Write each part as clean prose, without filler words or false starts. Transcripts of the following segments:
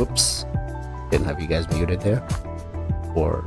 Oops, didn't have you guys muted there. Or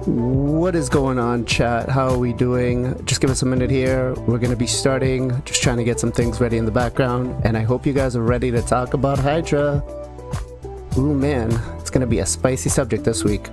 what is going on, chat? How are we doing? Just give us a minute here. We're going to be starting, just trying to get some things ready in the background, and I hope you guys are ready to talk about Hydra. Ooh man, it's going to be a spicy subject this week.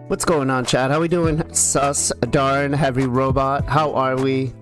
What's going on, chat? How we doing? Sus, darn, heavy robot. How are we?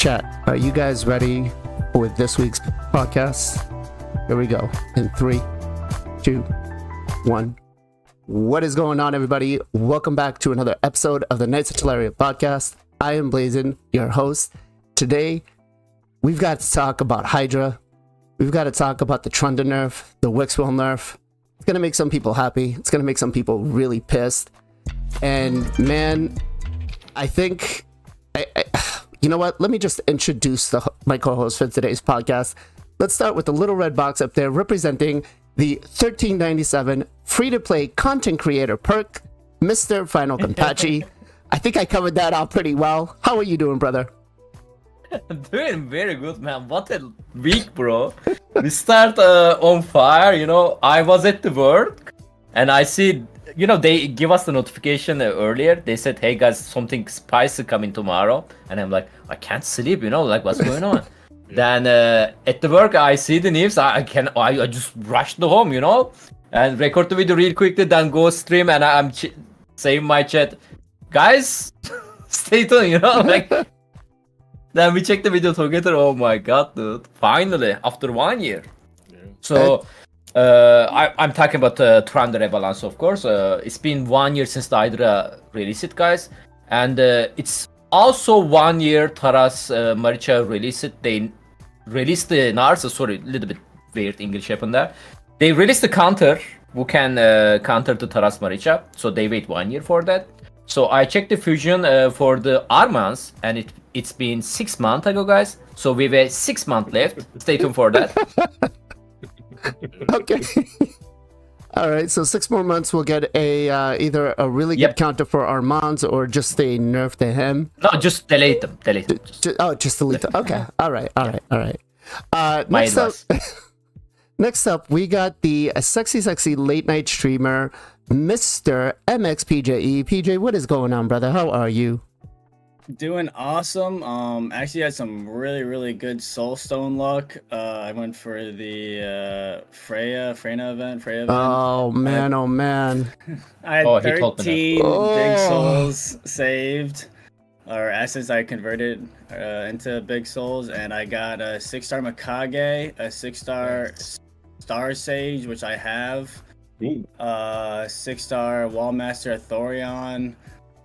Chat, are you guys ready for this week's podcast? Here we go. In 3, 2, 1. What is going on, everybody? Welcome back to another episode of the Knights of TELERIA podcast. I am Blazin, your host. Today, we've got to talk about Hydra. We've got to talk about the Trunda nerf, the Wixwell nerf. It's going to make some people happy. It's going to make some people really pissed. And man, I think... you know what? Let me just introduce my co-host for today's podcast. Let's start with the little red box up there representing the $13.97 free-to-play content creator perk, Mr. FinalKenpachi. I think I covered that out pretty well. How are you doing, brother? I'm doing very good, man. What a week, bro. We start on fire, you know. I was at the work and I see, you know, they give us the notification earlier. They said, hey guys, something spicy coming tomorrow. And I'm like, I can't sleep, you know, like what's going on? Then at the work, I see the news. I just rushed home, you know, and record the video real quickly, then go stream. And I'm saying my chat, guys, stay tuned, you know, like. Then we check the video together. Oh my god, dude! Finally, after 1 year. Yeah. So, I'm talking about Trunda Rebalance, of course. It's been 1 year since the Hydra released it, guys, and it's also 1 year Taras Maricha released it. They released the Narsa. Sorry, a little bit weird English happened there. They released the counter who can counter to Taras Maricha. So they wait 1 year for that. So I checked the fusion for the Armans, and it's been 6 months ago, guys. So we have 6 months left. Stay tuned for that. Okay. All right. So 6 more months, we'll get a either a really good counter for Armans or just a nerf to him. No, just delete them. Delete them. Just delete them. Okay. All right. My advice. Next up, we got the sexy late night streamer, Mr. MXPJE. PJ, what is going on, brother? How are you? Doing awesome. Actually had some really good soulstone luck. I went for the Freyna event. Oh man. I had 13 big souls saved, or essence I converted into big souls, and I got a 6-star Mikage, a 6-star Star Sage, which I have, 6-star Wallmaster Thorion,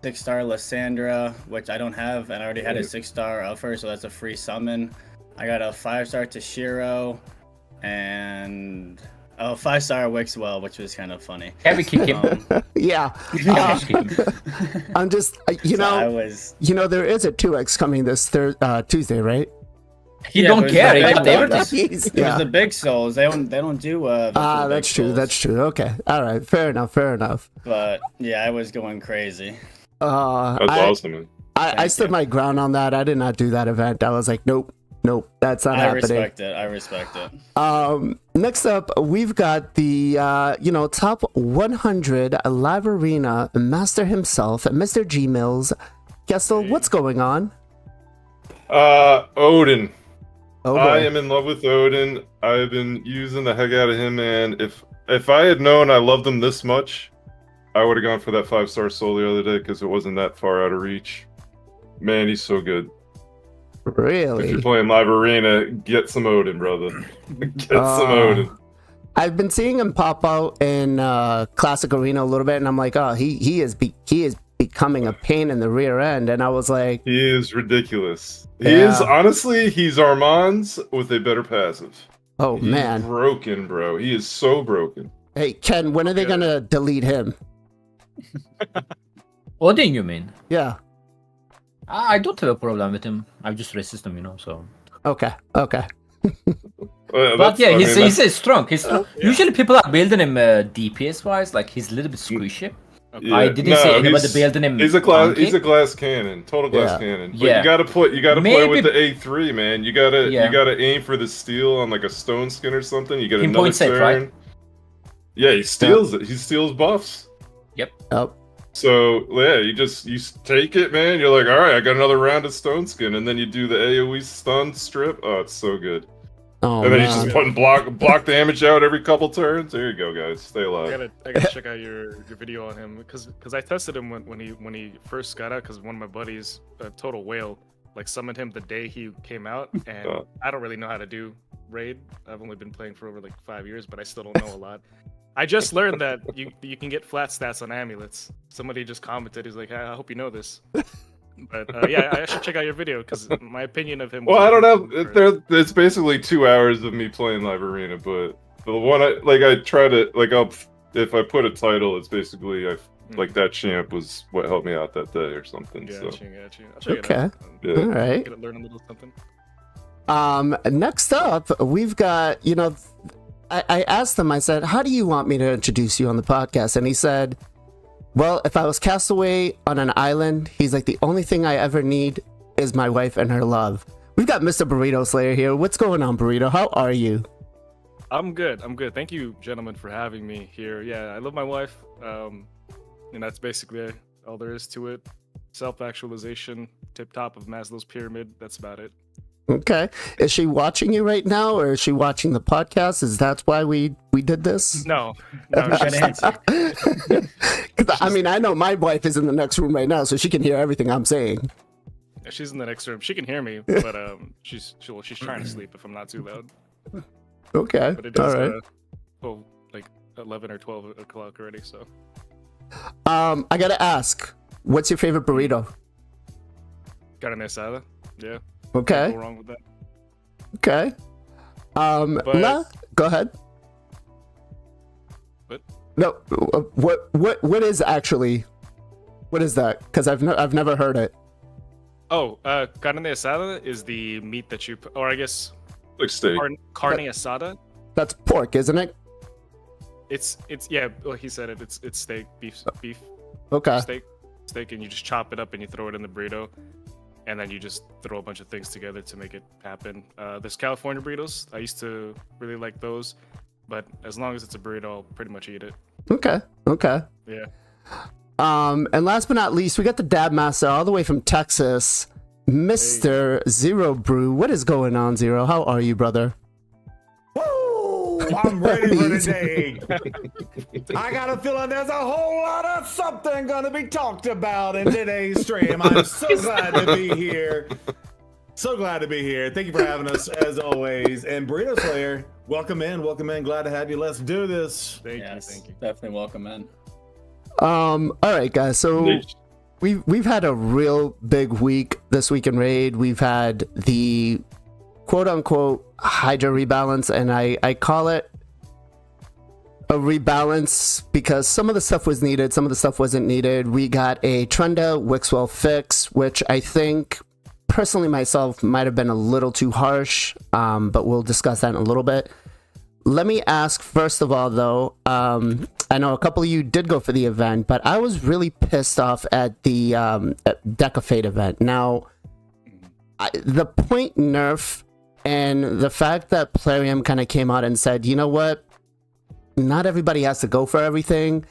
6-star Lysandra, which I don't have, and I already had a 6-star Uffer, so that's a free summon. I got a 5-star Tashiro, and 5-star Wixwell, which was kind of funny. Can we kick him? Yeah. I'm just, you know, there is a 2X coming this Tuesday, right? He don't care. He got everything. It was the big souls. They don't do. That's true. That's true. Okay. All right. Fair enough. But yeah, I was going crazy. That's awesome, man. I stood my ground on that. I did not do that event. I was like, nope, that's not happening. I respect it. Next up, we've got the top 100 live arena master himself, Mr. G Mills. Gestal, what's going on? Odin. Oh, I am in love with Odin. I've been using the heck out of him, man. If I had known I loved him this much, I would have gone for that 5-star soul the other day because it wasn't that far out of reach. Man, he's so good. Really? If you're playing live arena, get some Odin, brother. Get some Odin. I've been seeing him pop out in classic arena a little bit, and I'm like, oh, he is becoming a pain in the rear end, and I was like, he is ridiculous. He is, honestly, he's Armand's with a better passive. Oh, he's man. Broken, bro. He is so broken. Hey, Ken, when are they gonna delete him? Odin, you mean? Yeah. I don't have a problem with him. I just resist him, you know, so. Okay. But yeah, he's strong. He's strong. Usually people are building him DPS-wise, like he's a little bit squishy. Yeah. I didn't see anybody building him. He's a glass cannon, total glass cannon. But you gotta play with the A3, man. You gotta aim for the steal on like a stone skin or something. You get another turn. Right? Yeah, he steals it. He steals buffs. Yep. So yeah, you take it, man. You're like, all right, I got another round of stone skin, and then you do the AOE stun strip. Oh, it's so good. Oh, and then he's just putting block damage out every couple turns. There you go, guys. Stay alive. I gotta check out your video on him because I tested him when he first got out because one of my buddies, a total whale, like summoned him the day he came out, and I don't really know how to do raid. I've only been playing for over like 5 years, but I still don't know a lot. I just learned that you can get flat stats on amulets. Somebody just commented, he's like, I hope you know this. But yeah, I should check out your video because my opinion of him. Well, I don't know. It's basically 2 hours of me playing live arena, but the one I try to if I put a title, it's basically like that champ was what helped me out that day or something. Gotcha. I'll check Okay. it out. Yeah. All right. Get to learn a little something. Next up, we've got, I asked him, I said, how do you want me to introduce you on the podcast? And he said, well, if I was cast away on an island, he's like, the only thing I ever need is my wife and her love. We've got Mr. Burrito Slayer here. What's going on, Burrito? How are you? I'm good. Thank you, gentlemen, for having me here. Yeah, I love my wife. And that's basically all there is to it. Self-actualization, tip top of Maslow's pyramid. That's about it. Okay. Is she watching you right now, or is she watching the podcast? Is that why we did this? No. I mean, I know my wife is in the next room right now, so she can hear everything I'm saying. Yeah, she's in the next room. She can hear me, but she's trying to sleep if I'm not too loud. Okay. But it is all right. like 11 or 12 o'clock already. So. I gotta ask, what's your favorite burrito? Carne asada. Yeah. Okay. Can't go wrong with that. Okay. Go ahead. What? No. What is that? Because I've never heard it. Oh, carne asada is the meat that you, or I guess like steak. Carne asada. That's pork, isn't it? It's yeah. Well, he said it. It's steak, beef. Okay. Steak, and you just chop it up and you throw it in the burrito, and then you just throw a bunch of things together to make it happen. There's California burritos. I used to really like those, but as long as it's a burrito, I'll pretty much eat it. Okay. Yeah. And last but not least, we got the Dab Master all the way from Texas, Mr. Zero Brew. What is going on, Zero? How are you, brother? Woo! I'm ready for today. I got a feeling there's a whole lot of something gonna be talked about in today's stream. I'm so glad to be here. So glad to be here. Thank you for having us as always. And Burrito Slayer, welcome in. Glad to have you. Let's do this. Thank you. Definitely welcome in. All right, guys. So we've had a real big week this week in Raid. We've had the quote unquote Hydra rebalance, and I call it a rebalance because some of the stuff was needed, some of the stuff wasn't needed. We got a Trenda Wixwell fix, which I think personally myself might have been a little too harsh, but we'll discuss that in a little bit. Let me ask first of all, though, I know a couple of you did go for the event, but I was really pissed off at the Deck of Fate event. Now, the point nerf and the fact that Plarium kind of came out and said, you know what, not everybody has to go for everything,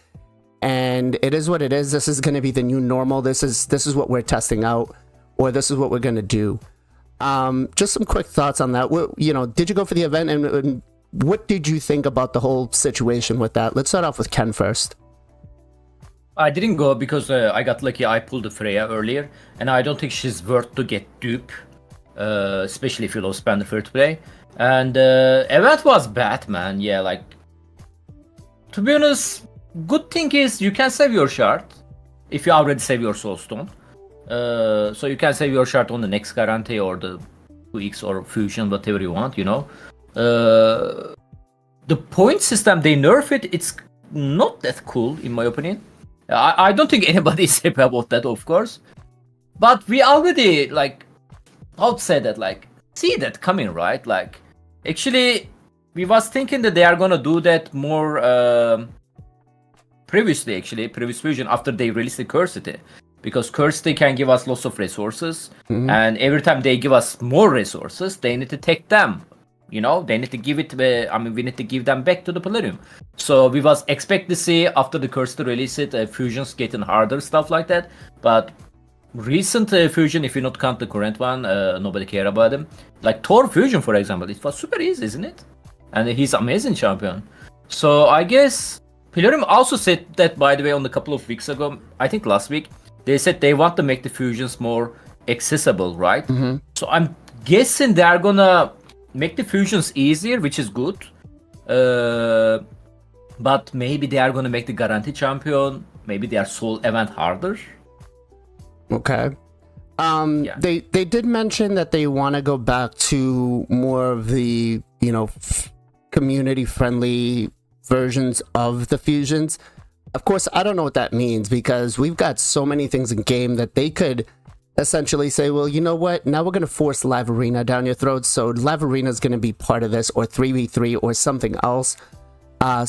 and it is what it is. This is going to be the new normal. This is what we're testing out, or this is what we're going to do. Just some quick thoughts on that. Did you go for the event, and what did you think about the whole situation with that? Let's start off with Ken first. I didn't go because I got lucky. I pulled the Freya earlier, and I don't think she's worth to get dupe, especially if you low spend the first play. And event was bad, man. Yeah, like, to be honest, good thing is you can save your shard if you already save your soulstone. So you can save your shard on the next guarantee or the 2x or fusion, whatever you want, The point system, they nerf it, it's not that cool in my opinion. I don't think anybody is happy about that, of course. But we already, how to say that, see that coming, right? Actually, we was thinking that they are gonna do that more previous fusion after they released the Cursity. Because Cursity can give us lots of resources, and every time they give us more resources, they need to take them. They need to give it. We need to give them back to the Plarium. So we was expect to see after the Cursity release it, fusions getting harder, stuff like that. But recent fusion, if you not count the current one, nobody care about them. Like Thor fusion, for example, it was super easy, isn't it? And he's amazing champion. So I guess Plarium also said that, by the way, on a couple of weeks ago, I think last week. They said they want to make the fusions more accessible, right? Mm-hmm. So I'm guessing they are gonna make the fusions easier, which is good. But maybe they are gonna make the guarantee champion, maybe their soul event harder. Okay. They did mention that they want to go back to more of the, you know, community friendly versions of the fusions. Of course, I don't know what that means, because we've got so many things in game that they could essentially say, well, you know what, now we're going to force Live Arena down your throats, so Live Arena is going to be part of this, or 3v3 or something else.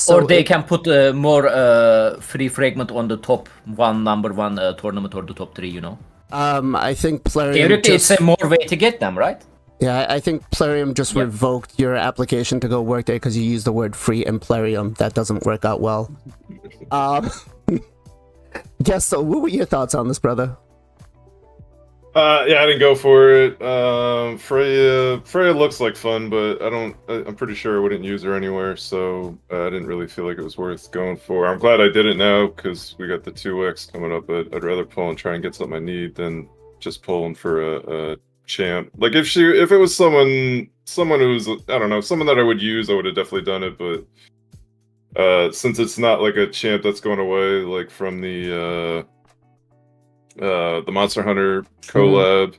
Or they can put more free fragment on the top one, number one tournament, or the top 3, you know. I think Plarium theoretically it's a more way to get them, right? Yeah, I think Plarium just revoked your application to go work there because you used the word free in Plarium. That doesn't work out well. Gestal, what were your thoughts on this, brother? Yeah, I didn't go for it. Freya looks like fun, but I'm pretty sure I wouldn't use her anywhere, so I didn't really feel like it was worth going for. I'm glad I did it now, because we got the 2x coming up, but I'd rather pull and try and get something I need than just pulling for a champ. Like, if it was someone who's, I don't know, someone that I would use, I would have definitely done it, but since it's not like a champ that's going away, like from the Monster Hunter collab,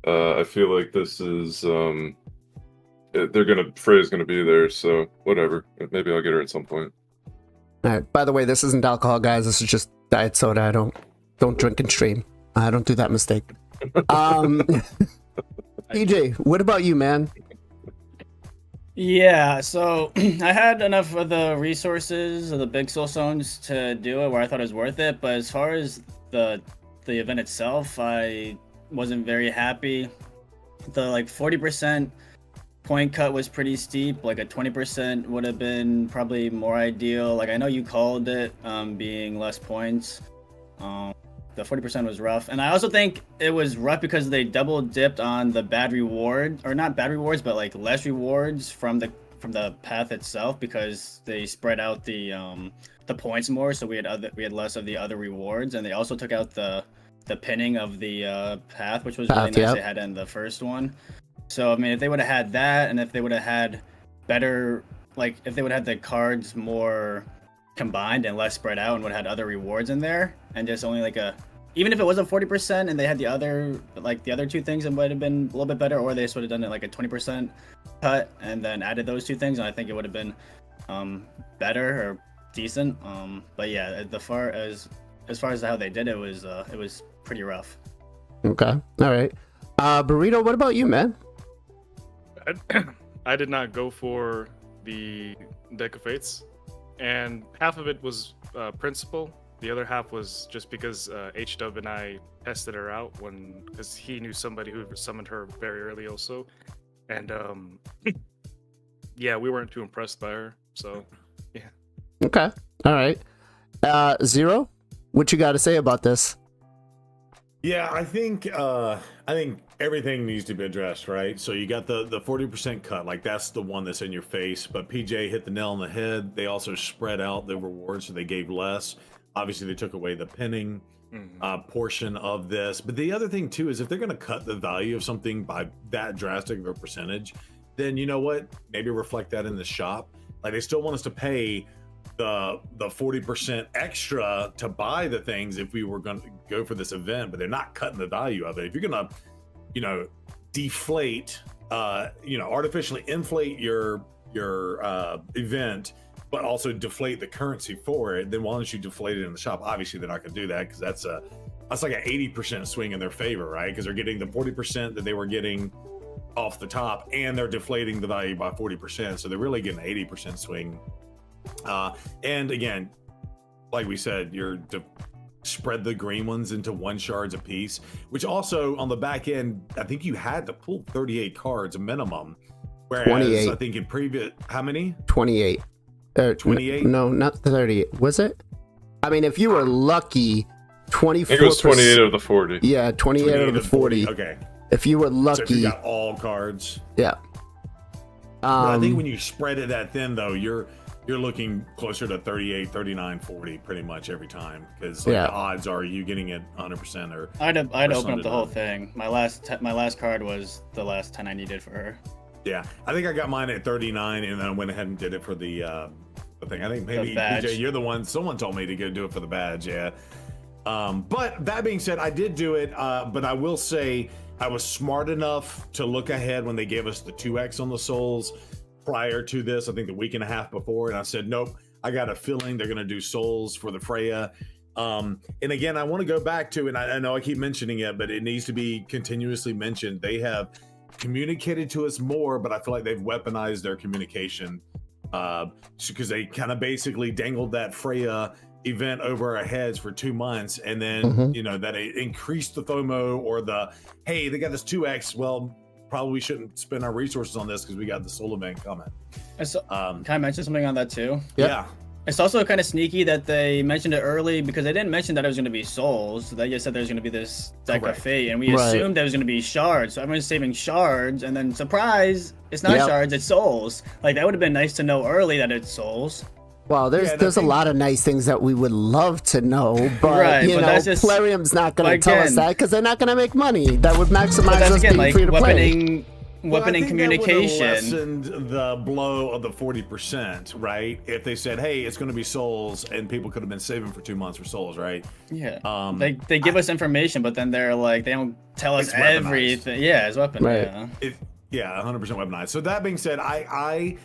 I feel like this is Freya's gonna be there, so whatever. Maybe I'll get her at some point. All right. By the way, this isn't alcohol, guys. This is just diet soda. I don't drink and stream. I don't do that mistake. PJ, what about you, man? Yeah, so I had enough of the resources of the big soul stones to do it where I thought it was worth it, but as far as the event itself, I wasn't very happy. The 40% point cut was pretty steep. Like a 20% would have been probably more ideal. Like, I know you called it being less points. The 40% was rough, and I also think it was rough because they double dipped on the bad reward, or not bad rewards, but like less rewards from the path itself, because they spread out the points more. So we had less of the other rewards, and they also took out the pinning of the path, which was really nice. They had in the first one. So I mean, if they would have had that, and if they would have had better, like if they would have had the cards more combined and less spread out, and would have had other rewards in there, and just only like even if it wasn't 40% and they had the other two things, it might have been a little bit better, or they just would have done it like a 20% cut and then added those two things, and I think it would have been better or decent. But yeah, as far as how they did it was pretty rough. Okay, all right. Burrito, what about you, man? I did not go for the Deck of Fates, and half of it was principle. The other half was just because H-Dub and I tested her out because he knew somebody who summoned her very early also. And yeah, we weren't too impressed by her. So yeah. Okay. All right. Zero, what you got to say about this? Yeah, I think everything needs to be addressed, right? So you got the 40% cut, like that's the one that's in your face. But PJ hit the nail on the head. They also spread out the rewards, so they gave less. Obviously, they took away the pinning portion of this. But the other thing, too, is if they're going to cut the value of something by that drastic of a percentage, then you know what? Maybe reflect that in the shop. Like, they still want us to pay the 40% extra to buy the things if we were going to go for this event, but they're not cutting the value of it. If you're going to, deflate, artificially inflate your event, but also deflate the currency for it, then why don't you deflate it in the shop? Obviously, they're not going to do that, because that's like an 80% swing in their favor, right? Because they're getting the 40% that they were getting off the top, and they're deflating the value by 40%, so they're really getting an 80% swing. And again, like we said, you're spread the green ones into 1 shards a piece, which also on the back end, I think you had to pull 38 cards minimum. Whereas 28. I think in previous, how many? 28. 28? No, not 38. Was it? I mean, if you were lucky, 24%. I think it was 28 of the 40. Yeah, 28 of the 40. Okay. If you were lucky. So if you got all cards. Yeah. I think when you spread it that thin, though, you're you're looking closer to 38, 39, 40 pretty much every time, because the odds are you getting it 100% or I'd open up the whole thing. My last card was the last 10 I needed for her. Yeah, I think I got mine at 39, and then I went ahead and did it for the thing. I think maybe BJ, you're the one. Someone told me to go do it for the badge. Yeah. But that being said, I did do it. But I will say I was smart enough to look ahead when they gave us the 2x on the souls prior to this. I think the week and a half before, and I said, nope. I got a feeling they're gonna do souls for the Freya. And again, I want to go back to, and I know I keep mentioning it, but it needs to be continuously mentioned. They have communicated to us more, but I feel like they've weaponized their communication because they kind of basically dangled that Freya event over our heads for 2 months, and then that it increased the FOMO or the hey, they got this 2x. Well, probably shouldn't spend our resources on this because we got the soul event coming. So, can I mention something on that too? Yeah. It's also kind of sneaky that they mentioned it early, because they didn't mention that it was going to be souls. They just said there was going to be this deck of fate, and we assumed there was going to be shards. So everyone's saving shards, and then surprise, it's not shards, it's souls. Like, that would have been nice to know early that it's souls. Well, there's a lot of nice things that we would love to know, but you know, Plarium's not going to tell us that because they're not going to make money. That would maximize us being free to play. Weaponing communication. That lessened the blow of the 40%, right? If they said, "Hey, it's going to be souls," and people could have been saving for 2 months for souls, right? Yeah. They give us information, but then they're like, they don't tell us everything. Yeah, it's weapon. Right. Yeah, 100% weaponized. So that being said, I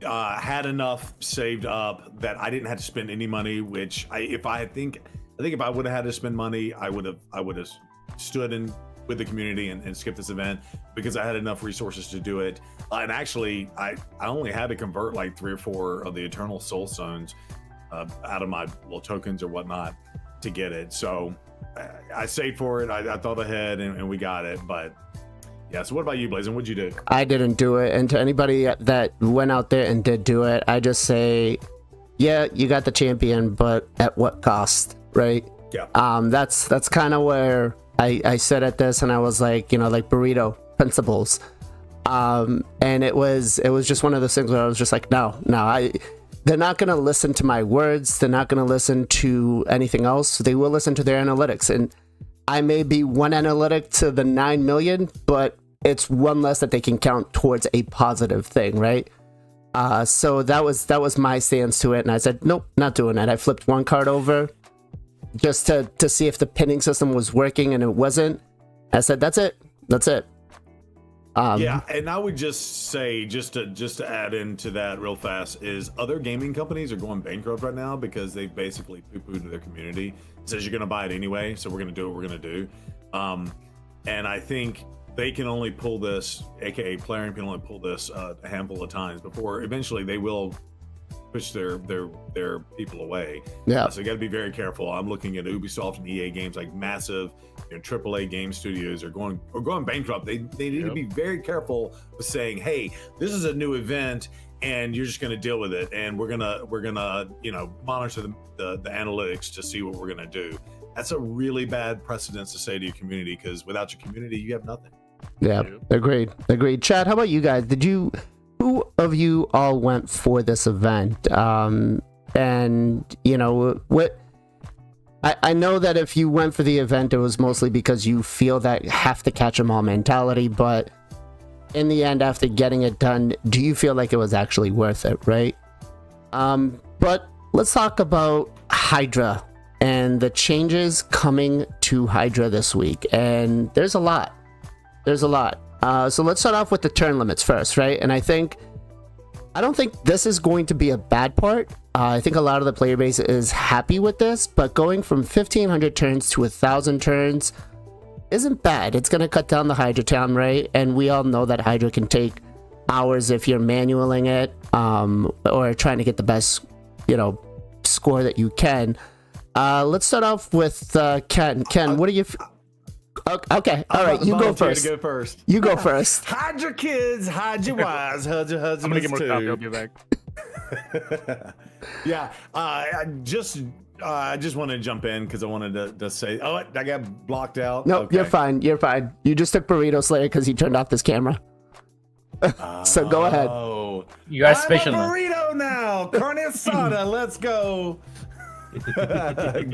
had enough saved up that I didn't have to spend any money. Which I think if I would have had to spend money, I would have stood in with the community and skip this event, because I had enough resources to do it. And actually, I only had to convert like 3 or 4 of the Eternal Soul Stones out of my little tokens or whatnot to get it. So I saved for it. I thought ahead, and we got it. But yeah, so what about you, Blazin? What'd you do? I didn't do it. And to anybody that went out there and did do it, I just say, yeah, you got the champion, but at what cost, right? Yeah. That's kind of where I said at this, and I was like, like burrito principles. And it was just one of those things where I was just like, no, they're not going to listen to my words. They're not going to listen to anything else. They will listen to their analytics. And I may be one analytic to the 9 million, but it's one less that they can count towards a positive thing, right? So that was my stance to it. And I said, nope, not doing it. I flipped one card over just to see if the pinning system was working, and it wasn't. I said, that's it. Yeah, and I would just say, just to add into that real fast, is other gaming companies are going bankrupt right now because they basically poo-pooed their community. It says you're going to buy it anyway, so we're going to do what we're going to do. And I think they can only pull this, aka Plarium can only pull this a handful of times before eventually they will push their people away. Yeah. So you got to be very careful. I'm looking at Ubisoft and EA games, like massive AAA game studios are going bankrupt. They need to be very careful with saying, hey, this is a new event and you're just going to deal with it, and we're gonna monitor the analytics to see what we're going to do. That's a really bad precedence to say to your community, because without your community you have nothing. Yeah, agreed. Chad, how about you guys? Who of you all went for this event? And what? I know that if you went for the event, it was mostly because you feel that have to catch them all mentality. But in the end, after getting it done, do you feel like it was actually worth it, right? But let's talk about Hydra and the changes coming to Hydra this week. And there's a lot. So let's start off with the turn limits first, right? And I don't think this is going to be a bad part. I think a lot of the player base is happy with this, but going from 1,500 turns to 1,000 turns isn't bad. It's going to cut down the Hydra time, right? And we all know that Hydra can take hours if you're manualing it, or trying to get the best, score that you can. Let's start off with Ken. Ken, what do you... Okay, all right, you go first. You go first. Hide your kids, hide your wives, hide your husbands. I'm gonna get more too. coffee. I'll be back. Yeah, I just wanted to jump in because I wanted to say, I got blocked out. No, okay. You're fine. You just took Burrito Slayer because he turned off this camera. So go ahead. You are special I'm a burrito now. now. Carne asada. Let's go.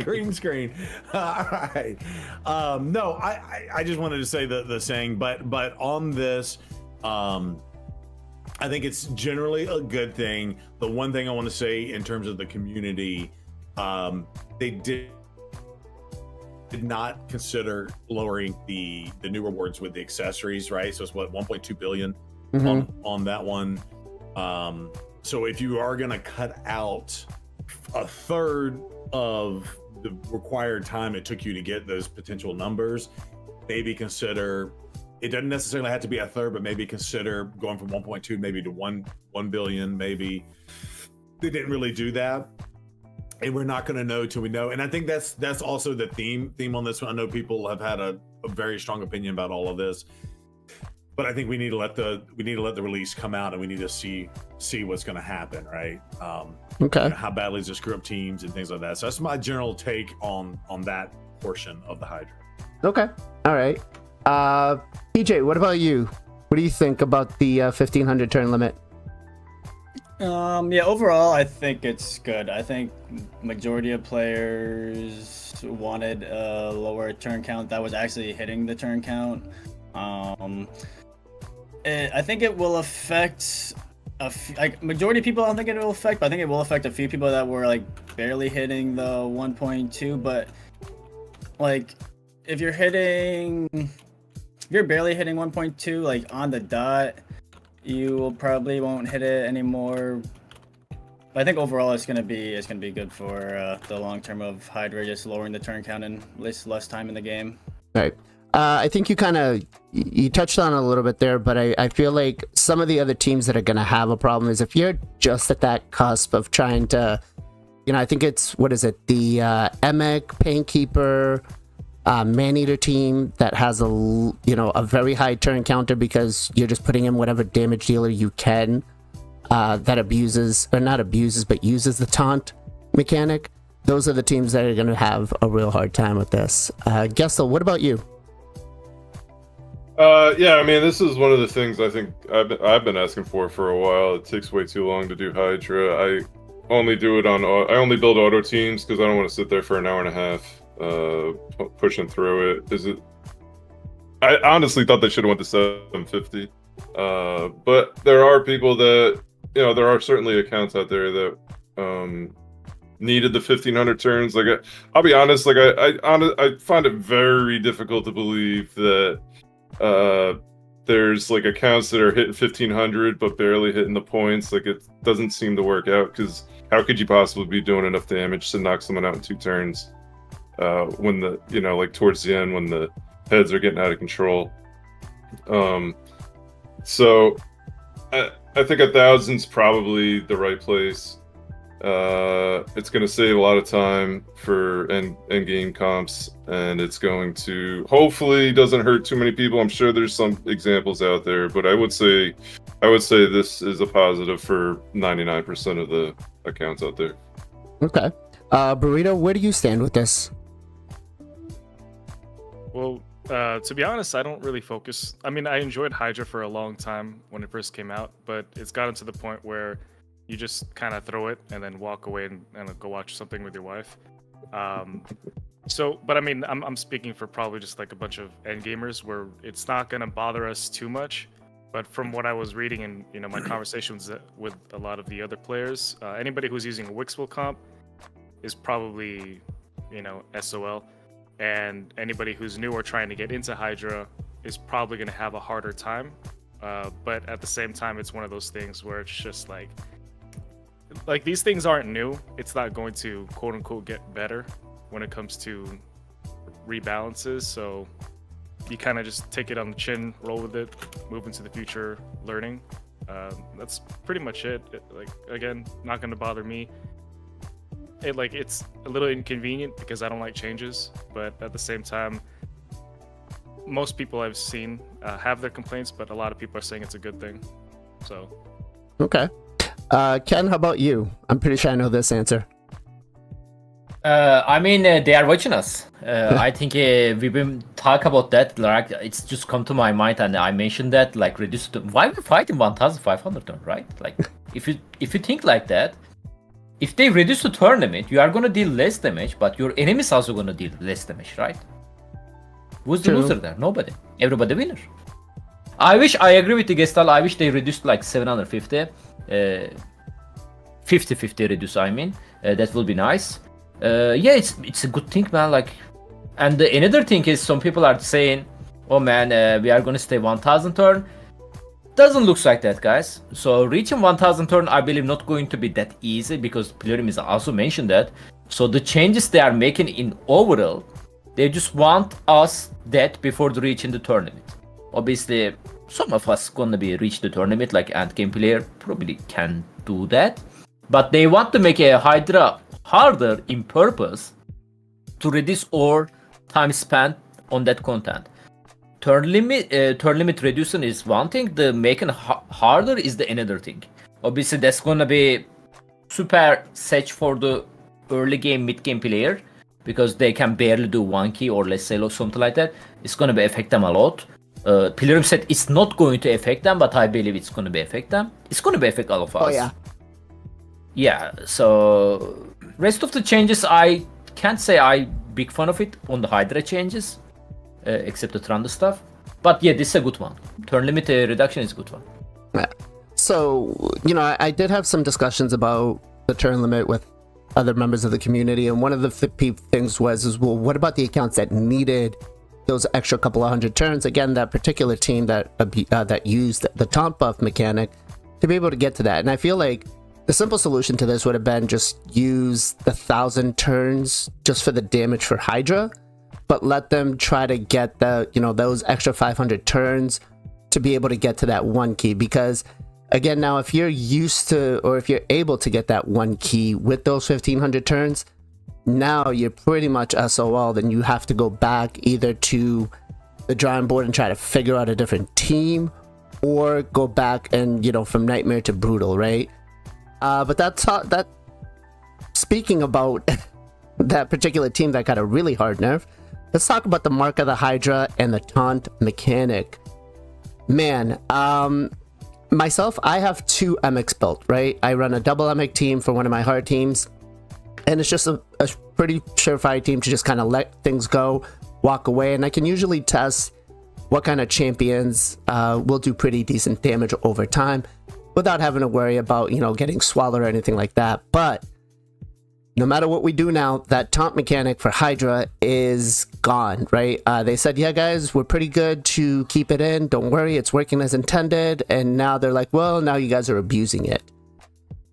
Green screen. All right. No, I just wanted to say the saying, but on this, I think it's generally a good thing. The one thing I want to say in terms of the community, they did not consider lowering the new rewards with the accessories, right? So it's what, 1.2 billion on that one. So if you are gonna cut out a third of the required time it took you to get those potential numbers, maybe consider, it doesn't necessarily have to be a third, but maybe consider going from 1.2 maybe to 1 billion. Maybe they didn't really do that, and we're not going to know till we know. And I think that's also the theme on this one. I know people have had a very strong opinion about all of this, but I think we need to let the release come out, and we need to see what's going to happen, right? Okay. How badly does it screw up teams and things like that. So that's my general take on that portion of the Hydra. Okay. All right. PJ, what about you? What do you think about the 1500 turn limit? Yeah, overall, I think it's good. I think majority of players wanted a lower turn count. That was actually hitting the turn count. I think it will affect majority of people. I don't think it will affect, but I think it will affect a few people that were like barely hitting the 1.2. But like, if you're barely hitting 1.2 like on the dot, you probably won't hit it anymore. But I think overall it's gonna be good for the long term of Hydra, just lowering the turn count and less time in the game. Right. I think you touched on it a little bit there, but I feel like some of the other teams that are going to have a problem is if you're just at that cusp of trying to, I think it's, what is it? The Emek, Painkeeper, Maneater team that has a very high turn counter because you're just putting in whatever damage dealer you can that uses the taunt mechanic. Those are the teams that are going to have a real hard time with this. Gestal, what about you? Yeah, I mean, this is one of the things I think I've been asking for a while. It takes way too long to do Hydra. I only build auto teams because I don't want to sit there for an hour and a half pushing through it. I honestly thought they should have went to 750. But there are people that, there are certainly accounts out there that needed the 1500 turns. Like, I'll be honest, like I find it very difficult to believe that there's like accounts that are hitting 1500 but barely hitting the points. Like, it doesn't seem to work out, because how could you possibly be doing enough damage to knock someone out in 2 turns when the like towards the end when the heads are getting out of control. So I think 1,000's probably the right place. It's going to save a lot of time for end game comps, and it's going to hopefully doesn't hurt too many people. I'm sure there's some examples out there, but I would say this is a positive for 99% of the accounts out there. Okay. Burrito, where do you stand with this? Well, to be honest, I don't really focus. I mean, I enjoyed Hydra for a long time when it first came out, but it's gotten to the point where you just kind of throw it and then walk away and go watch something with your wife. But I mean, I'm speaking for probably just like a bunch of end gamers where it's not going to bother us too much. But from what I was reading and my conversations with a lot of the other players, anybody who's using a Wixwell comp is probably SOL, and anybody who's new or trying to get into Hydra is probably going to have a harder time. But at the same time, it's one of those things where it's just like these things aren't new. It's not going to quote unquote get better when it comes to rebalances. So you kind of just take it on the chin, roll with it, move into the future learning. That's pretty much it. Again, not going to bother me. It's a little inconvenient because I don't like changes, but at the same time, most people I've seen have their complaints, but a lot of people are saying it's a good thing. So okay. Ken, how about you? I'm pretty sure I know this answer. I mean, they are watching us. I think we've been talk about that. Like, it's just come to my mind, and I mentioned that, like, reduce to why we fighting 1,500, right? Like, if you think like that, if they reduce the turn limit, you are gonna deal less damage, but your enemies also gonna deal less damage, right? Who's the loser there? Nobody. Everybody winner. I agree with the Gestal. I wish they reduced like 750. 50-50 reduce, I mean. That will be nice. Yeah, it's a good thing, man. Like, and another thing is some people are saying, oh man, we are gonna stay 1000 turn. Doesn't look like that, guys. So reaching 1000 turn, I believe not going to be that easy because Plarium is also mentioned that. So the changes they are making in overall, they just want us dead before the reaching the tournament. Obviously, some of us gonna be reach the tournament, like end game player probably can do that. But they want to make a Hydra harder in purpose to reduce our time spent on that content. Turn limit reduction is one thing. The making harder is the another thing. Obviously, that's gonna be super set for the early game, mid game player because they can barely do one key or let's say something like that. It's gonna be affect them a lot. Plarium said it's not going to affect them, but I believe it's gonna be affect them. It's gonna be affect all of us. Oh yeah. Yeah. So rest of the changes, I can't say I big fan of it on the Hydra changes. Except the Trundle stuff. But yeah, this is a good one. Turn limit reduction is a good one. Yeah. So, you know, I did have some discussions about the turn limit with other members of the community, and one of the things was, well, what about the accounts that needed those extra couple of hundred turns? Again, that particular team that used the taunt buff mechanic to be able to get to that. And I feel like the simple solution to this would have been just use the 1000 turns just for the damage for Hydra, but let them try to get the, you know, those extra 500 turns to be able to get to that one key. Because again, now if you're used to, or if you're able to get that one key with those 1500 turns, now you're pretty much SOL. Then you have to go back either to the drawing board and try to figure out a different team, or go back and, you know, from Nightmare to Brutal, right? But that speaking about that particular team that got a really hard nerf, let's talk about the Mark of the Hydra and the taunt mechanic. Man, myself, I have 2 MX built, right? I run a double MX team for one of my hard teams, and it's just a pretty surefire team to just kind of let things go, walk away, and I can usually test what kind of champions will do pretty decent damage over time without having to worry about, you know, getting swallowed or anything like that. But no matter what we do now, that taunt mechanic for Hydra is gone, right? They said, yeah, guys, we're pretty good to keep it in. Don't worry, it's working as intended. And now they're like, well, now you guys are abusing it.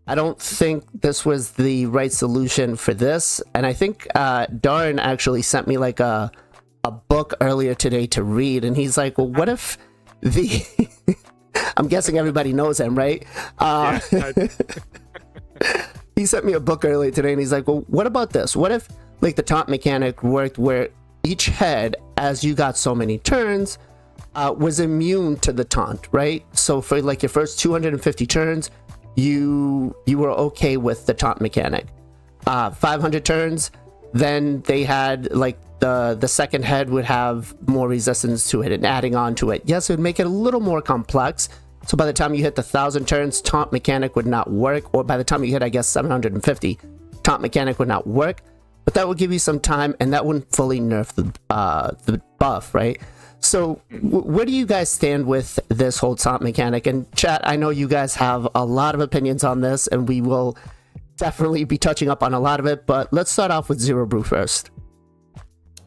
I don't think this was the right solution for this. And I think Darn actually sent me like a book earlier today to read. And he's like, well, what if the... I'm guessing everybody knows him, right? He sent me a book earlier today, and he's like, well, what about this? What if, like, the taunt mechanic worked where each head, as you got so many turns, was immune to the taunt, right? So for, like, your first 250 turns, you were okay with the taunt mechanic. 500 turns, then they had, like, the second head would have more resistance to it and adding on to it. Yes, it would make it a little more complex. So by the time you hit the 1000 turns, taunt mechanic would not work. Or by the time you hit, I guess, 750, taunt mechanic would not work. But that would give you some time, and that wouldn't fully nerf the buff, right? So where do you guys stand with this whole taunt mechanic? And chat, I know you guys have a lot of opinions on this, and we will definitely be touching up on a lot of it. But let's start off with Zero Brew first.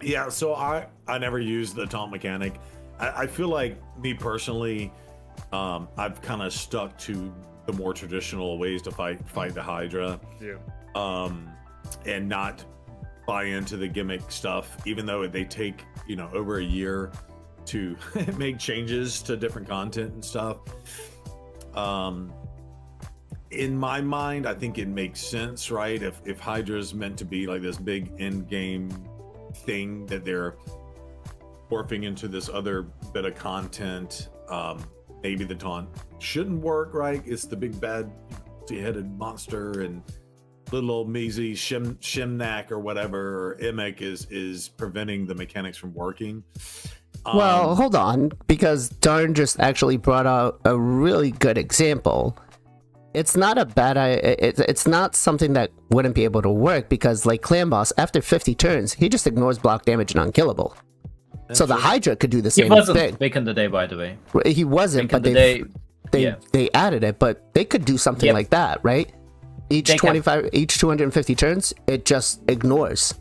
Yeah, so I never used the taunt mechanic. I feel like, me personally, I've kind of stuck to the more traditional ways to fight the Hydra. Yeah. And not buy into the gimmick stuff, even though they take, you know, over a year to make changes to different content and stuff. In my mind, I think it makes sense, right? If Hydra's meant to be like this big end game thing that they're morphing into this other bit of content, maybe the taunt shouldn't work, right? It's the big bad multi-headed monster, and little old measly Shimnak or whatever, or Emek is preventing the mechanics from working. Well, hold on, because Darn just actually brought out a really good example. it's not a bad it's not something that wouldn't be able to work, because like Clan Boss, after 50 turns, he just ignores block damage and unkillable. So the Hydra could do the same thing. He wasn't back in the day, by the way. He wasn't, but they added it, but they could do something like that, right? Each 250 turns, it just ignores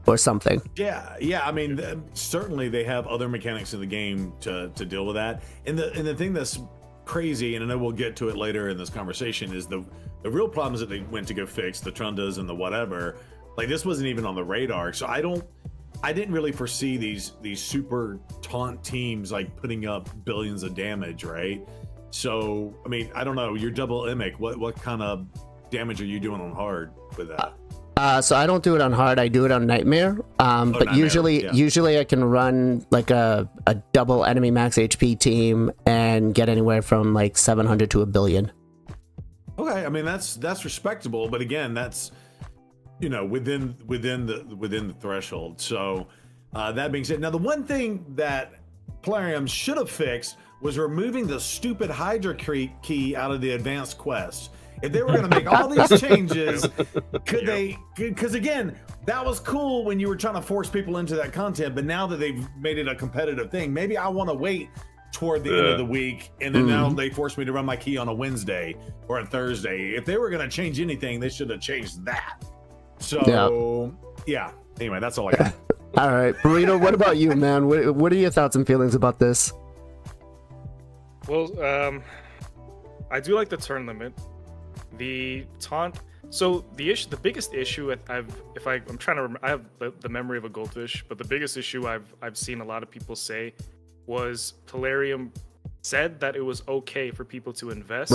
or something. Yeah. I mean, certainly they have other mechanics in the game to deal with that. And the thing that's crazy, and I know we'll get to it later in this conversation, is the real problems that they went to go fix, the Trundas and the whatever. Like, this wasn't even on the radar, so I didn't really foresee these super taunt teams like putting up billions of damage, right? So, I mean, I don't know. You're double Imic. What kind of damage are you doing on hard with that? So I don't do it on hard. I do it on Nightmare. But Nightmare, usually I can run like a double enemy max HP team and get anywhere from like 700 to 1 billion. Okay, I mean that's respectable, but again, that's within the threshold. So that being said, now the one thing that Plarium should have fixed was removing the stupid Hydra key out of the advanced quest. If they were going to make all these changes, could they? Because again, that was cool when you were trying to force people into that content, but now that they've made it a competitive thing, maybe I want to wait toward the end of the week, and then now they force me to run my key on a Wednesday or a Thursday. If they were going to change anything, they should have changed that. So, yeah. Anyway, that's all I got. All right, Burrito, what about you, man? What are your thoughts and feelings about this? Well, I do like the turn limit. The taunt. So the biggest issue I have the memory of a goldfish, but the biggest issue I've seen a lot of people say was Plarium said that it was okay for people to invest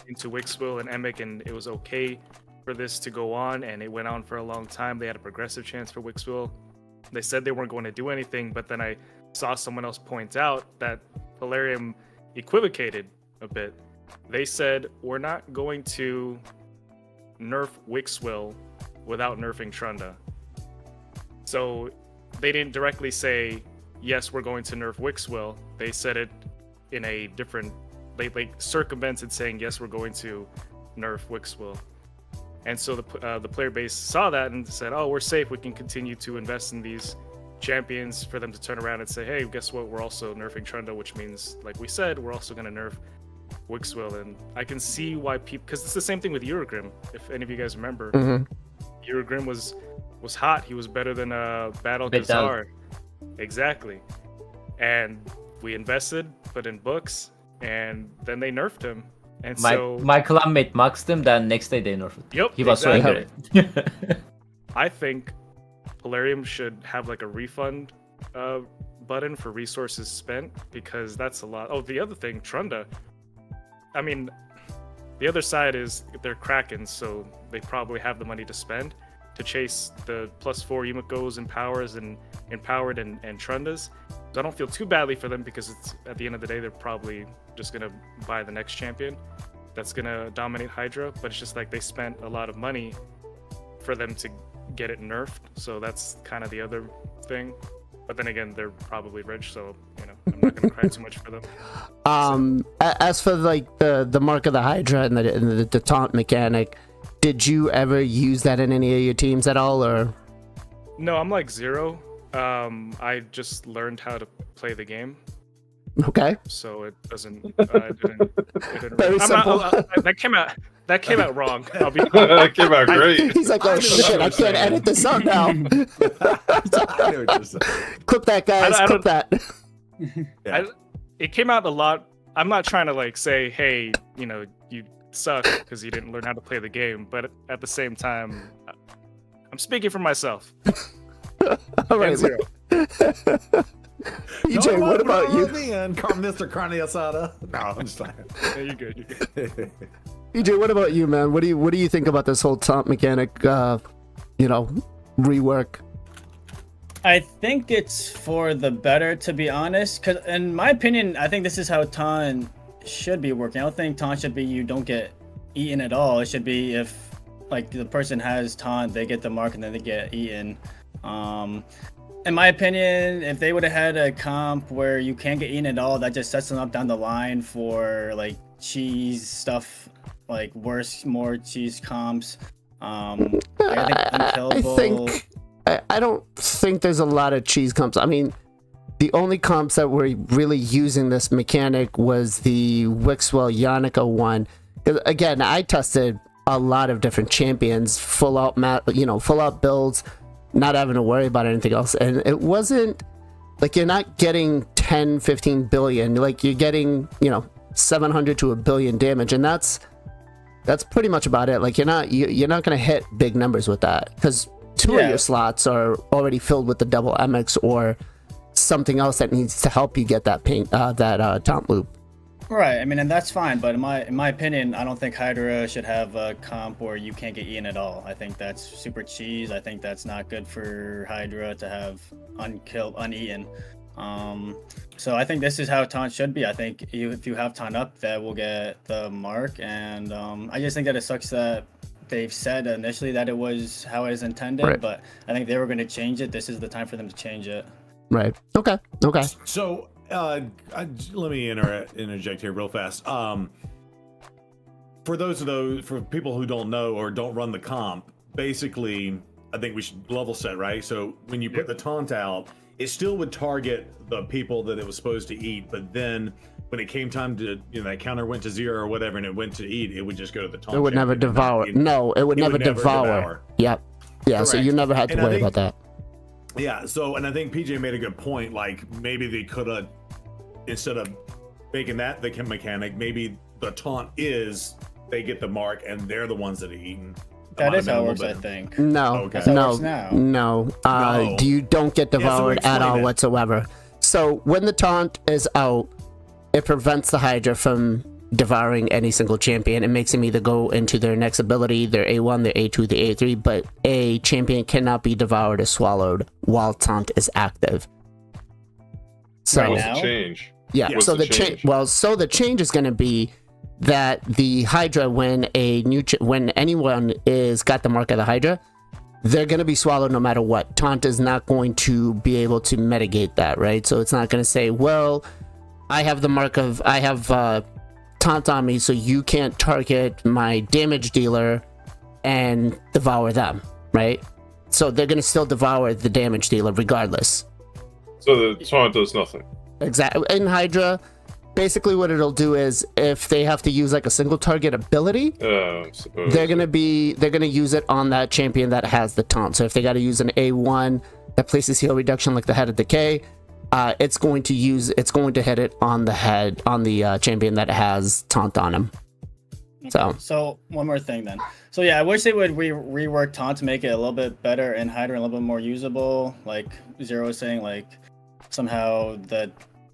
into Wixwill and Emic, and it was okay for this to go on, and it went on for a long time. They had a progressive chance for Wixwill. They said they weren't going to do anything, but then I saw someone else point out that Plarium equivocated a bit. They said, we're not going to nerf Wixwill without nerfing Trunda. So they didn't directly say, yes, we're going to nerf Wixwill. They said it in a different, they circumvented saying, yes, we're going to nerf Wixwill. And so the player base saw that and said, oh, we're safe. We can continue to invest in these champions for them to turn around and say, hey, guess what? We're also nerfing Trunda, which means, like we said, we're also going to nerf Wixwill. And I can see why people, because it's the same thing with Eurogrim. If any of you guys remember, Eurogrim was hot. He was better than Battle Kazar. Exactly. And we invested, put in books, and then they nerfed him. And my clanmate maxed him, then next day they nerfed. Yep. He was so angry. I think Plarium should have like a refund button for resources spent, because that's a lot. Oh, the other thing, Trunda. I mean, the other side is they're Krakens, so they probably have the money to spend to chase the +4 Yumiko's and powers and empowered and Trundas. So I don't feel too badly for them, because it's at the end of the day they're probably just gonna buy the next champion that's gonna dominate Hydra. But it's just like they spent a lot of money for them to get it nerfed, so that's kind of the other thing. But then again, they're probably rich, so I'm not gonna cry too much for them. As for like the mark of the Hydra and the taunt mechanic, did you ever use that in any of your teams at all, or? No, I'm like 0. I just learned how to play the game. Okay. So it doesn't. It didn't Very simple. That came out wrong. I'll be. That came out great. He's like, oh shit! I can't edit this out now. Clip that, guys. Clip that. It came out a lot. I'm not trying to like say, hey, you suck because you didn't learn how to play the game. But at the same time, I'm speaking for myself. All right. EJ, what about you? Mr. Carne Asada. No, I'm just lying. Yeah, you're good. EJ, what about you, man? What do you think about this whole taunt mechanic? Rework. I think it's for the better, to be honest. Because in my opinion, I think this is how taunt should be working. I don't think taunt should be you don't get eaten at all. It should be if like the person has taunt, they get the mark and then they get eaten. In my opinion, if they would have had a comp where you can't get eaten at all, that just sets them up down the line for like cheese stuff like more cheese comps. I think unkillable. I don't think there's a lot of cheese comps. I mean, the only comps that were really using this mechanic was the Wixwell Yannicka one. Again, I tested a lot of different champions, full out builds, not having to worry about anything else, and it wasn't like you're not getting 10, 15 billion. Like you're getting 700 to a billion damage, and that's pretty much about it. Like you're not gonna hit big numbers with that because two of your slots are already filled with the double MX or something else that needs to help you get that taunt loop. Right. I mean, and that's fine. But in my opinion, I don't think Hydra should have a comp where you can't get eaten at all. I think that's super cheese. I think that's not good for Hydra to have uneaten. So I think this is how taunt should be. I think if you have taunt up, that will get the mark. And I just think that it sucks that they've said initially that it was how it is intended, right. But I think they were going to change it. This is the time for them to change it. Right. Okay. So let me interject here real fast. For people who don't know or don't run the comp, basically, I think we should level set, right? So when you put the taunt out, it still would target the people that it was supposed to eat, but then when it came time to, that counter went to 0 or whatever, and it went to eat, it would just go to the taunt. It would never devour. No, it would never devour. Yep. Yeah. Correct. So you never had to worry about that. Yeah. So, and I think PJ made a good point. Like maybe they could have, instead of making that the mechanic, maybe the taunt is they get the mark and they're the ones that are eaten. That is how it works, I think. No, no. You don't get devoured at all whatsoever. So when the taunt is out, it prevents the Hydra from devouring any single champion. It makes them either go into their next ability, their A1, their A2, their A3, but a champion cannot be devoured or swallowed while taunt is active. So what's the change? Yeah. What's the change? The change is going to be that the Hydra, when anyone is got the mark of the Hydra, they're going to be swallowed no matter what. Taunt is not going to be able to mitigate that, right? So it's not going to say, well, I have taunt on me, so you can't target my damage dealer and devour them, right? So they're going to still devour the damage dealer regardless. So the taunt does nothing. Exactly. In Hydra, basically what it'll do is if they have to use like a single target ability, they're gonna use it on that champion that has the taunt. So if they got to use an A1 that places heal reduction like the Head of Decay, it's going to hit it on the champion that has taunt on him. So one more thing then. So yeah, I wish they would rework taunt to make it a little bit better in Hydra and a little bit more usable. Like Zero was saying, like somehow the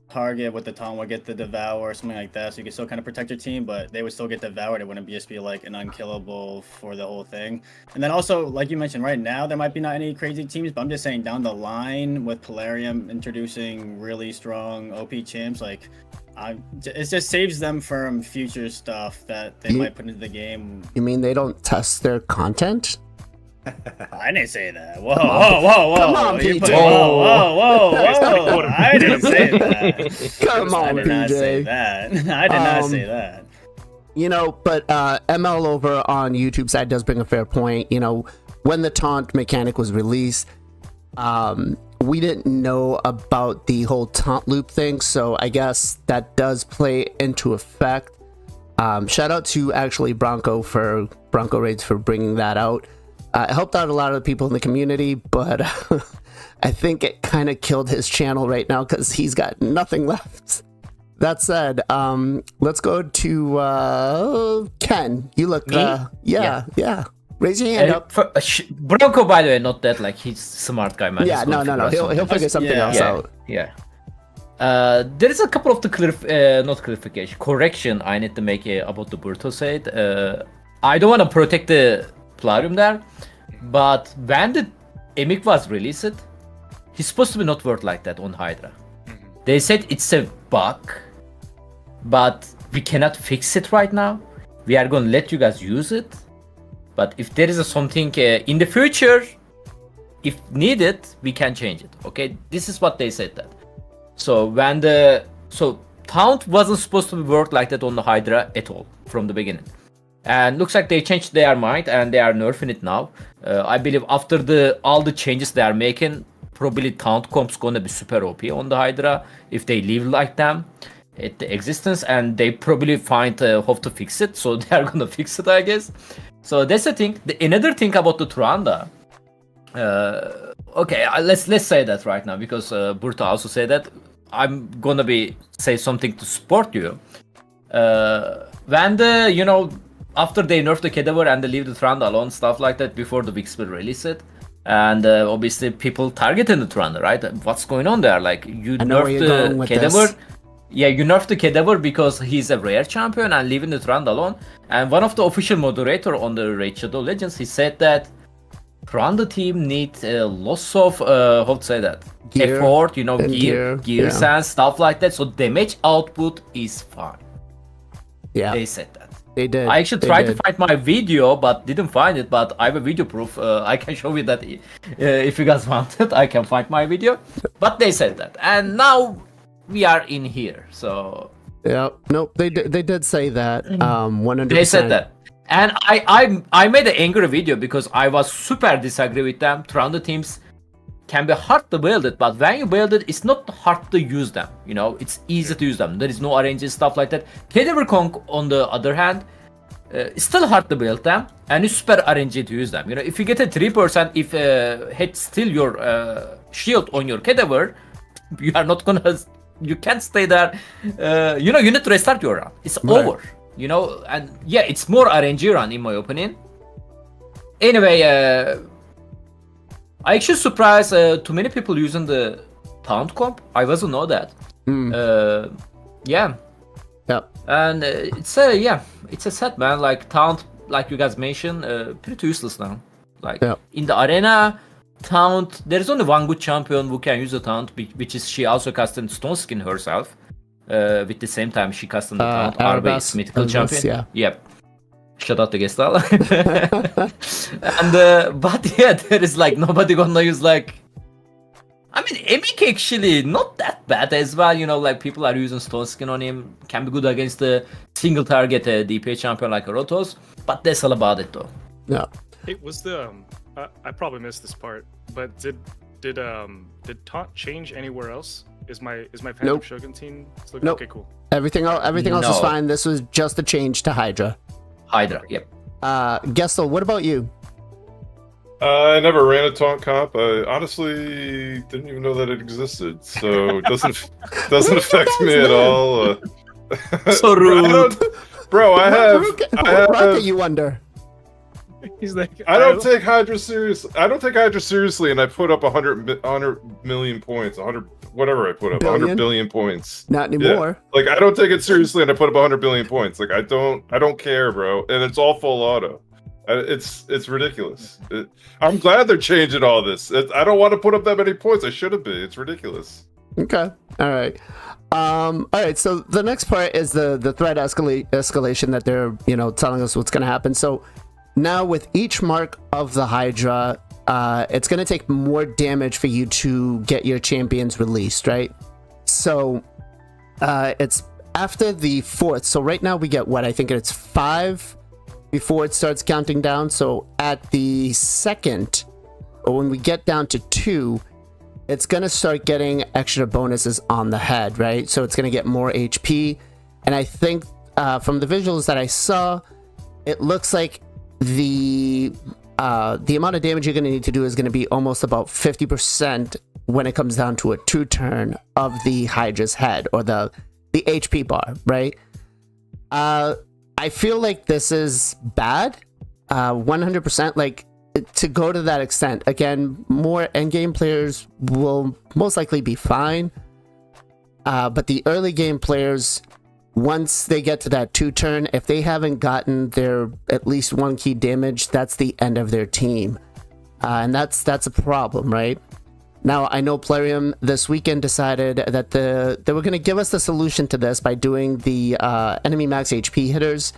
target with the taunt would get the devour or something like that, so you can still kind of protect your team, but they would still get devoured. It wouldn't just be like an unkillable for the whole thing. And then also, like you mentioned, right now there might be not any crazy teams, but I'm just saying down the line with Plarium introducing really strong OP champs, like it just saves them from future stuff that they might put into the game. You mean they don't test their content? I didn't say that. Whoa. Come on, PJ. Whoa. I didn't say that. Come on, PJ. I did not say that. But ML over on YouTube side does bring a fair point. When the taunt mechanic was released, we didn't know about the whole taunt loop thing, so I guess that does play into effect. Shout out to actually Bronco Raids for bringing that out. It helped out a lot of the people in the community, but I think it kind of killed his channel right now because he's got nothing left. That said, let's go to Ken. You look, yeah. Raise your hand up. Bronco, by the way, not that like he's a smart guy, man. Yeah, no. He'll figure something else out. Yeah. There is a couple of the correction I need to make about the Burto said. I don't want to protect the Plarium there, but when the Emic was released, he's supposed to be not work like that on Hydra. They said it's a bug, but we cannot fix it right now. We are going to let you guys use it, but if there is something in the future, if needed, we can change it. Okay, this is what they said that. So taunt wasn't supposed to work like that on the Hydra at all from the beginning. And looks like they changed their mind and they are nerfing it now. I believe after all the changes they are making, probably Taunt Comp's gonna be super OP on the Hydra if they leave like them at the existence, and they probably find how to fix it. So they are gonna fix it, I guess. So that's the thing. Another thing about the Tranda. Okay, let's say that right now because Burta also said that. I'm gonna say something to support you. When after they nerf the Cadaver and they leave the Tranda alone, stuff like that, before the Vix will release it, and obviously people targeting the Tranda, right? What's going on there? Like you nerf the Cadaver. Yeah, you nerf the Cadaver because he's a rare champion and leaving the Tranda alone. And one of the official moderator on the Raid Shadow Legends, he said that Tranda team needs lots of how to say that gear, effort, gears and stuff like that. So damage output is fine. Yeah, they said that. They did. I actually tried to find my video, but didn't find it. But I have a video proof. I can show you that if you guys want it. I can find my video. But they said that, and now we are in here. So yeah, nope. They did say that. 100%. They said that, and I made an angry video because I was super disagree with them. Tranda teams can be hard to build it, but when you build it, it's not hard to use them. It's easy to use them. There is no RNG stuff like that. Cadaver Kong, on the other hand, it's still hard to build them, and it's super RNG to use them. If you get a 3%, if hit still your shield on your Cadaver, you are not gonna. You can't stay there. You need to restart your run. It's over. And yeah, it's more RNG run in my opinion. Anyway. I actually surprised too many people using the Taunt comp. I wasn't know that. Yeah. And it's a set, man. Like Taunt, like you guys mentioned, pretty useless now. Like in the arena, Taunt. There is only one good champion who can use the Taunt, which is she also custom Stone Skin herself. With the same time she custom the Taunt. Arbase mythical champion. Yep. Shout out to Gestal. And but yeah, there is like nobody gonna use like. I mean, Emik actually not that bad as well. Like people are using Stone Skin on him. Can be good against the single target DPS champion like Rotos. But that's all about it though. Yeah. It was the I probably missed this part, but did Taunt change anywhere else? Is my Phantom Shogun team still okay? Cool. Everything else is fine. This was just a change to Hydra. Hydra, yep. Gestal, what about you? I never ran a Taunt comp. I honestly didn't even know that it existed, so it doesn't affect me at all. So rude. Bro, I have. What rocket you under? He's like, I don't take Hydra seriously. And I put up 100 million points, 100 whatever I put up, 100 billion points. Not anymore. Yeah. Like I don't take it seriously, and I put up 100 billion points. Like I don't care, bro. And it's all full auto. It's ridiculous. I'm glad they're changing all this. I don't want to put up that many points. I shouldn't be. It's ridiculous. Okay. All right. All right. So the next part is the threat escalation that they're telling us what's going to happen. So now with each mark of the Hydra, it's going to take more damage for you to get your champions released, right? So it's after the 4th. So right now we get what? I think it's 5 before it starts counting down. So at the 2nd, or when we get down to 2, it's going to start getting extra bonuses on the head, right? So it's going to get more HP. And I think from the visuals that I saw, it looks like the amount of damage you're going to need to do is going to be almost about 50% when it comes down to a 2-turn of the Hydra's head, or the HP bar, right? I feel like this is bad, 100%. Like, to go to that extent, again, more endgame players will most likely be fine, but the early game players, once they get to that 2-turn, if they haven't gotten their at least 1 key damage, that's the end of their team. And that's a problem, right? Now, I know Plarium this weekend decided that they were going to give us the solution to this by doing the enemy max HP hitters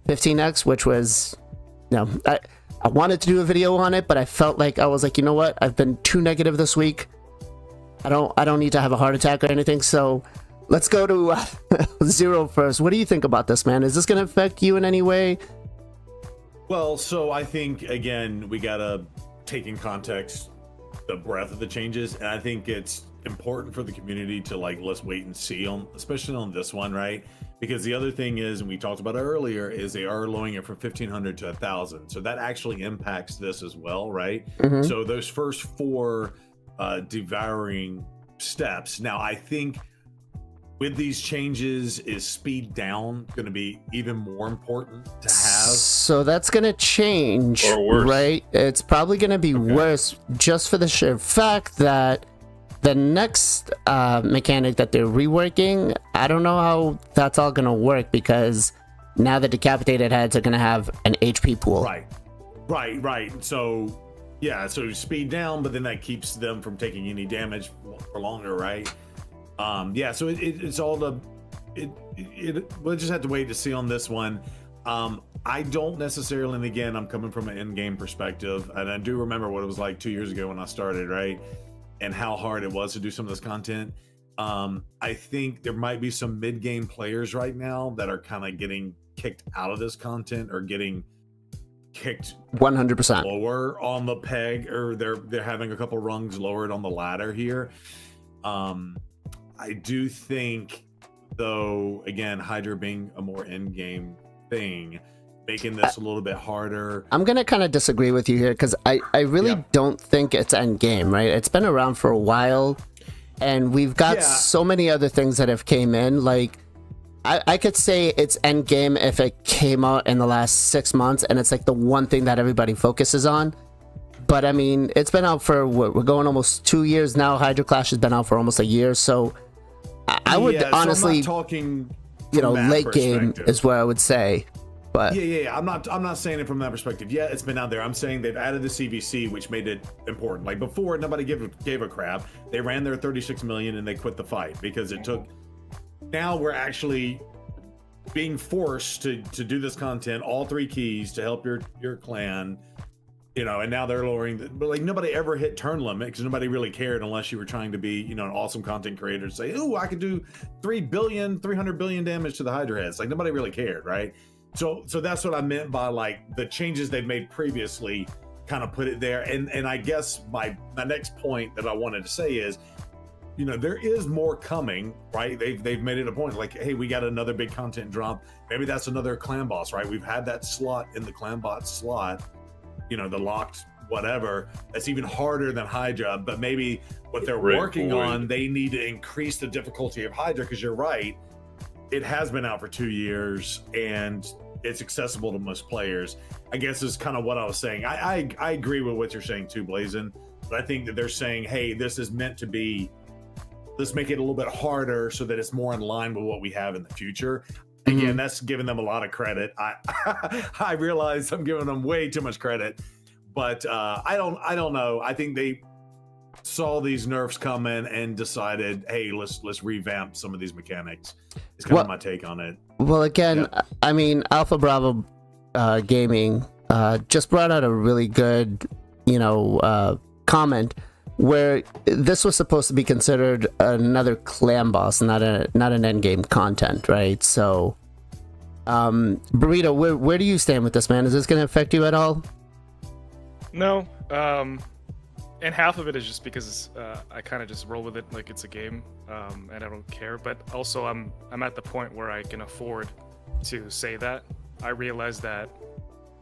15x, which was, I wanted to do a video on it, but I felt like I was like, you know what? I've been too negative this week. I don't need to have a heart attack or anything, so let's go to Zero first. What do you think about this, man? Is this going to affect you in any way? Well, so I think again we gotta take in context the breadth of the changes, and I think it's important for the community to like let's wait and see on, especially on this one, right? Because the other thing is, and we talked about it earlier, is they are lowering it from 1,500 to 1,000, so that actually impacts this as well, right? So those first 4 devouring steps. Now, I think with these changes, is speed down going to be even more important to have? So that's going to change, or worse. Right? It's probably going to be worse just for the sheer fact that the next mechanic that they're reworking, I don't know how that's all going to work, because now the decapitated heads are going to have an HP pool. Right. So, yeah, so speed down, but then that keeps them from taking any damage for longer, right? Yeah, so it's all we'll just have to wait to see on this one. I don't necessarily, and again, I'm coming from an in-game perspective, and I do remember what it was like 2 years ago when I started, right? And how hard it was to do some of this content. I think there might be some mid-game players right now that are kind of getting kicked out of this content, or getting kicked 100% lower on the peg, or they're having a couple rungs lowered on the ladder here. I do think, though, again, Hydra being a more in-game thing, making this a little bit harder. I'm gonna kind of disagree with you here, because I really don't think it's end game, right? It's been around for a while, and we've got so many other things that have came in. Like, I could say it's end game if it came out in the last 6 months, and it's like the one thing that everybody focuses on. But I mean, it's been out for we're going almost 2 years now. Hydra Clash has been out for almost a year, so I would honestly, so I'm not talking, late game is what I would say. But yeah, I'm not saying it from that perspective. Yeah, it's been out there. I'm saying they've added the CVC, which made it important. Like before, nobody gave a crap. They ran their 36 million and they quit the fight because it took. Now we're actually being forced to do this content, all 3 keys to help your clan. And now they're lowering but like nobody ever hit turn limit, because nobody really cared unless you were trying to be, an awesome content creator, to say, oh, I could do 300 billion damage to the Hydra heads. Like nobody really cared, right? So that's what I meant by like the changes they've made previously kind of put it there. And I guess my next point that I wanted to say is, there is more coming, right? They've made it a point like, hey, we got another big content drop. Maybe that's another clan boss, right? We've had that slot in the clan bot slot, the locked whatever. That's even harder than Hydra, but maybe what they're working on, they need to increase the difficulty of Hydra, because you're right. It has been out for 2 years and it's accessible to most players, I guess, is kind of what I was saying. I agree with what you're saying too, Blazin, but I think that they're saying, hey, this is meant to be, let's make it a little bit harder so that it's more in line with what we have in the future. Again, that's giving them a lot of credit. I realize I'm giving them way too much credit, but I don't know. I think they saw these nerfs coming and decided, hey, let's revamp some of these mechanics. It's kind of my take on it. Well, again, I mean, Alpha Bravo Gaming just brought out a really good, comment where this was supposed to be considered another clan boss, not an end game content, right? So, Burrito, where do you stand with this, man? Is this going to affect you at all? No, and half of it is just because I kind of just roll with it like it's a game, and I don't care. But also, I'm at the point where I can afford to say that. I realize that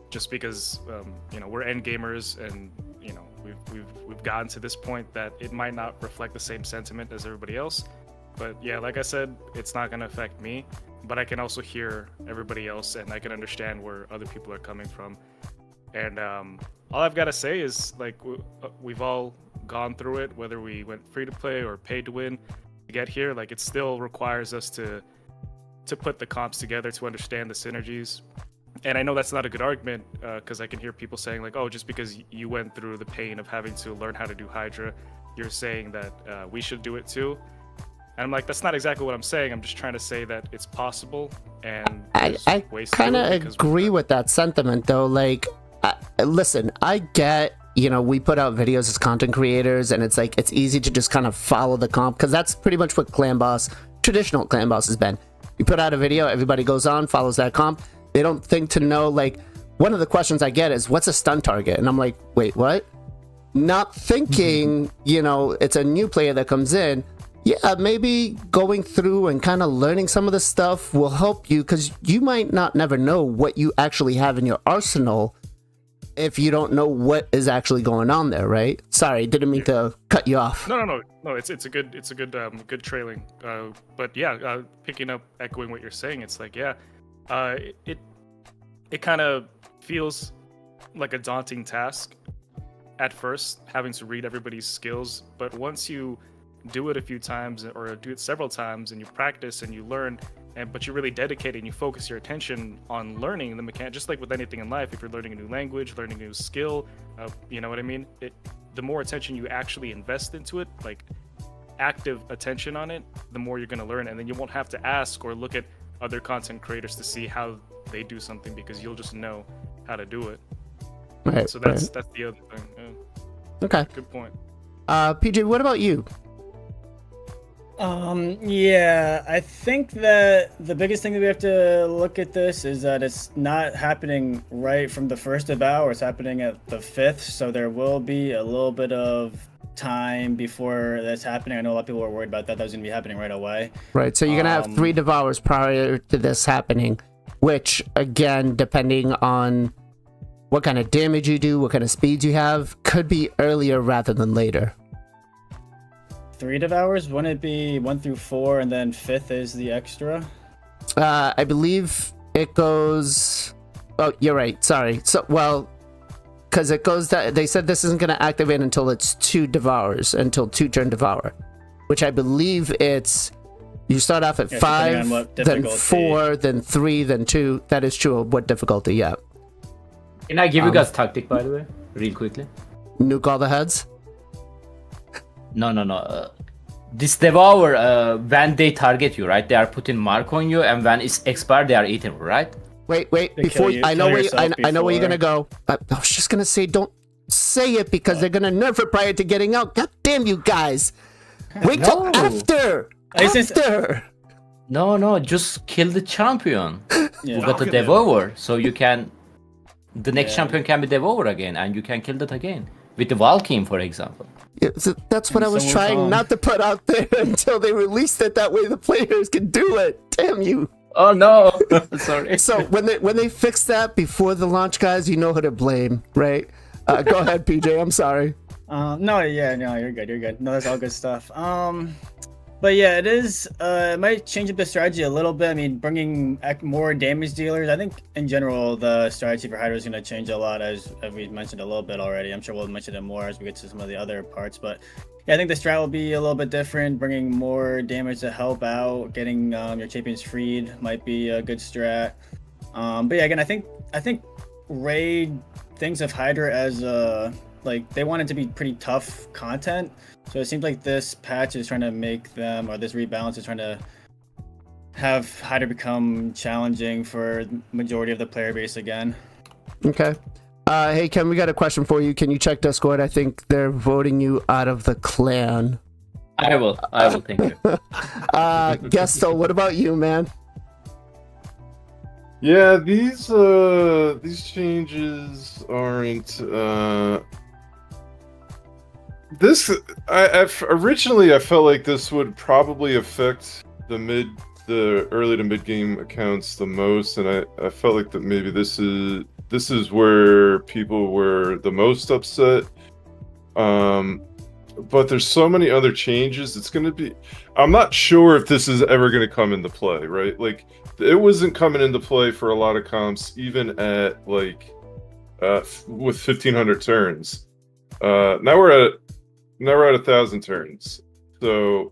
just because we're end gamers, and we've gotten to this point that it might not reflect the same sentiment as everybody else. But yeah, like I said, it's not going to affect me, but I can also hear everybody else, and I can understand where other people are coming from. And all I've got to say is, like, we've all gone through it, whether we went free to play or paid to win to get here. Like, it still requires us to put the comps together, to understand the synergies. And I know that's not a good argument, because I can hear people saying, like, oh, just because you went through the pain of having to learn how to do Hydra, you're saying that we should do it too. And I'm like, that's not exactly what I'm saying. I'm just trying to say that it's possible. And I kind of agree with that sentiment, though. Like, listen, I get, we put out videos as content creators, and it's like, it's easy to just kind of follow the comp, because that's pretty much what traditional clan boss has been. You put out a video, everybody goes on, follows that comp. They don't think to know, like, one of the questions I get is, what's a stun target? And I'm like, wait, what? Not thinking, you know, it's a new player that comes in. Yeah, maybe going through and kind of learning some of the stuff will help you, because you might not never know what you actually have in your arsenal if you don't know what is actually going on there, right? Sorry, didn't mean to cut you off. No. It's a good trailing. But yeah, picking up, echoing what you're saying, it's like, yeah, it kind of feels like a daunting task at first, having to read everybody's skills. But once you do it a few times, or do it several times, and you practice and you learn, but you're really dedicated and you focus your attention on learning the mechanic, just like with anything in life. If you're learning a new language, learning a new skill, you know what I mean? The more attention you actually invest into it, like active attention on it, the more you're going to learn. And then you won't have to ask or look at other content creators to see how they do something, because you'll just know how to do it. Right. So that's the other thing. Yeah. Okay. Good point. PJ, what about you? Yeah, I think that the biggest thing that we have to look at this is that it's not happening right from the first devour, it's happening at the 5th, so there will be a little bit of time before that's happening. I know a lot of people were worried about that was going to be happening right away. Right, so you're going to have 3 devours prior to this happening, which, again, depending on what kind of damage you do, what kind of speeds you have, could be earlier rather than later. 3 devours? Wouldn't it be 1 through 4 and then 5th is the extra? I believe it goes... Oh, you're right. Sorry. So, well, because it goes that they said this isn't going to activate until it's 2 devours, until 2 turn devour, which I believe it's... You start off at 5, then 4, then 3, then 2. That is true. What difficulty? Yeah. Can I give you guys tactic, by the way, real quickly? Nuke all the heads? No. This devour, when they target you, right? They are putting mark on you, and when it's expired, they are eaten, right? Wait. Before I know where you're gonna go. I was just gonna say, don't say it, because they're gonna nerf it prior to getting out. God damn you guys! Wait till after. No. Just kill the champion. You got the devour, so you can. The next champion can be devoured again, and you can kill that again with the Valkyrie, for example. Yeah, so that's what I was trying not to put out there until they released it. That way the players can do it. Damn you. Oh no. Sorry. So when they fix that before the launch, guys, you know who to blame, right? Go ahead, PJ. I'm sorry. No, you're good. No, that's all good stuff. But yeah, it is. It might change up the strategy a little bit. I mean, bringing more damage dealers. I think in general the strategy for Hydra is going to change a lot, as we mentioned a little bit already. I'm sure we'll mention it more as we get to some of the other parts. But yeah, I think the strat will be a little bit different. Bringing more damage to help out, getting your champions freed might be a good strat. But yeah, again, I think raid thinks of Hydra as like they want it to be pretty tough content. So it seems like this patch is trying to make them, or this rebalance is trying to have Hydra become challenging for the majority of the player base again. Okay. Hey, Ken, we got a question for you. Can you check Discord? I think they're voting you out of the clan. I will. Thank you. Gestal, what about you, man? Yeah, these changes aren't. Originally I felt like this would probably affect the early to mid game accounts the most, and I felt like that maybe this is where people were the most upset. But there's so many other changes. It's going to be. I'm not sure if this is ever going to come into play, right? Like it wasn't coming into play for a lot of comps, even at like with 1,500 turns. Now we're at 1,000 turns. So,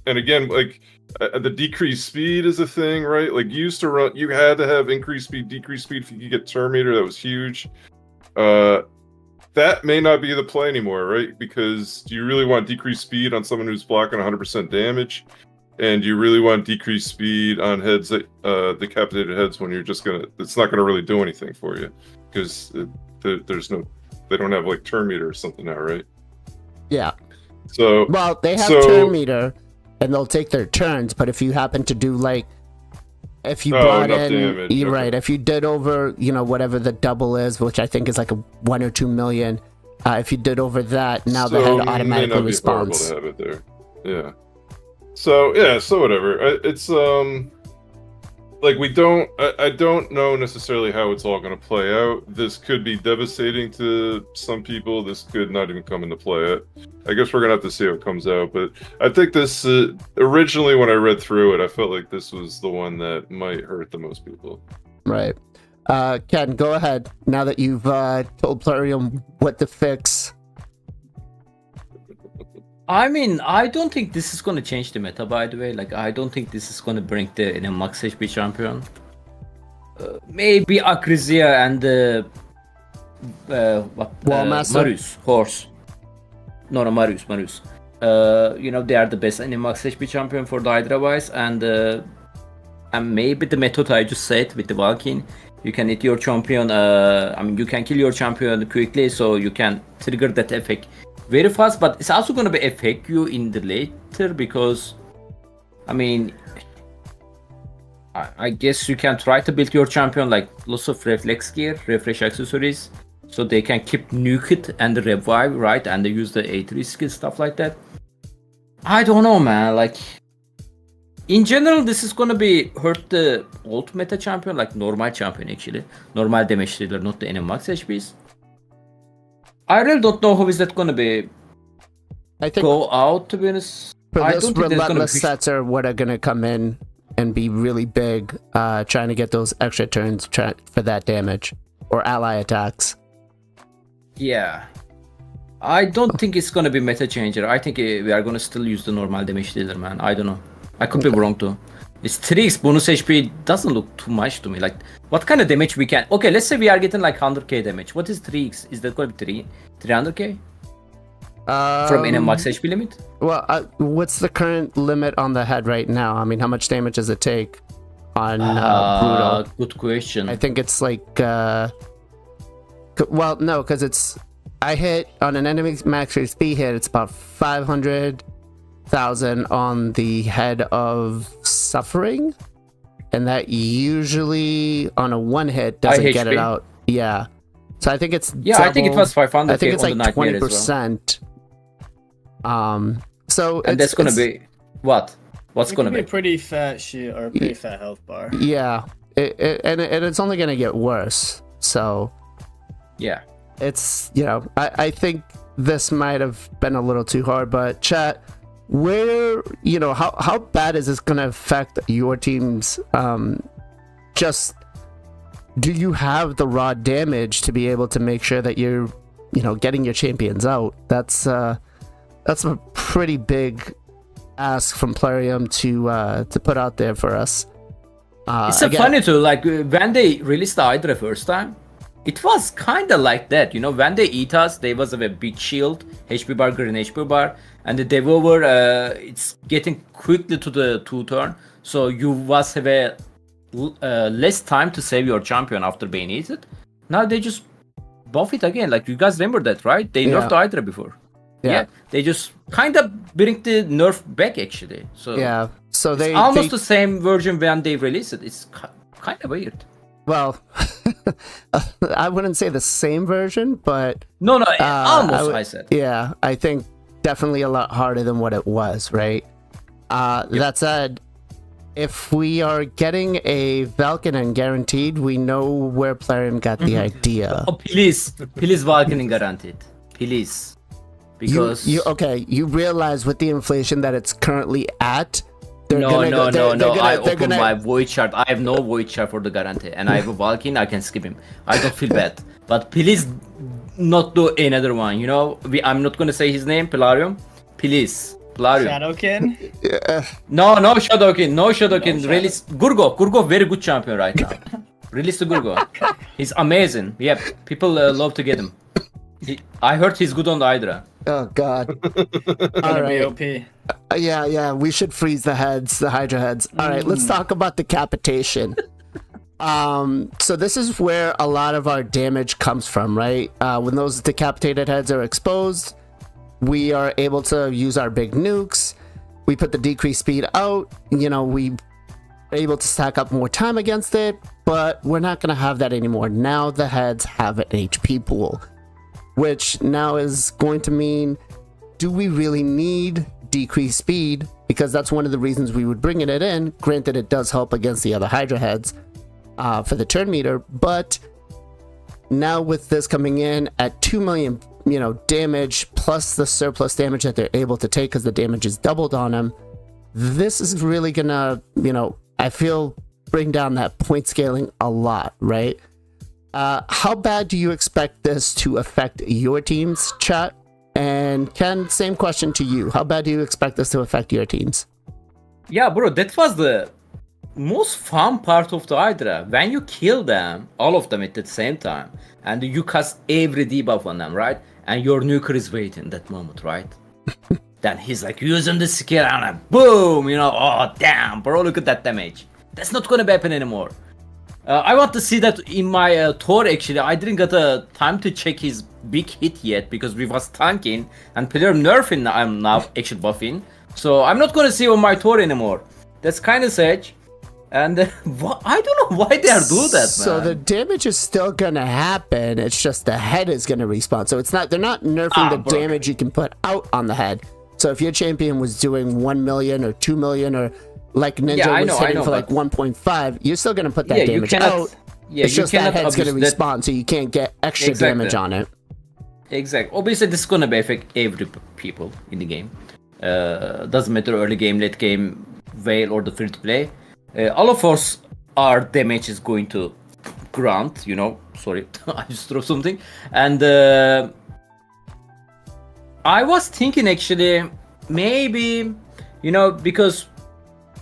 and again, like the decreased speed is a thing, right? Like you used to run, you had to have increased speed, decreased speed if you could get turn meter. That was huge. That may not be the play anymore, right? Because do you really want decreased speed on someone who's blocking 100% damage? And you really want decreased speed on heads that decapitated heads when you're just it's not gonna really do anything for you, because they don't have like turn meter or something now, right? Yeah. So well, they have turn meter, and they'll take their turns. But if you happen to do like if you brought in, damage. you're right. If you did over, whatever the double is, which I think is like a 1 or 2 million. If you did over that, now the head automatically responds. To have it there. Yeah. So whatever. It's like I don't know necessarily how it's all going to play out. This could be devastating to some people. This could not even come into play. I guess we're going to have to see how it comes out. But I think this, originally when I read through it, I felt like this was the one that might hurt the most people. Right. Ken, go ahead. Now that you've told Plarium what to fix. I mean, I don't think this is going to change the meta, by the way. Like, I don't think this is going to bring the max HP champion. Maybe Akrizia and the Marius horse. No, Marius. They are the best max HP champion for the Hydra wise, and maybe the method I just said with the Valkyne. You can hit your champion. You can kill your champion quickly, so you can trigger that effect very fast, but it's also going to be affect you in the later because, I guess you can try to build your champion like lots of reflex gear, refresh accessories, so they can keep nuke it and revive, right? And they use the A3 skill, stuff like that. I don't know, man. Like, in general, this is going to be hurt the old meta champion, like normal champion actually. Normal damage dealer, not the max HPs. I really don't know how is that gonna be. I think go out, to be honest. For this, relentless sets are what are gonna come in and be really big, trying to get those extra turns for that damage or ally attacks. Yeah, I don't think it's gonna be meta changer. I think we are gonna still use the normal damage dealer, man. I don't know. I could be wrong too. It's 3x bonus HP doesn't look too much to me. Like, what kind of damage we can... Okay, let's say we are getting like 100k damage. What is 3x? Is that going to be 300k? From in a max HP limit? Well, what's the current limit on the head right now? I mean, how much damage does it take on Brutal? Good question. I think it's like... well, no, because it's... I hit on an enemy max HP hit, it's about 500,000 on the head of Suffering, and that usually on a one hit doesn't get it out. Yeah, so I think it's double. I think it was 500. I think it's like 20%. So and that's gonna be what? What's gonna be? Pretty fat shit or pretty fat health bar. Yeah, and it's only gonna get worse. So yeah, it's I think this might have been a little too hard, but chat. Where, how bad is this going to affect your teams? Just, do you have the raw damage to be able to make sure that you're, getting your champions out? That's a pretty big ask from Plarium to put out there for us. It's funny too, like when they released the Hydra first time, it was kind of like that, when they eat us, there was a big shield, HP bar, green HP bar, and the Devour, it's getting quickly to the 2-turn, so you was have a less time to save your champion after being eaten. Now they just buff it again, like you guys remember that, right? They nerfed the Hydra before. Yeah, they just kind of bring the nerf back actually. So yeah, so it's almost the same version when they released it. It's kind of weird. Well, I wouldn't say the same version, but no, almost. I said. Yeah, I think definitely a lot harder than what it was, right? That said, if we are getting a Valkyne guaranteed, we know where Plarium got the idea. Oh, please, Valkyne guaranteed, please, because you realize with the inflation that it's currently at. No. I open my void chart. I have no void chart for the guarantee, and I have a Valkyne. I can skip him. I don't feel bad, but please, not do another one. I'm not gonna say his name. Plarium, please. Plarium. Shadowkin. Yeah. No Shadowkin. No Shadowkin. Release Gurgo, very good champion right now. Release the Gurgo. He's amazing. Yep, people love to get him. I heard he's good on the Hydra. Oh God. All right. OP. Yeah. We should freeze the Hydra heads. All right, let's talk about decapitation. So this is where a lot of our damage comes from, right? When those decapitated heads are exposed, we are able to use our big nukes. We put the decreased speed out. We able to stack up more time against it, but we're not going to have that anymore. Now the heads have an HP pool, which now is going to mean, do we really need decreased speed? Because that's one of the reasons we would bring it in. Granted, it does help against the other Hydra heads for the turn meter, but now with this coming in at 2 million, damage plus the surplus damage that they're able to take because the damage is doubled on them, this is really gonna, I feel, bring down that point scaling a lot, right? How bad do you expect this to affect your teams, chat? And Ken, same question to you. How bad do you expect this to affect your teams? Yeah, bro, that was the most fun part of the Hydra. When you kill them, all of them at the same time, and you cast every debuff on them, right? And your nuker is waiting that moment, right? Then he's like using the skill and like, boom, oh damn, bro, look at that damage. That's not gonna happen anymore. I want to see that in my Thor. Actually, I didn't get a time to check his big hit yet because we was tanking and Plarium nerfing. I'm now actually buffing, so I'm not gonna see on my Thor anymore. That's kind of sad. And I don't know why they are doing that, man. So the damage is still gonna happen. It's just the head is gonna respawn. So it's not, they're not nerfing the damage you can put out on the head. So if your champion was doing 1 million or 2 million or like Ninja was hitting for like 1.5, you're still gonna put that damage out. It's just that head's gonna respawn, so you can't get extra damage on it. Exactly. Obviously, this is gonna affect every people in the game. Doesn't matter early game, late game, Vale or the free to play. All of us, our damage is going to grant. Sorry, I just threw something. And I was thinking actually, maybe, because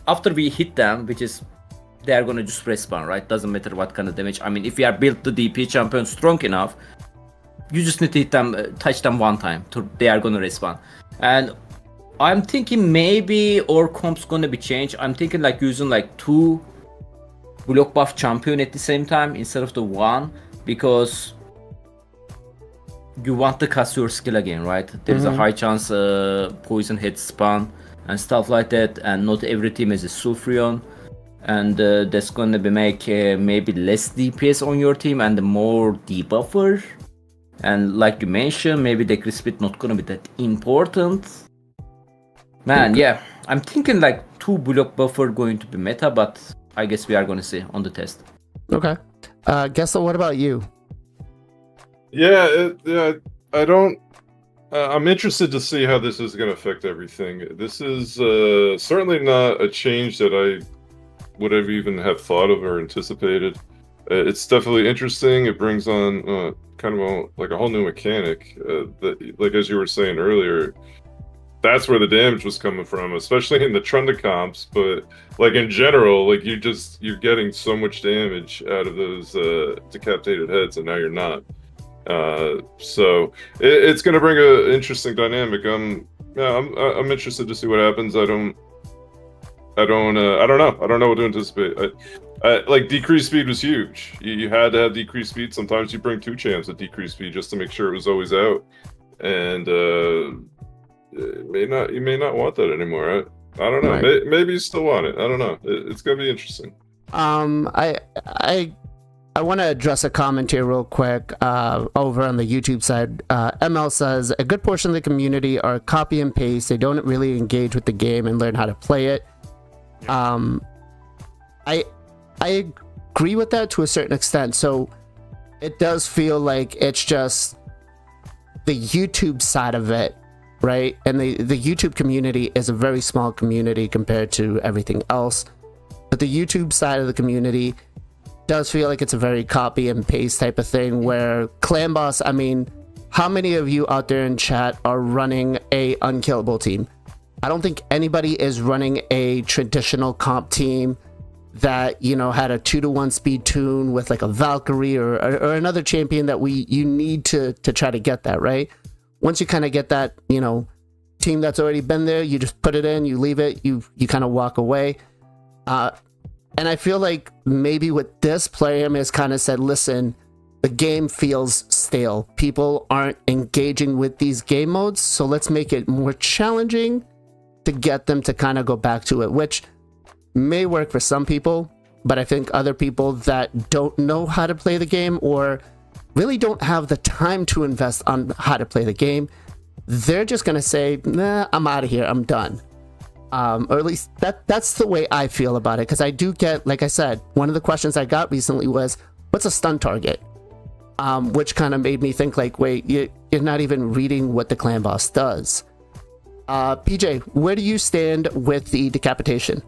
after we hit them, which is they are gonna just respawn, right? Doesn't matter what kind of damage. I mean, if you are built the DP champion strong enough, you just need to hit them, touch them one time, they are gonna respawn. And I'm thinking maybe our comp's gonna be changed. I'm thinking like using like 2 block buff champion at the same time instead of the 1, because you want to cast your skill again, right? There's a high chance poison hits spawn and stuff like that, and not every team is a Sulfurion, and that's gonna be make maybe less DPS on your team and more debuffer. And like you mentioned, maybe the decrease speed not gonna be that important. Man, yeah, I'm thinking like 2 block buffer going to be meta, but I guess we are gonna see on the test. Okay, Gestal, what about you? Yeah, I don't. I'm interested to see how this is going to affect everything. This is certainly not a change that I would have even have thought of or anticipated. It's definitely interesting. It brings on kind of like a whole new mechanic. That, like as you were saying earlier, that's where the damage was coming from, especially in the Trunda comps. But like in general, like you're getting so much damage out of those decapitated heads, and now you're not. So it's going to bring an interesting dynamic. I'm interested to see what happens. I don't know what to anticipate. Like decreased speed was huge. You had to have decreased speed. Sometimes you bring 2 champs at decreased speed just to make sure it was always out. And you may not want that anymore. I don't know. Right. Maybe you still want it. I don't know. It's going to be interesting. I want to address a comment here real quick over on the YouTube side. ML says, a good portion of the community are copy and paste. They don't really engage with the game and learn how to play it. I agree with that to a certain extent. So it does feel like it's just the YouTube side of it, right? And the YouTube community is a very small community compared to everything else. But the YouTube side of the community does feel like it's a very copy and paste type of thing where Clan Boss, I mean, how many of you out there in chat are running a unkillable team? I don't think anybody is running a traditional comp team that, had a 2-to-1 speed tune with like a Valkyrie or another champion that you need to try to get that, right? Once you kind of get that, team that's already been there, you just put it in, you leave it, you kind of walk away. And I feel like maybe with this, Plarium has kind of said, listen, the game feels stale. People aren't engaging with these game modes, so let's make it more challenging to get them to kind of go back to it, which may work for some people, but I think other people that don't know how to play the game or really don't have the time to invest on how to play the game, they're just gonna say, nah, I'm out of here, I'm done. Or at least that's the way I feel about it, because I do get, like I said, one of the questions I got recently was, what's a stun target? Which kind of made me think like, wait, you're not even reading what the clan boss does. PJ, where do you stand with the decapitation?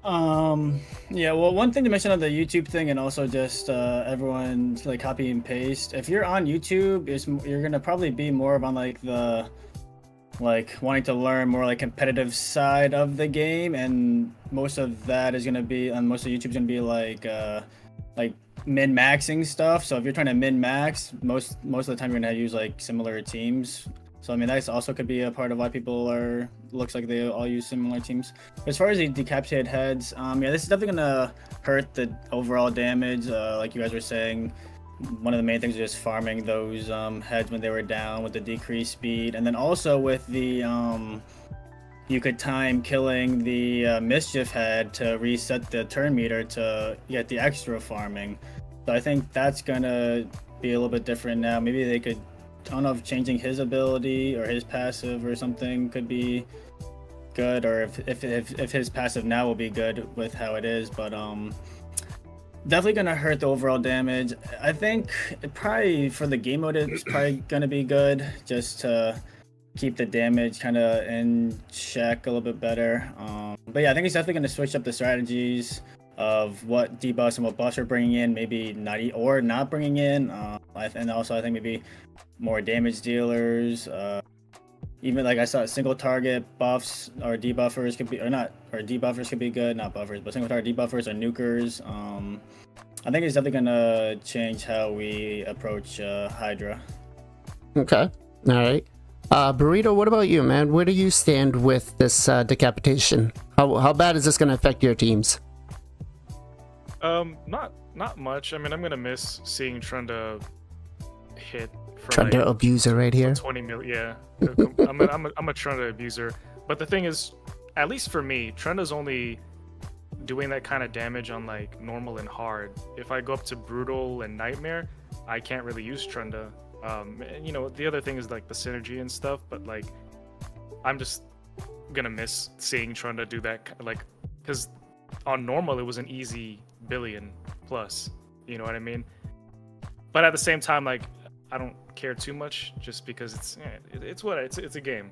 Yeah, well, one thing to mention on the YouTube thing, and also just everyone like copy and paste. If you're on YouTube, you're gonna probably be more of on like the wanting to learn more like competitive side of the game, and most of that is gonna be on most of YouTube's gonna be like min maxing stuff. So if you're trying to min max, most of the time you're gonna use like similar teams. So I mean, that's also could be a part of why people looks like they all use similar teams. As far as the decapitated heads, yeah, this is definitely gonna hurt the overall damage. Like you guys were saying, one of the main things is just farming those heads when they were down with the decreased speed, and then also with the you could time killing the mischief head to reset the turn meter to get the extra farming. So I think that's gonna be a little bit different now. Maybe they could, I don't know if changing his ability or his passive or something could be good, or if his passive now will be good with how it is, but definitely gonna hurt the overall damage. I think probably for the game mode it's probably gonna be good, just to keep the damage kind of in check a little bit better. But yeah, I think it's definitely gonna switch up the strategies of what debuffs and what buffs we're bringing in, maybe not bringing in, and also I think maybe more damage dealers, even like I saw single target buffs or debuffers could be, or debuffers could be good, not buffers, but single target debuffers or nukers. I think it's definitely gonna change how we approach Hydra. Okay, all right. Burrito, what about you, man? Where do you stand with this decapitation? How bad is this gonna affect your teams? Not much. I mean, I'm gonna miss seeing Trunda hit. Trunda like, abuser right here. 20 mil, yeah. I'm a Trunda abuser, but the thing is, at least for me, Trunda's only doing that kind of damage on like normal and hard. If I go up to brutal and nightmare, I can't really use Trunda. And, you know, the other thing is like the synergy and stuff, but like I'm just gonna miss seeing Trunda do that, like, because on normal it was an easy billion plus, you know what I mean? But at the same time, like, I don't care too much, just because it's a game.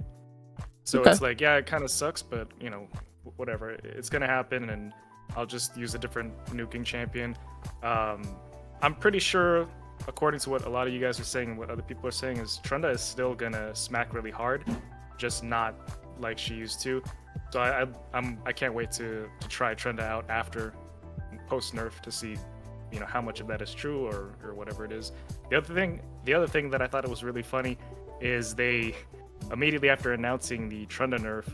So okay. It's like, yeah, it kind of sucks, but you know, whatever, it's gonna happen, and I'll just use a different nuking champion. I'm pretty sure, according to what a lot of you guys are saying and what other people are saying, is Trunda is still gonna smack really hard, just not like she used to. So I can't wait to try Trunda out after post nerf to see, you know, how much of that is true or whatever it is. The other thing that I thought it was really funny is they immediately after announcing the Trunda nerf,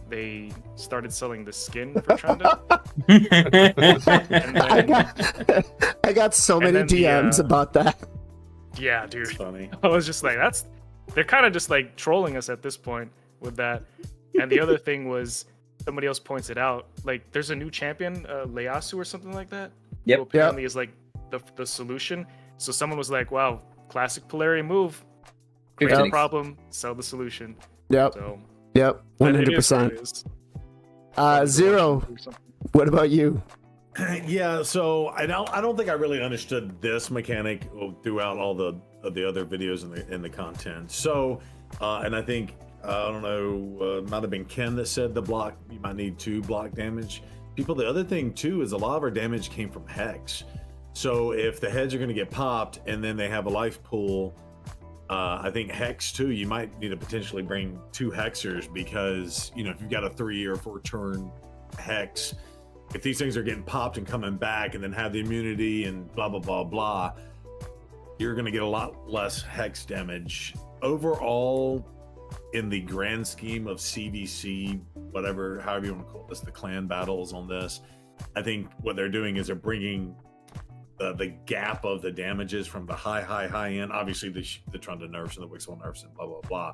they started selling the skin for Trunda. I got so many DMs about that. Yeah, dude. That's funny. I was just like, they're kind of just like trolling us at this point with that. And the other thing was, somebody else points it out, like there's a new champion, Leasu or something like that. Yep. Who apparently is like the solution. So someone was like, wow, classic Plarium move. Create a problem, sell the solution. Yep. So, yep. 100%. Zero. What about you? Yeah, so I don't think I really understood this mechanic throughout all the other videos in the content. So, and I think I don't know, might have been Ken that said the block, you might need 2 block damage. People, the other thing too is a lot of our damage came from Hex. So if the heads are going to get popped and then they have a life pool, I think Hex too, you might need to potentially bring 2 Hexers, because, you know, if you've got a 3 or 4 turn Hex, if these things are getting popped and coming back and then have the immunity and blah, blah, blah, blah, you're going to get a lot less Hex damage. Overall, in the grand scheme of CVC, whatever, however you want to call this, the clan battles on this, I think what they're doing is they're bringing the gap of the damages from the high end, obviously the Trunda nerfs and the Wixwell nerfs and blah, blah, blah.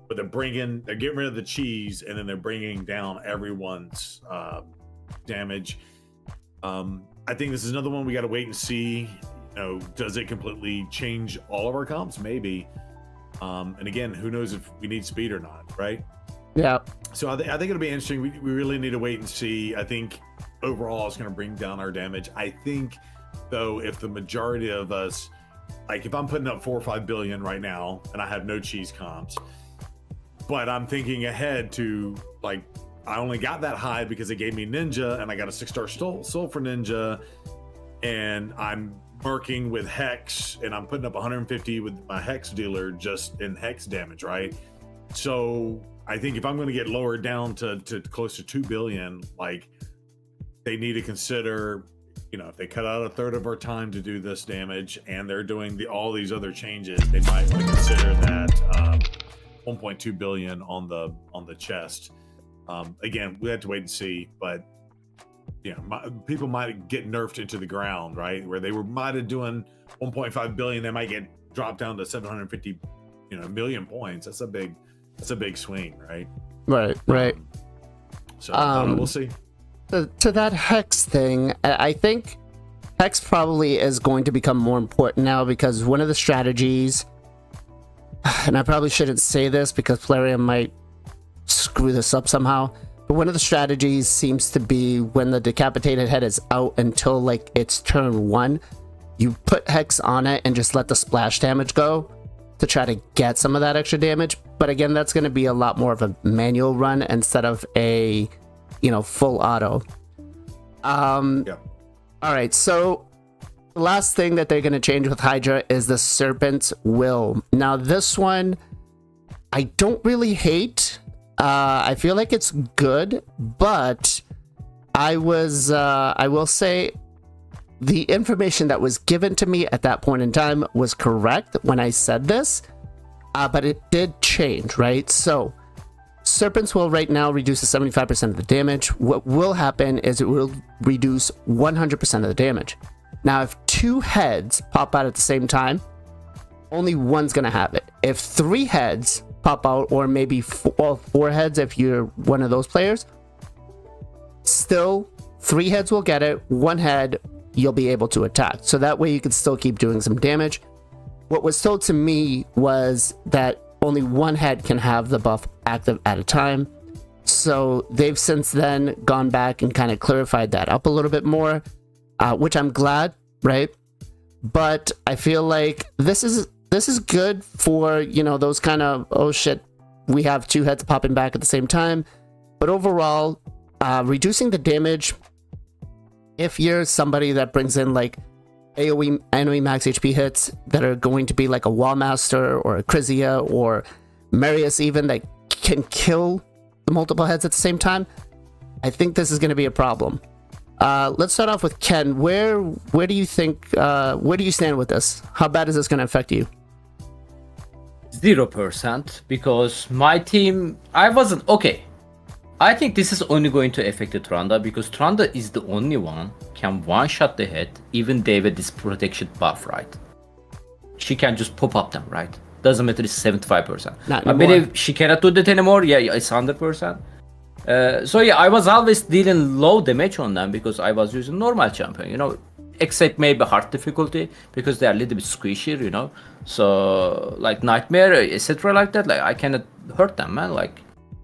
But they're getting rid of the cheese, and then they're bringing down everyone's damage. I think this is another one we got to wait and see. Does it completely change all of our comps? Maybe. And again, who knows if we need speed or not, right? Yeah. So I think it'll be interesting. We really need to wait and see. I think overall it's going to bring down our damage. I think, though, if the majority of us, like if I'm putting up 4 or 5 billion right now and I have no cheese comps, but I'm thinking ahead to like, I only got that high because it gave me Ninja and I got a 6-star soul for Ninja, and I'm working with Hex and I'm putting up 150 with my Hex dealer just in Hex damage, right? So I think if I'm going to get lowered down to close to 2 billion, like they need to consider, if they cut out a third of our time to do this damage and they're doing all these other changes, they might want to consider that 1.2 billion on the chest. Again, we have to wait and see, but people might get nerfed into the ground, right? Where they might have doing 1.5 billion, they might get dropped down to 750, million points. That's a big swing, right? Right. So we'll see. To that Hex thing, I think Hex probably is going to become more important now, because one of the strategies, and I probably shouldn't say this because Plarium might screw this up somehow, but one of the strategies seems to be when the decapitated head is out until like it's turn 1, you put Hex on it and just let the splash damage go to try to get some of that extra damage. But again, that's going to be a lot more of a manual run instead of a full auto. Yeah. All right, so the last thing that they're going to change with Hydra is the Serpent's Will. Now this one I don't really hate. I feel like it's good, but I will say the information that was given to me at that point in time was correct when I said this, but it did change, right? So Serpent's Will right now reduces 75% of the damage. What will happen is it will reduce 100% of the damage. Now, if 2 heads pop out at the same time, only one's gonna have it. If 3 heads pop out, or maybe 4 heads if you're one of those players, still 3 heads will get it. 1 head you'll be able to attack, so that way you can still keep doing some damage. What was told to me was that only 1 head can have the buff active at a time, so they've since then gone back and kind of clarified that up a little bit more, which I'm glad, right? But I feel like this is good for, those kind of, oh shit, we have 2 heads popping back at the same time. But overall, reducing the damage, if you're somebody that brings in like AoE enemy max HP hits that are going to be like a Wallmaster or a Crizia or Marius even, that can kill the multiple heads at the same time, I think this is going to be a problem. Let's start off with Ken. Where do you think, where do you stand with this? How bad is this going to affect you? 0%, because my team, I wasn't okay. I think this is only going to affect the Tranda, because Tranda is the only one can one-shot the head, even they with this protection buff, right? She can just pop up them, right? Doesn't matter, it's 75%. I believe she cannot do that anymore. Yeah, it's 100%. So yeah, I was always dealing low damage on them because I was using normal champion, except maybe hard difficulty, because they are a little bit squishy, so like Nightmare, etc. like that, like I cannot hurt them, man, like.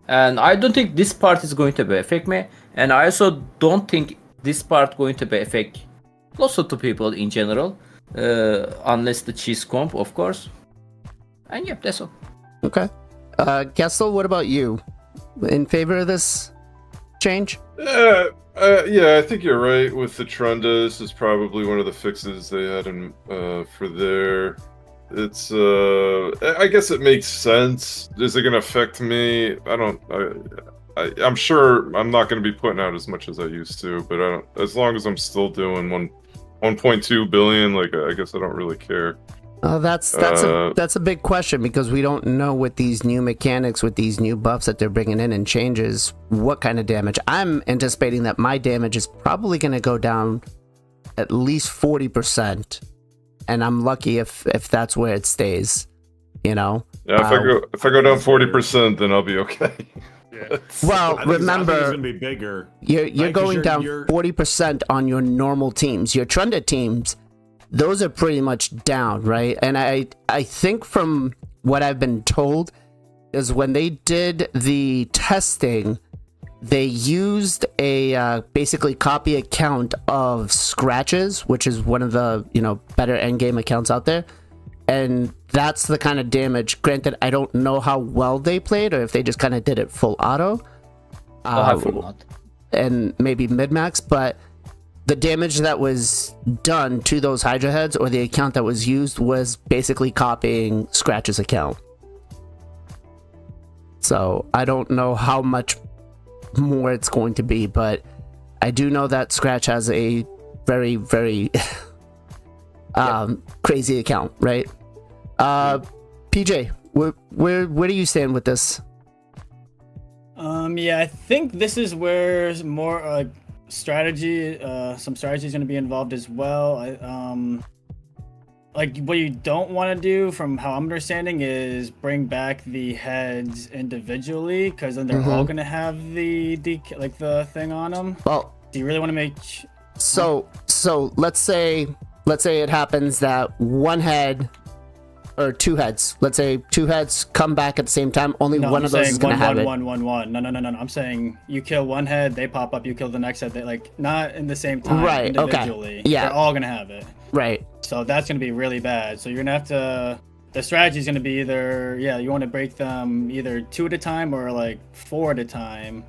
And I don't think this part is going to be affect me, and I also don't think this part going to be affect lots of the people in general, unless the cheese comp, of course. And yep, that's all. Okay. Gestal, what about you? In favor of this change? Yeah, I think you're right with the Trunda. This is probably one of the fixes they had in for there. It's I guess it makes sense. Is it gonna affect me? I'm sure I'm not gonna be putting out as much as I used to, but I don't, as long as I'm still doing 1.2 billion, like I guess I don't really care. That's a big question, because we don't know with these new mechanics, with these new buffs that they're bringing in and changes, what kind of damage. I'm anticipating that my damage is probably going to go down at least 40%, and I'm lucky if that's where it stays. Yeah, if I go down 40%, then I'll be okay. Yeah. Well, I think it's remember, gonna be bigger. You're Right, 'cause going down you're- 40% on your normal teams. Your trended teams, those are pretty much down, right? And I think from what I've been told is when they did the testing, they used a basically copy account of Scratches, which is one of the better endgame accounts out there. And that's the kind of damage. Granted, I don't know how well they played or if they just kind of did it full auto. And maybe mid-max, but the damage that was done to those Hydra heads or the account that was used was basically copying Scratch's account. So I don't know how much more it's going to be, but I do know that Scratch has a very, very crazy account, right? PJ, where do you stand with this? Yeah, I think this is where more strategy, some strategy is going to be involved as well. Like what you don't want to do, from how I'm understanding, is bring back the heads individually, because then they're all going to have the thing on them. Well, do you really want to make? So let's say it happens that one head or two heads. Let's say two heads come back at the same time. Only one of those is going to have it. One. No. I'm saying you kill one head, they pop up. You kill the next head. They not in the same time. Right. Individually. Okay. Yeah. They're all going to have it. Right. So that's going to be really bad. So you're going to have to. The strategy is going to be either you want to break them either 2 at a time or like 4 at a time.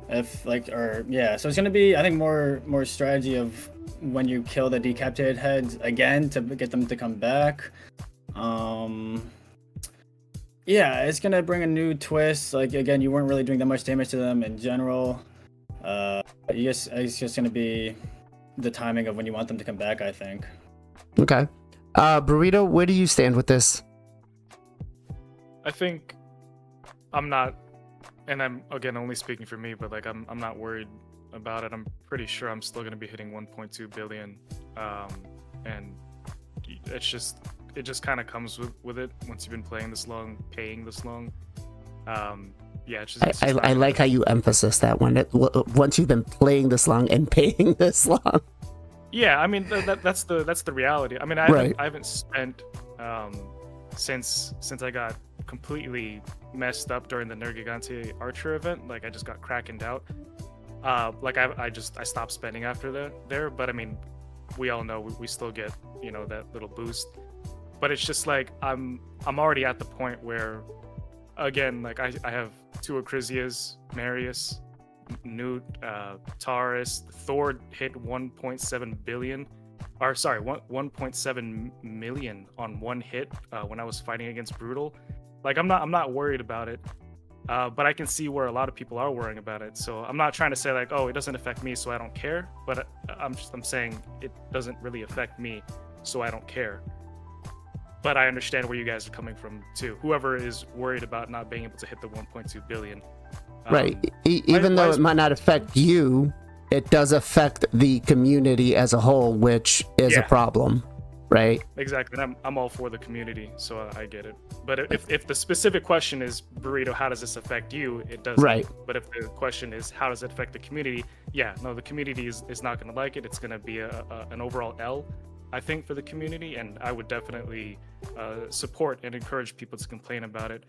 So it's going to be, I think, more strategy of when you kill the decapitated heads again to get them to come back. It's gonna bring a new twist. Like, again, you weren't really doing that much damage to them in general. It's just gonna be the timing of when you want them to come back, I think. Okay. Burrito, where do you stand with this? I think I'm not, and I'm again only speaking for me, but like I'm not worried about it. I'm pretty sure I'm still gonna be hitting 1.2 billion, and it just kind of comes with it once you've been playing this long, paying this long. I like how you emphasize that one. Once you've been playing this long and paying this long. Yeah, I mean that's the reality. I mean I haven't spent since I got completely messed up during the Nergigante Archer event. Like I just got krakened out. I stopped spending after there. But I mean, we all know we still get that little boost. But it's just like I'm already at the point where, again, like I have 2 Acrisias, Marius, Newt, Taurus. Thor hit 1.7 billion, or sorry, 1.7 million on one hit when I was fighting against Brutal. Like I'm not worried about it, but I can see where a lot of people are worrying about it. So I'm not trying to say like, oh, it doesn't affect me, so I don't care. But I'm saying it doesn't really affect me, so I don't care. But I understand where you guys are coming from too. Whoever is worried about not being able to hit the 1.2 billion. Right. Even though it might not affect you, it does affect the community as a whole, which is a problem, right? Exactly. And I'm all for the community, so I get it. But if the specific question is, Burrito, how does this affect you? It doesn't. Right. But if the question is, how does it affect the community? Yeah, no, the community is not going to like it. It's going to be an overall L, I think, for the community. And I would definitely support and encourage people to complain about it.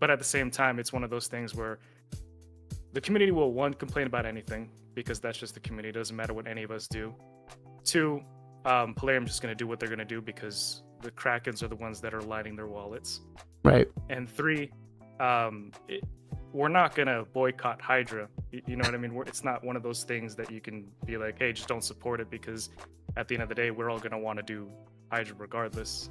But at the same time, it's one of those things where the community will, 1, complain about anything, because that's just the community. It doesn't matter what any of us do. 2, Plarium's just going to do what they're going to do because the Krakens are the ones that are lining their wallets. Right. And 3, we're not going to boycott Hydra. You know what I mean? It's not one of those things that you can be like, hey, just don't support it, because at the end of the day, we're all going to want to do Hydra regardless.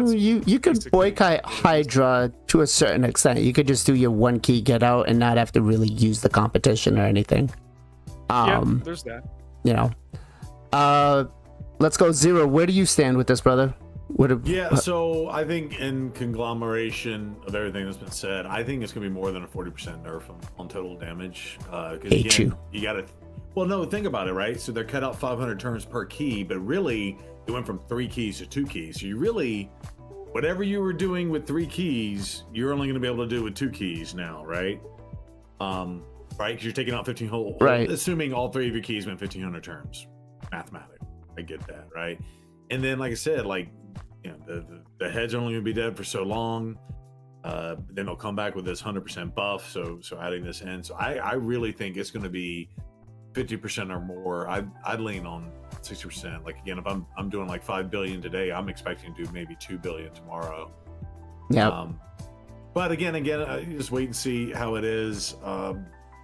You could boycott Hydra to a certain extent. You could just do your 1 key get out and not have to really use the competition or anything. There's that. Let's go Zero. Where do you stand with this, brother? So I think in conglomeration of everything that's been said, I think it's gonna be more than a 40% nerf on total damage. Because you gotta. Well, no, think about it, right? So they're cut out 500 turns per key, but really it went from 3 keys to 2 keys. So you really, whatever you were doing with 3 keys, you're only going to be able to do with 2 keys now, right? right? Because you're taking out 15 whole, right? Assuming all three of your keys win 1,500 turns, mathematically, I get that, right? And then, like I said, like the heads are only gonna be dead for so long. Then they'll come back with this 100% buff. So adding this in, so I really think it's gonna be 50% or more. I'd lean on 60%. Like again, if I'm doing like 5 billion today, I'm expecting to do maybe 2 billion tomorrow. Yeah. But again, just wait and see how it is.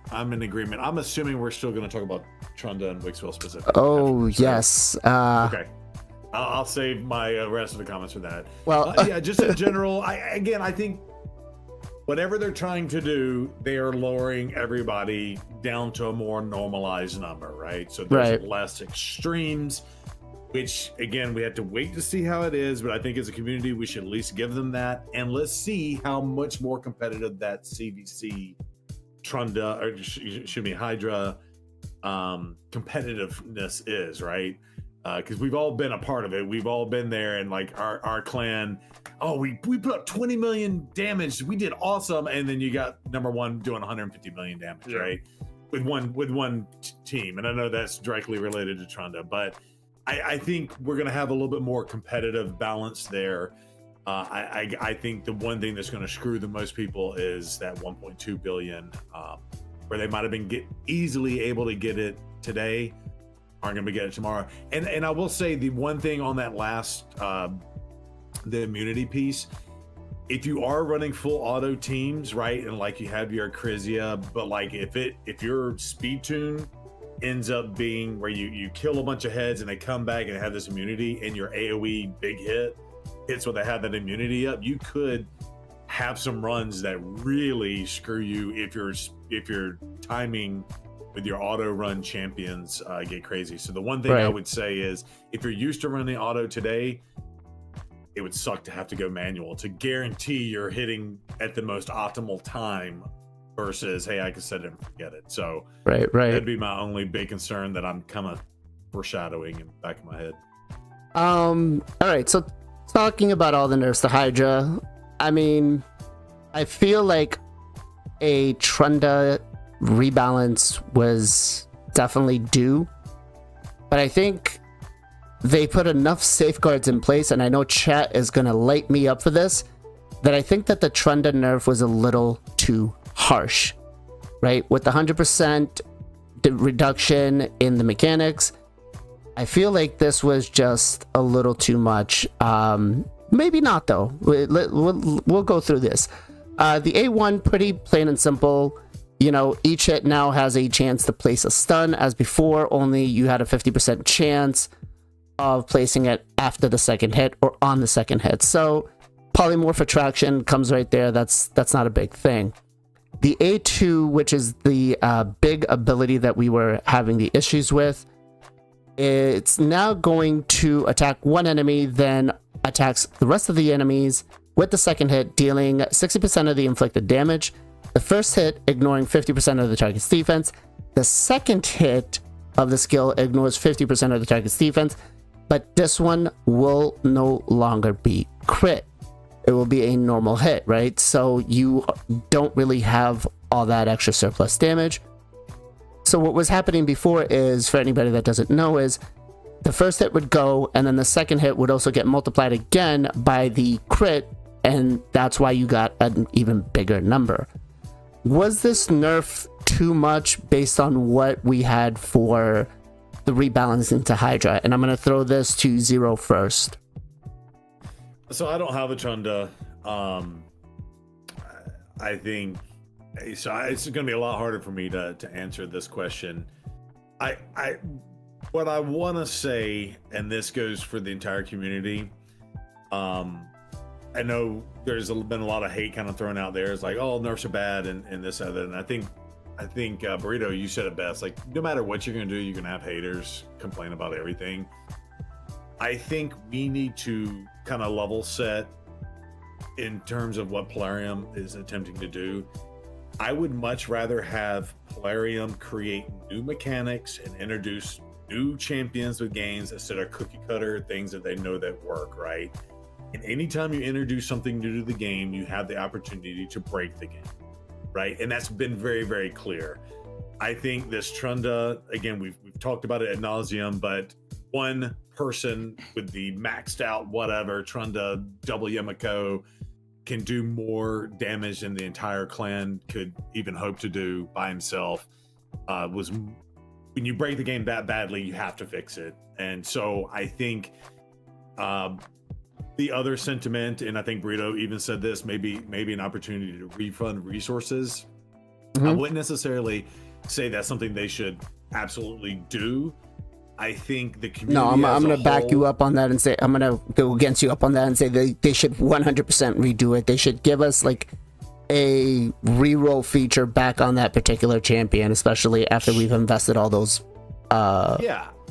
I'm in agreement. I'm assuming we're still going to talk about Trunda and Wicksville specifically. Oh, yes. Okay. I'll save my rest of the comments for that. Well, yeah, just in general, I think whatever they're trying to do, they are lowering everybody down to a more normalized number, right? So there's less extremes, which again, we have to wait to see how it is, but I think as a community, we should at least give them that. And let's see how much more competitive that CVC Trunda, or excuse me, Hydra competitiveness is, right? Because we've all been a part of it. We've all been there, and like our clan, we put up 20 million damage. We did awesome, and then you got number one doing 150 million damage, right? With one team, and I know that's directly related to Trunda, but I think we're gonna have a little bit more competitive balance there. I think the one thing that's going to screw the most people is that 1.2 billion, where they might have been easily able to get it today, aren't going to get it tomorrow. And I will say the one thing on that last, the immunity piece, if you are running full auto teams, right, and like you have your Acrizia, but like if your speed tune ends up being where you kill a bunch of heads and they come back and have this immunity, and your AoE big hits where they have that immunity up, you could have some runs that really screw you if your timing with your auto run champions get crazy. So the one thing I would say is, if you're used to running auto today, it would suck to have to go manual to guarantee you're hitting at the most optimal time versus, hey, I can set it and forget it. So that'd be my only big concern that I'm kind of foreshadowing in the back of my head. All right, so talking about all the nerfs to Hydra, I mean, I feel like a Trunda rebalance was definitely due, but I think they put enough safeguards in place, and I know chat is going to light me up for this, that I think that the Trunda nerf was a little too harsh, right? With the 100% reduction in the mechanics, I feel like this was just a little too much. Maybe not, though. We'll go through this. The A1, pretty plain and simple. You know, each hit now has a chance to place a stun. As before, only you had a 50% chance of placing it after the second hit or on the second hit. So polymorph attraction comes right there. That's not a big thing. The A2, which is the big ability that we were having the issues with, it's now going to attack one enemy, then attacks the rest of the enemies with the second hit, dealing 60% of the inflicted damage. The first hit ignoring 50% of the target's defense. The second hit of the skill ignores 50% of the target's defense, but this one will no longer be crit. It will be a normal hit, right? So you don't really have all that extra surplus damage. So what was happening before is, for anybody that doesn't know, is the first hit would go, and then the second hit would also get multiplied again by the crit, and that's why you got an even bigger number. Was this nerf too much based on what we had for the rebalancing to Hydra? And I'm going to throw this to Zero first. So I don't have a Trunda. I think so. It's going to be a lot harder for me to answer this question. What I want to say, and this goes for the entire community. I know there's been a lot of hate kind of thrown out there. It's like, oh, nerfs are bad and this other. And I think Burrito, you said it best. Like, no matter what you're going to do, you're going to have haters complain about everything. I think we need to kind of level set in terms of what Plarium is attempting to do. I would much rather have Plarium create new mechanics and introduce new champions with games instead of cookie cutter things that they know that work, right? And anytime you introduce something new to the game, you have the opportunity to break the game. right? And that's been very, very clear. I think this Trunda, again, we've talked about it ad nauseum, but one person with the maxed out whatever Trunda double Yamako can do more damage than the entire clan could even hope to do by himself. Was when you break the game that badly, you have to fix it. And so I think the other sentiment, and I think Burrito even said this, maybe an opportunity to refund resources. I wouldn't necessarily say that's something they should absolutely do. I think the community. No, I'm going to back you up on that and say I'm going to go against you up on that and say they should 100% redo it. They should give us like a reroll feature back on that particular champion, especially after we've invested all those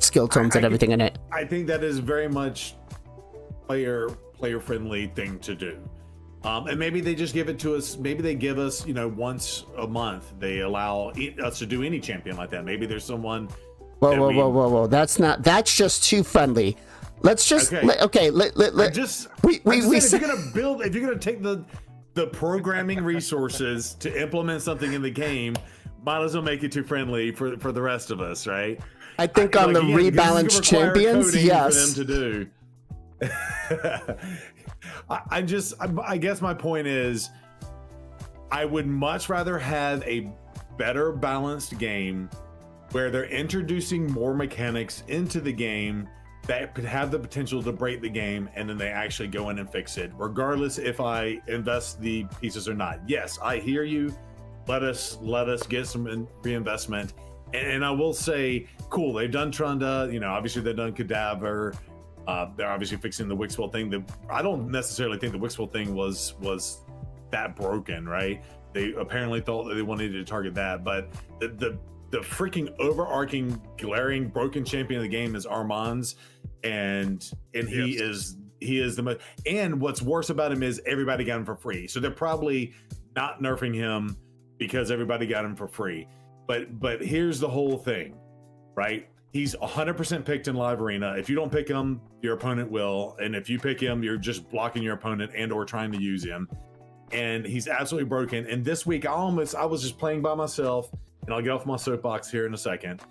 skill tones and everything in it. I think that is very much player friendly thing to do. And maybe they just give it to us. Maybe they give us, once a month. They allow us to do any champion like that. Maybe there's someone. Whoa! That's just too friendly. Let's just if you're gonna take the programming resources to implement something in the game, might as well make it too friendly for the rest of us, right? I think on the rebalanced champions, yes. For them to do. I guess my point is, I would much rather have a better balanced game where they're introducing more mechanics into the game that could have the potential to break the game, and then they actually go in and fix it, regardless if I invest the pieces or not. Yes, I hear you. Let us get some reinvestment. And I will say, cool, they've done Trunda, obviously they've done Cadaver. They're obviously fixing the Wixwell thing. I don't necessarily think the Wixwell thing was that broken, right? They apparently thought that they wanted to target that, but the freaking overarching glaring broken champion of the game is Armand's, and he is the most. And what's worse about him is everybody got him for free, so they're probably not nerfing him because everybody got him for free. But here's the whole thing, right? He's 100% picked in live arena. If you don't pick him, your opponent will, and if you pick him, you're just blocking your opponent and or trying to use him. And he's absolutely broken. And this week, I was just playing by myself. And I'll get off my soapbox here in a second.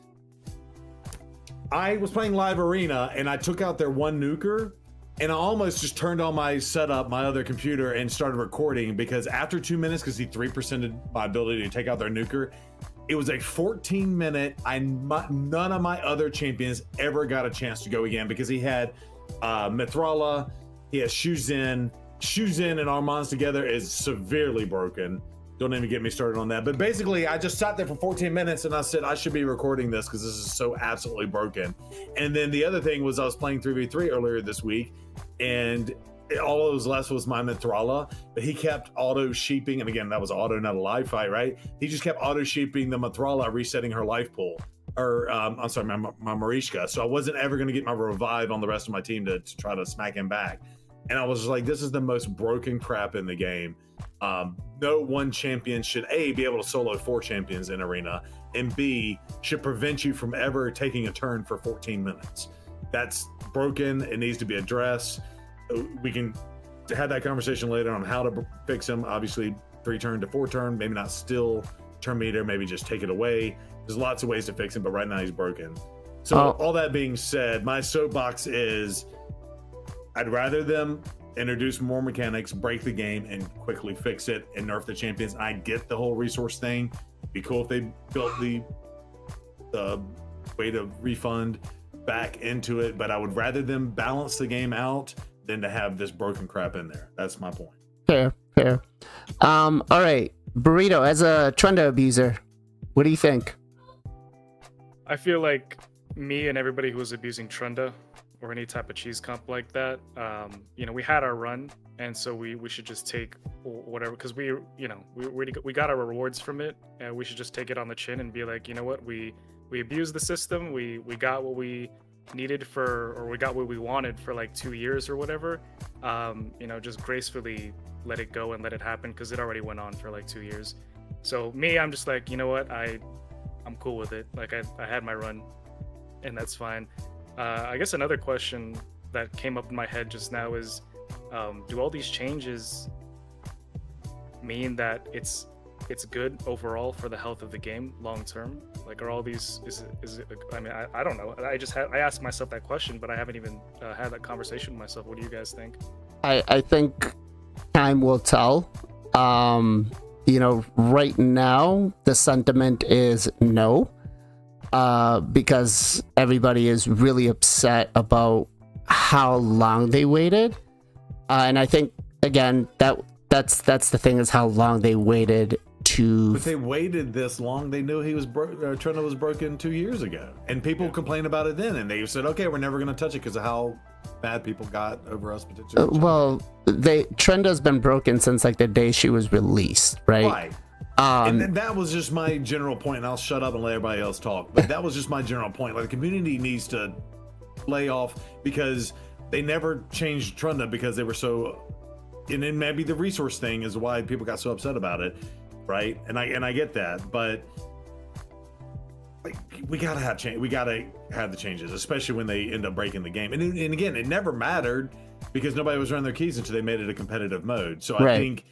I was playing live arena and I took out their one nuker, and I almost just turned on my setup, my other computer, and started recording, because after 2 minutes, because he 3%ed my ability to take out their nuker, it was a 14-minute. None of my other champions ever got a chance to go again, because he had Mithrala, he has Shuzin and Armand's together is severely broken. Don't even get me started on that. But basically, I just sat there for 14 minutes and I said, I should be recording this because this is so absolutely broken. And then the other thing was, I was playing 3v3 earlier this week, and all that was left was my Mithrala, but he kept auto sheeping. And again, that was auto, not a live fight, right? He just kept auto sheeping the Mithrala, resetting her life pool. Or, I'm sorry, my Marishka. So I wasn't ever going to get my revive on the rest of my team to try to smack him back. And I was just like, this is the most broken crap in the game. No one champion should A, be able to solo 4 champions in arena, and B, should prevent you from ever taking a turn for 14 minutes. That's broken. It needs to be addressed. We can have that conversation later on how to fix them. Obviously, 3 turn to 4 turn, maybe not still turn meter, maybe just take it away. There's lots of ways to fix him, but right now he's broken. So all that being said, my soapbox is, I'd rather them introduce more mechanics, break the game, and quickly fix it and nerf the champions. I get the whole resource thing. It'd be cool if they built the way to refund back into it, but I would rather them balance the game out than to have this broken crap in there. That's my point. Fair. All right, Burrito, as a Trunda abuser, what do you think? I feel like me and everybody who was abusing Trunda or any type of cheese comp like that, we had our run, and so we should just take whatever, because we got our rewards from it, and we should just take it on the chin and be like, you know what, we abused the system, we got what we needed or we got what we wanted for like 2 years or whatever. Just gracefully let it go and let it happen, because it already went on for like 2 years. So me, I'm just like, you know what, I'm cool with it. Like I had my run, and that's fine. I guess another question that came up in my head just now is, do all these changes mean that it's it's good overall for the health of the game long term? Like, are all these is it? I mean, I don't know. I asked myself that question, but I haven't even had that conversation with myself. What do you guys think? I think time will tell. Right now the sentiment is no, because everybody is really upset about how long they waited, and I think again that's the thing, is how long they waited to. But they waited this long. They knew he was Trunda was broken 2 years ago, and people complained about it then, and they said, okay, we're never going to touch it because of how bad people got over us potentially. Trunda's been broken since like the day she was released, right? And then that was just my general point, and I'll shut up and let everybody else talk. But that was just my general point. Like, the community needs to lay off, because they never changed Trunda because they were so. And then maybe the resource thing is why people got so upset about it, right? And I get that, but like, we gotta have change. We gotta have the changes, especially when they end up breaking the game. And again, it never mattered because nobody was running their keys until they made it a competitive mode. So I think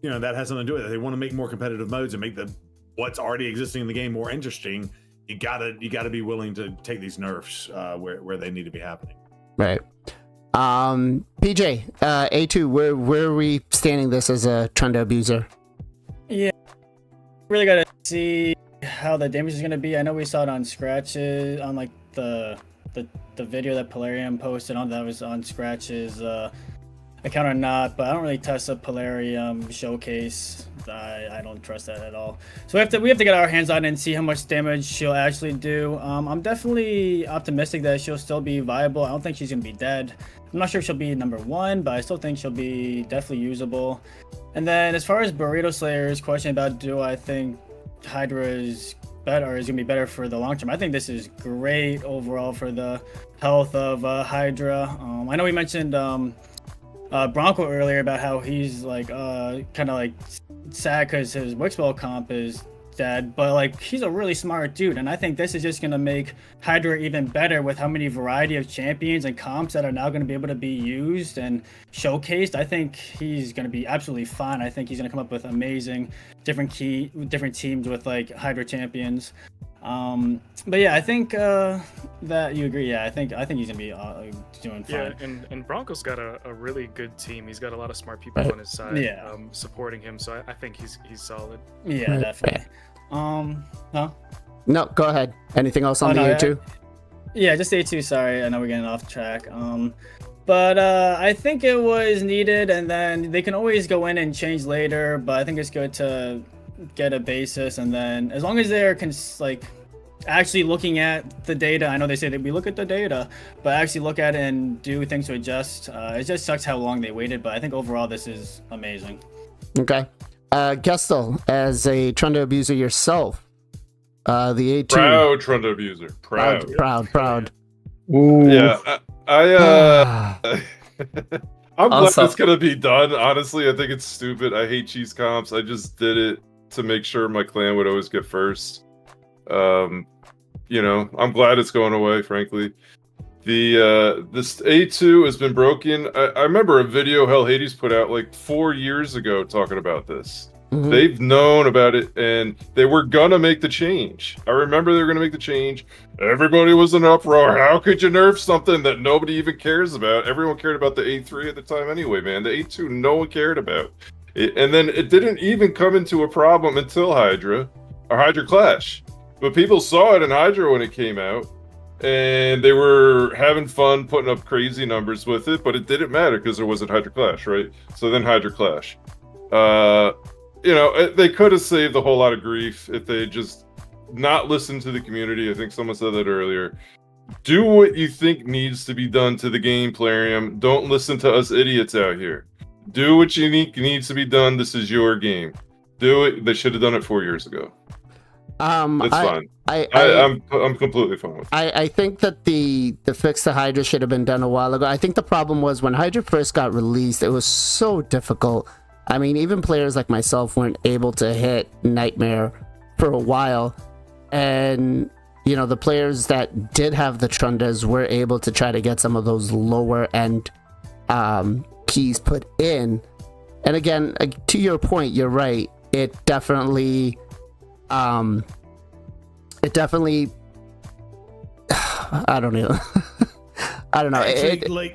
that has something to do with it. They want to make more competitive modes and make what's already existing in the game more interesting. You gotta be willing to take these nerfs where they need to be happening. Right. PJ, A2, where are we standing this as a Trunda abuser? Yeah, really gotta see how the damage is gonna be. I know we saw it on scratches, on like the video that Plarium posted on, that was on scratches account or not, but I don't really test the Plarium showcase. I don't trust that at all. So we have to get our hands on it and see how much damage she'll actually do. I'm definitely optimistic that she'll still be viable. I don't think she's gonna be dead. I'm not sure if she'll be number 1, but I still think she'll be definitely usable. And then as far as Burrito Slayer's question about, do I think Hydra is better, or is gonna be better for the long term, I think this is great overall for the health of Hydra. I know we mentioned Bronco earlier about how he's like kind of like sad because his Wixball comp is dead, but like, he's a really smart dude, and I think this is just gonna make Hydra even better with how many variety of champions and comps that are now going to be able to be used and showcased. I think he's going to be absolutely fine. I think he's going to come up with amazing different teams with like Hydra champions. But yeah, I think that you agree. Yeah, I think he's gonna be doing fine. Yeah, and Bronco's got a really good team. He's got a lot of smart people on his side, supporting him. So I think he's solid. Yeah, definitely. No, go ahead. Anything else on the A2? Yeah, just A2. Sorry, I know we're getting off track. But I think it was needed, and then they can always go in and change later. But I think it's good to get a basis, and then as long as they're actually looking at the data. I know they say that we look at the data, but actually look at it and do things to adjust. It just sucks how long they waited, but I think overall this is amazing. Okay. Gestal, as a Trunda abuser yourself, the A2. Proud Trunda abuser. Proud. Ooh. Yeah. I'm glad it's gonna be done. Honestly, I think it's stupid. I hate cheese comps. I just did it to make sure my clan would always get first. I'm glad it's going away, frankly. This A2 has been broken. I remember a video Hell Hades put out like 4 years ago talking about this. Mm-hmm. They've known about it, and they were gonna make the change. I remember they were gonna make the change. Everybody was in uproar. How could you nerf something that nobody even cares about? Everyone cared about the A3 at the time anyway, man. The A2 no one cared about. And then it didn't even come into a problem until Hydra Clash. But people saw it in Hydra when it came out, and they were having fun putting up crazy numbers with it, but it didn't matter because there wasn't Hydra Clash, right? So then Hydra Clash. They could have saved a whole lot of grief if they just not listened to the community. I think someone said that earlier. Do what you think needs to be done to the game, Plarium. Don't listen to us idiots out here. Do what you think needs to be done. This is your game. Do it. They should have done it 4 years ago. That's fine. I'm completely fine with it. I think that the fix to Hydra should have been done a while ago. I think the problem was when Hydra first got released, it was so difficult. I mean, even players like myself weren't able to hit Nightmare for a while. And, the players that did have the Trundas were able to try to get some of those lower end keys put in. And again, to your point, you're right. it definitely I don't know. I don't know. Actually,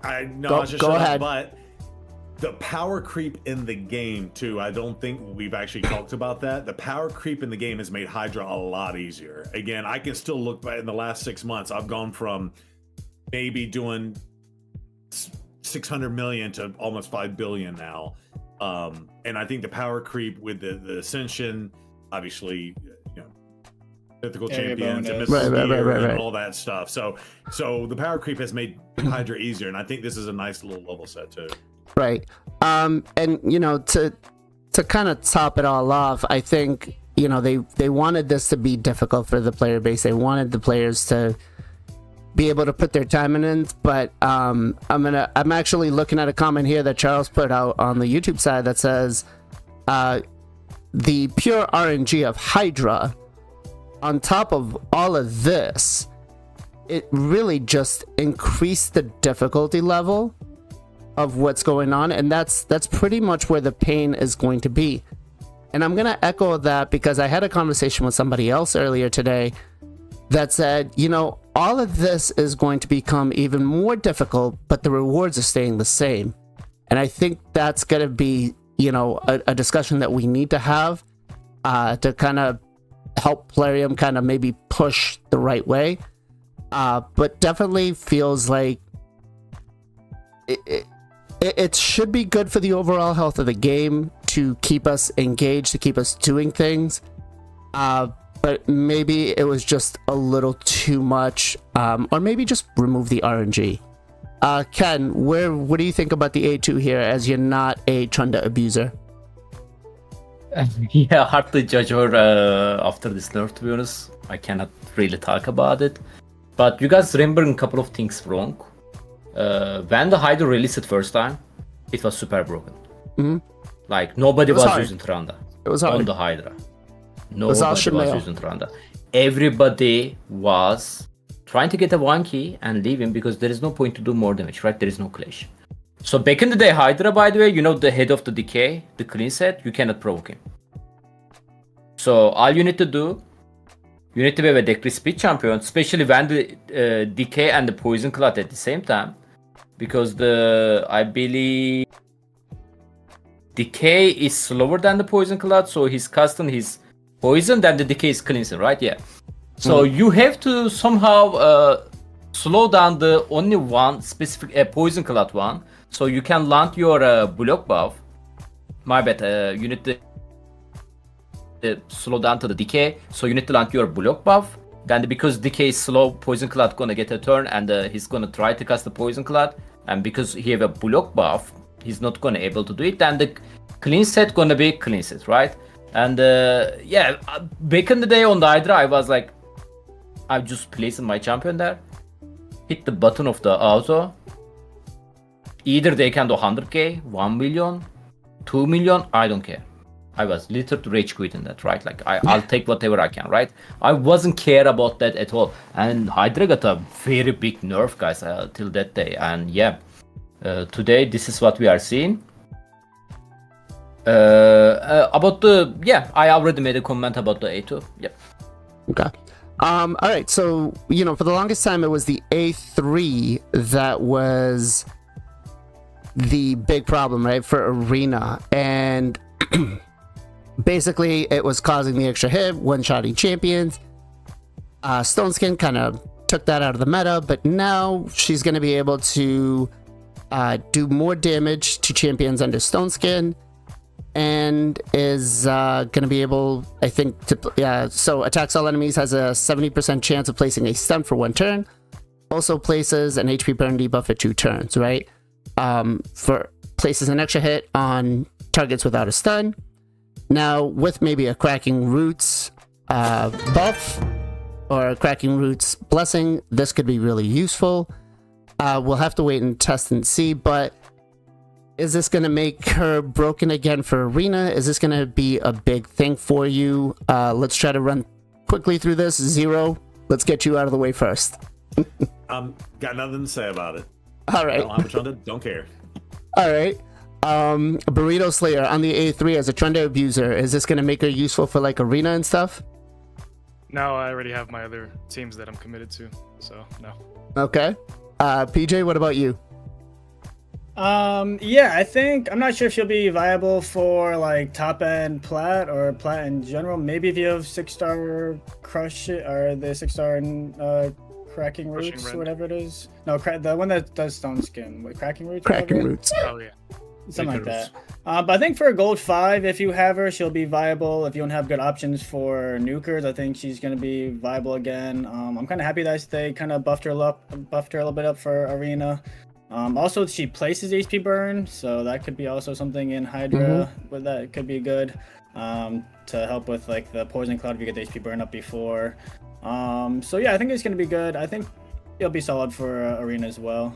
I know I should go shut ahead. up, but the power creep in the game too, I don't think we've actually talked about that. The power creep in the game has made Hydra a lot easier. Again, I can still look back in the last 6 months. I've gone from maybe doing 600 million to almost 5 billion now. And I think the power creep with the Ascension, obviously, mythical champions and and all that stuff. So the power creep has made Hydra easier, and I think this is a nice little level set too. Right. And to kind of top it all off, I think they wanted this to be difficult for the player base. They wanted the players to be able to put their time in it. But I'm actually looking at a comment here that Charles put out on the YouTube side that says the pure RNG of Hydra, on top of all of this, it really just increased the difficulty level of what's going on, and that's pretty much where the pain is going to be. And I'm gonna echo that because I had a conversation with somebody else earlier today that said, all of this is going to become even more difficult, but the rewards are staying the same. And I think that's gonna be a discussion that we need to have to kind of help Plarium kind of maybe push the right way. But definitely feels like it should be good for the overall health of the game to keep us engaged, to keep us doing things. But maybe it was just a little too much, or maybe just remove the RNG. Ken, what do you think about the A2 here, as you're not a Chunda abuser? Yeah, hard to judge her after this nerf, to be honest. I cannot really talk about it. But you guys remember a couple of things wrong. When the Hydra released it first time, it was super broken. Mm-hmm. Like, nobody was using Tranda. It was hard. On the Hydra. Nobody was using Tranda. Everybody was trying to get a 1 key and leave him because there is no point to do more damage, right? There is no clash. So back in the day, Hydra, by the way, the head of the decay, the clean set, you cannot provoke him. So all you need to do, you need to have a decrease speed champion, especially when the decay and the poison cloud at the same time. Because I believe decay is slower than the poison cloud, so he's casting his poison, then the decay is cleansing, right? Yeah. So you have to somehow slow down the only one specific poison cloud one, so you can land your block buff. My bad, you need to slow down to the decay, so you need to land your block buff. Then because decay is slow, poison cloud gonna get a turn, and he's gonna try to cast the poison cloud, and because he have a block buff, he's not gonna able to do it. Then the clean set gonna be clean set, right? And yeah, back in the day on the Hydra, I was like, I just placing my champion there, hit the button of the auto. Either they can do 100k, 1 million, 2 million, I don't care. I was literally rage quitting that, right? Like, I'll take whatever I can, right? I wasn't care about that at all. And Hydra got a very big nerf, guys, till that day. And yeah, today, this is what we are seeing. About I already made a comment about the A2. Yep. Okay. All right. So, for the longest time, it was the A3 that was the big problem, right, for Arena. And basically, it was causing the extra hit, one-shotting champions. Stoneskin kind of took that out of the meta, but now she's going to be able to do more damage to champions under Stoneskin, and is going to be able, I think, to so attacks all enemies, has a 70% chance of placing a stun for 1 turn. Also places an HP burn debuff for 2 turns, right? For places an extra hit on targets without a stun. Now, with maybe a Cracking Roots buff or a Cracking Roots blessing, this could be really useful. We'll have to wait and test and see, but is this going to make her broken again for Arena? Is this going to be a big thing for you? Let's try to run quickly through this. Zero, let's get you out of the way first. Got nothing to say about it. All right. I don't have a ton to, don't care. All right. Burrito Slayer on the A3 as a Trendo abuser. Is this gonna make her useful for like arena and stuff? No, I already have my other teams that I'm committed to, so no. Okay. PJ, what about you? Yeah, I think I'm not sure if she'll be viable for like top end plat or plat in general. Maybe if you have 6-star crush it or the 6-star cracking roots, whatever it is. No, the one that does stone skin. Wait, cracking roots. Cracking roots. Oh yeah. Something like that. But I think for a gold 5, if you have her, she'll be viable. If you don't have good options for nukers, I think she's gonna be viable again. I'm kind of happy that they kind of buffed her a little bit up for arena. Also, she places HP burn, so that could be also something in Hydra with that could be good to help with like the poison cloud if you get the HP burn up before. So yeah, I think it's gonna be good. I think it'll be solid for arena as well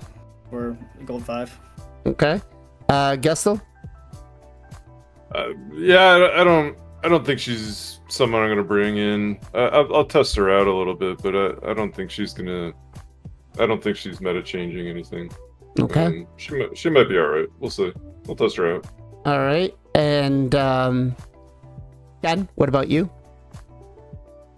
for gold 5. Okay. Gestal? Yeah, I don't think she's someone I'm gonna bring in. I'll test her out a little bit, but I don't think she's meta changing anything. Okay. She might be all right. We'll see. We'll test her out. All right. And Ken, what about you?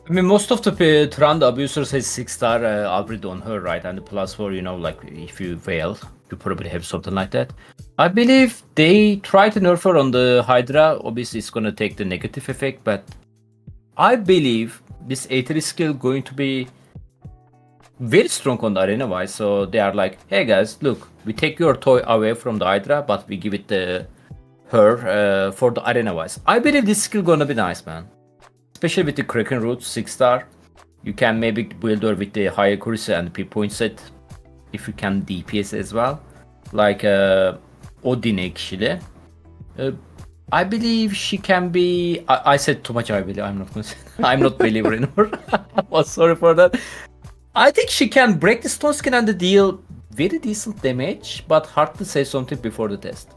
I mean, most of the Tranda abusers has 6-star upgrade on her, right? And the +4, you know, like if you fail, you probably have something like that. I believe they try to nerf her on the Hydra. Obviously, it's gonna take the negative effect, but I believe this A3 skill going to be very strong on the arena wise. So they are like, hey guys, look, we take your toy away from the Hydra, but we give it to her for the arena wise. I believe this skill gonna be nice, man. Especially with the Kraken Roots 6-star. You can maybe build her with the high accuracy and pinpoint set. If you can DPS as well. Like Odin actually. I believe she can be... I said too much I believe. I'm not gonna say... I'm not believer in her. Well, sorry for that. I think she can break the stone skin and deal very decent damage, but hard to say something before the test.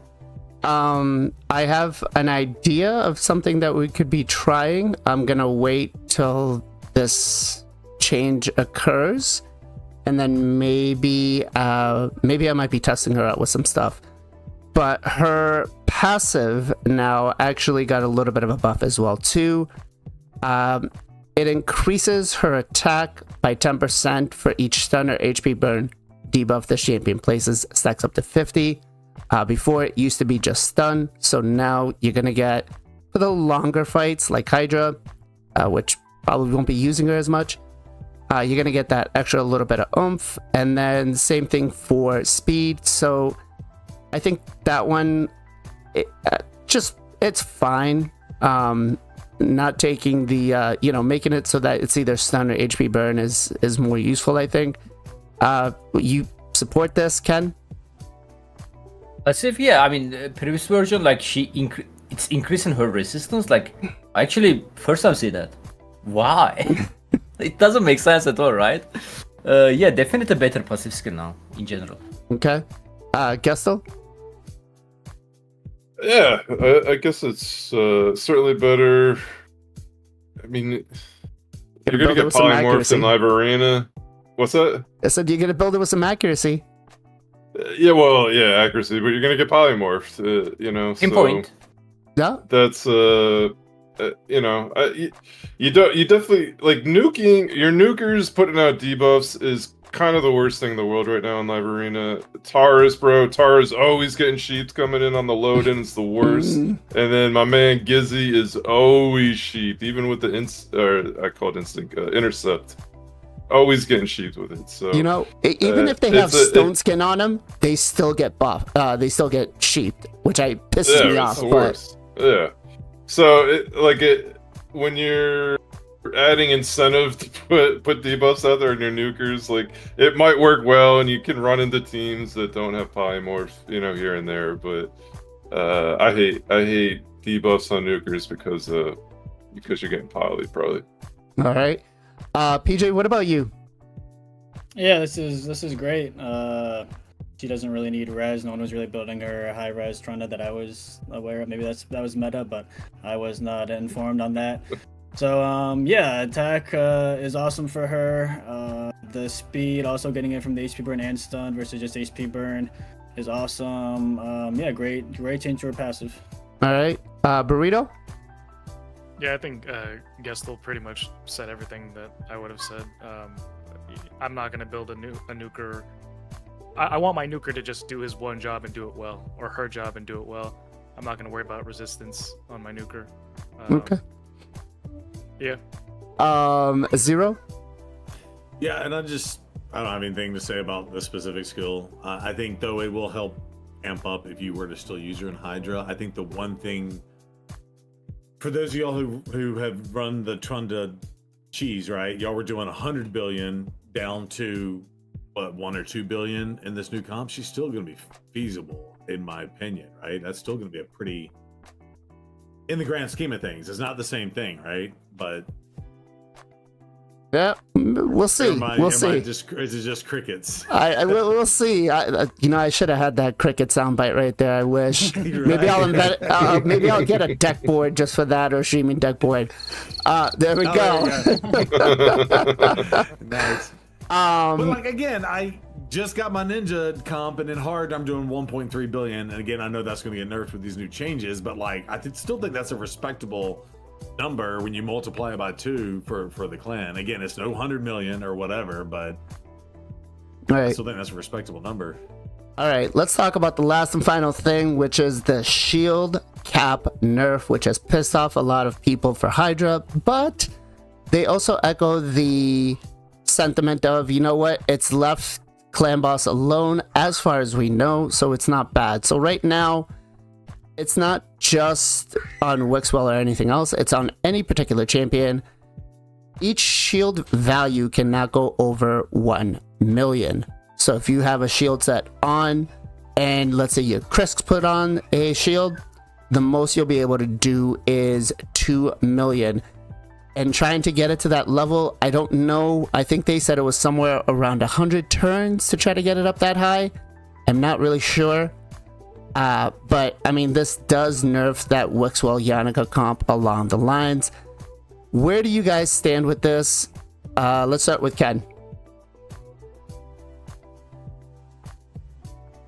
I have an idea of something that we could be trying. I'm gonna wait till this change occurs, and then maybe I might be testing her out with some stuff. But her passive now actually got a little bit of a buff as well too. It increases her attack by 10% for each stun or HP burn debuff the champion places, stacks up to 50. Before it used to be just stun, so now you're gonna get, for the longer fights like Hydra, which probably won't be using her as much, you're gonna get that extra little bit of oomph, and then same thing for speed. So I think that one, it's fine. Not taking the making it so that it's either stun or HP burn is more useful, I think. You support this, Ken? As if, yeah, I mean, previous version, like it's increasing her resistance. Like, actually, first time see that. Why? It doesn't make sense at all, right? Yeah, definitely a better passive skill now in general. Okay, Gestal? Yeah, I guess it's certainly better. I mean, you're gonna get polymorphs in live arena. What's that? I said you're gonna build it with some accuracy. Yeah, well, yeah, accuracy, but you're gonna get polymorphed, Pinpoint. Yeah. That's you definitely like nuking your nukers putting out debuffs is kind of the worst thing in the world right now in live arena. Tara's always getting sheeps coming in on the load in, it's the worst. And then my man Gizzy is always sheep, even with the I call it instinct intercept. Always getting sheeped with it. So even if they have stone skin on them, they still get buff. They still get sheeped, which pisses me off. But yeah, so when you're adding incentive to put debuffs out there in your nukers, like it might work well, and you can run into teams that don't have polymorphs, here and there. But I hate debuffs on nukers because you're getting poly probably. All right. PJ, what about you? Yeah, this is great. She doesn't really need res. No one was really building her high res Trunda that I was aware of. Maybe that was meta, but I was not informed on that. So yeah, attack is awesome for her. The speed, also getting it from the HP burn and stun versus just HP burn. is awesome. Yeah, great change to her passive. All right, Burrito. Yeah, I think Gestal pretty much said everything that I would have said. I'm not gonna build a nuker. I want my nuker to just do his one job and do it well, or her job and do it well. I'm not gonna worry about resistance on my nuker. Okay. Yeah. Zero. Yeah, and I don't have anything to say about the specific skill. I think though it will help amp up if you were to still use her in Hydra. I think the one thing for those of y'all who have run the Trunda cheese, right? Y'all were doing 100 billion down to what, 1 or 2 billion in this new comp. She's still going to be feasible, in my opinion, right? That's still going to be a pretty, in the grand scheme of things, it's not the same thing, right? But yeah, we'll see. We'll see. Is it just crickets? We'll see. I should have had that cricket soundbite right there. I wish. Right. Maybe I'll invent. Maybe I'll get a deck board just for that, or streaming deck board. There we go. Nice. But like again, I just got my ninja comp, and in hard I'm doing 1.3 billion. And again, I know that's going to get nerfed with these new changes, but like I still think that's a respectable number when you multiply it by 2 for the clan. Again, it's no 100 million or whatever, but I still think that's a respectable number. All right, let's talk about the last and final thing, which is the shield cap nerf, which has pissed off a lot of people for Hydra, but they also echo the sentiment of, you know what, it's left clan boss alone as far as we know, so it's not bad. So right now, it's not just on Wixwell or anything else, it's on any particular champion. Each shield value cannot go over 1 million. So if you have a shield set on, and let's say your Krisk's put on a shield, the most you'll be able to do is 2 million. And trying to get it to that level, I don't know. I think they said it was somewhere around 100 turns to try to get it up that high. I'm not really sure. But I mean, this does nerf that Wixwell Yannicka comp along the lines. Where do you guys stand with this? Let's start with Ken.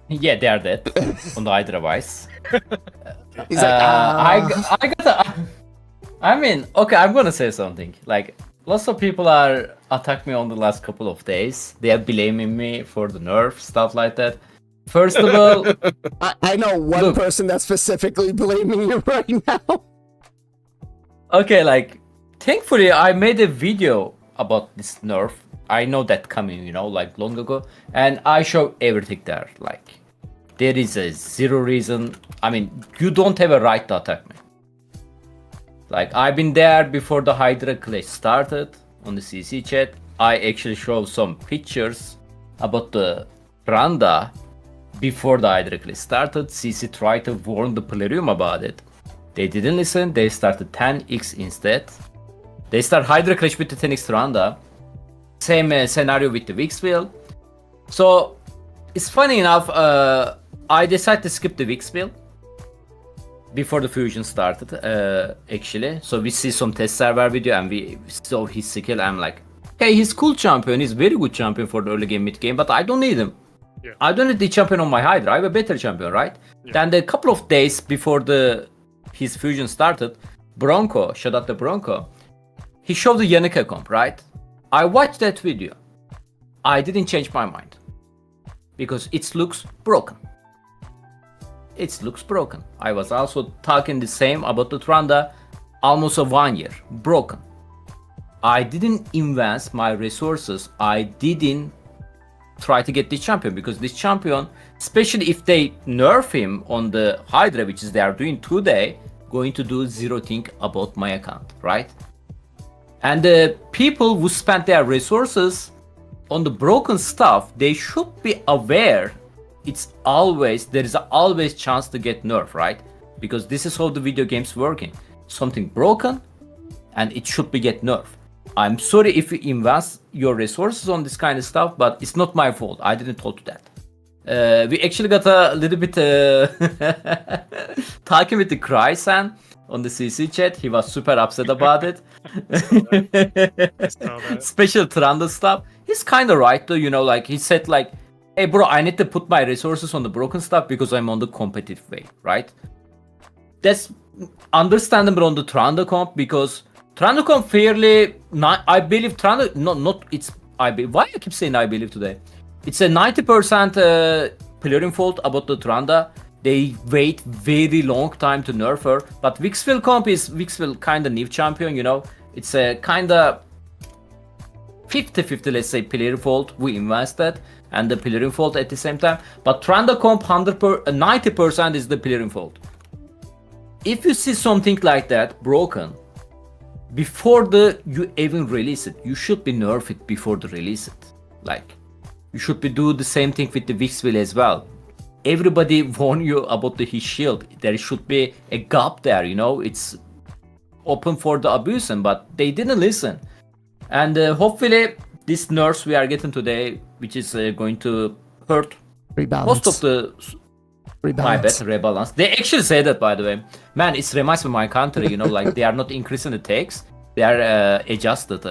Yeah, they are dead on the Hydra wise. He's like, I mean, okay, I'm gonna say something. Like, lots of people are attacking me on the last couple of days. They are blaming me for the nerf, stuff like that. First of all, I know one person that's specifically blaming you right now. Okay, like, thankfully, I made a video about this nerf. I know that coming, like long ago, and I show everything there. Like, there is a zero reason. I mean, you don't have a right to attack me. Like, I've been there before the Hydra clash started on the CC chat. I actually showed some pictures about the Randa before the Hydra clash started. CC tried to warn the Plarium about it. They didn't listen. They started 10x instead. They start Hydra clash with the 10x Randa. Same scenario with the Wixwell. So it's funny enough, I decided to skip the Wixwell before the fusion started, actually. So we see some test server video and we saw his skill. I'm like, okay, he's cool champion, he's very good champion for the early game, mid game, but I don't need him. Yeah. I don't need the champion on my Hydra. I have a better champion, right? Yeah. Then a couple of days before his fusion started, Bronco, shout out to Bronco, he showed the Yannicka comp, right? I watched that video. I didn't change my mind because it looks broken. It looks broken. I was also talking the same about the Trunda almost 1 year. Broken. I didn't invest my resources. I didn't try to get this champion because this champion, especially if they nerf him on the Hydra, which is they are doing today, going to do zero thing about my account, right? And the people who spent their resources on the broken stuff, they should be aware there is always chance to get nerfed, right? Because this is how the video game's working. Something broken and it should be get nerfed. I'm sorry if you invest your resources on this kind of stuff, but it's not my fault. I didn't told you that. We actually got a little bit talking with the Crysan on the CC chat. He was super upset about it. Special Trunda stuff. He's kind of right though, like he said, like, hey bro, I need to put my resources on the broken stuff because I'm on the competitive way, right? That's understandable on the Tranda comp because Tranda comp fairly, I believe Tranda, why I keep saying I believe today? It's a 90% Plarium fault about the Tranda. They wait very long time to nerf her, but Vixville comp is kind of new champion, you know? It's a kind of 50-50, let's say, Plarium fault we invested and the Plarium fault at the same time, but Tranda comp 90% is the Plarium fault. If you see something like that broken, before you even release it, you should be nerf it before the release it. Like, you should be do the same thing with the Vixville as well. Everybody warn you about his shield. There should be a gap there, you know. It's open for the abusing, but they didn't listen. And hopefully, this nerfs we are getting today, which is going to hurt most of the. My bad, rebalance. They actually say that, by the way. Man, it reminds me of my country, you know, like they are not increasing the takes, they are adjusted.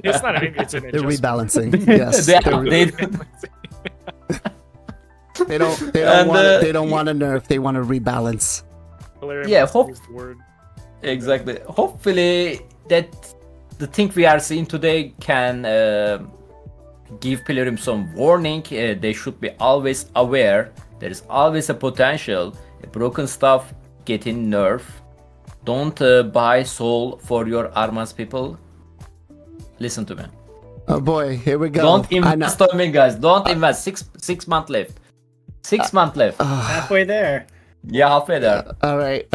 It's not it's an adjustment. They're rebalancing. Yes. They don't want to nerf, they want to rebalance. Yeah, exactly. Hopefully that the thing we are seeing today can give Plarium some warning. They should be always aware. There is always a potential, a broken stuff getting nerfed. Don't buy soul for your Armas people. Listen to me. Oh boy, here we go. Don't invest on me, guys. Don't invest. Six months left. 6 months left. Halfway there. Yeah, halfway there. All right.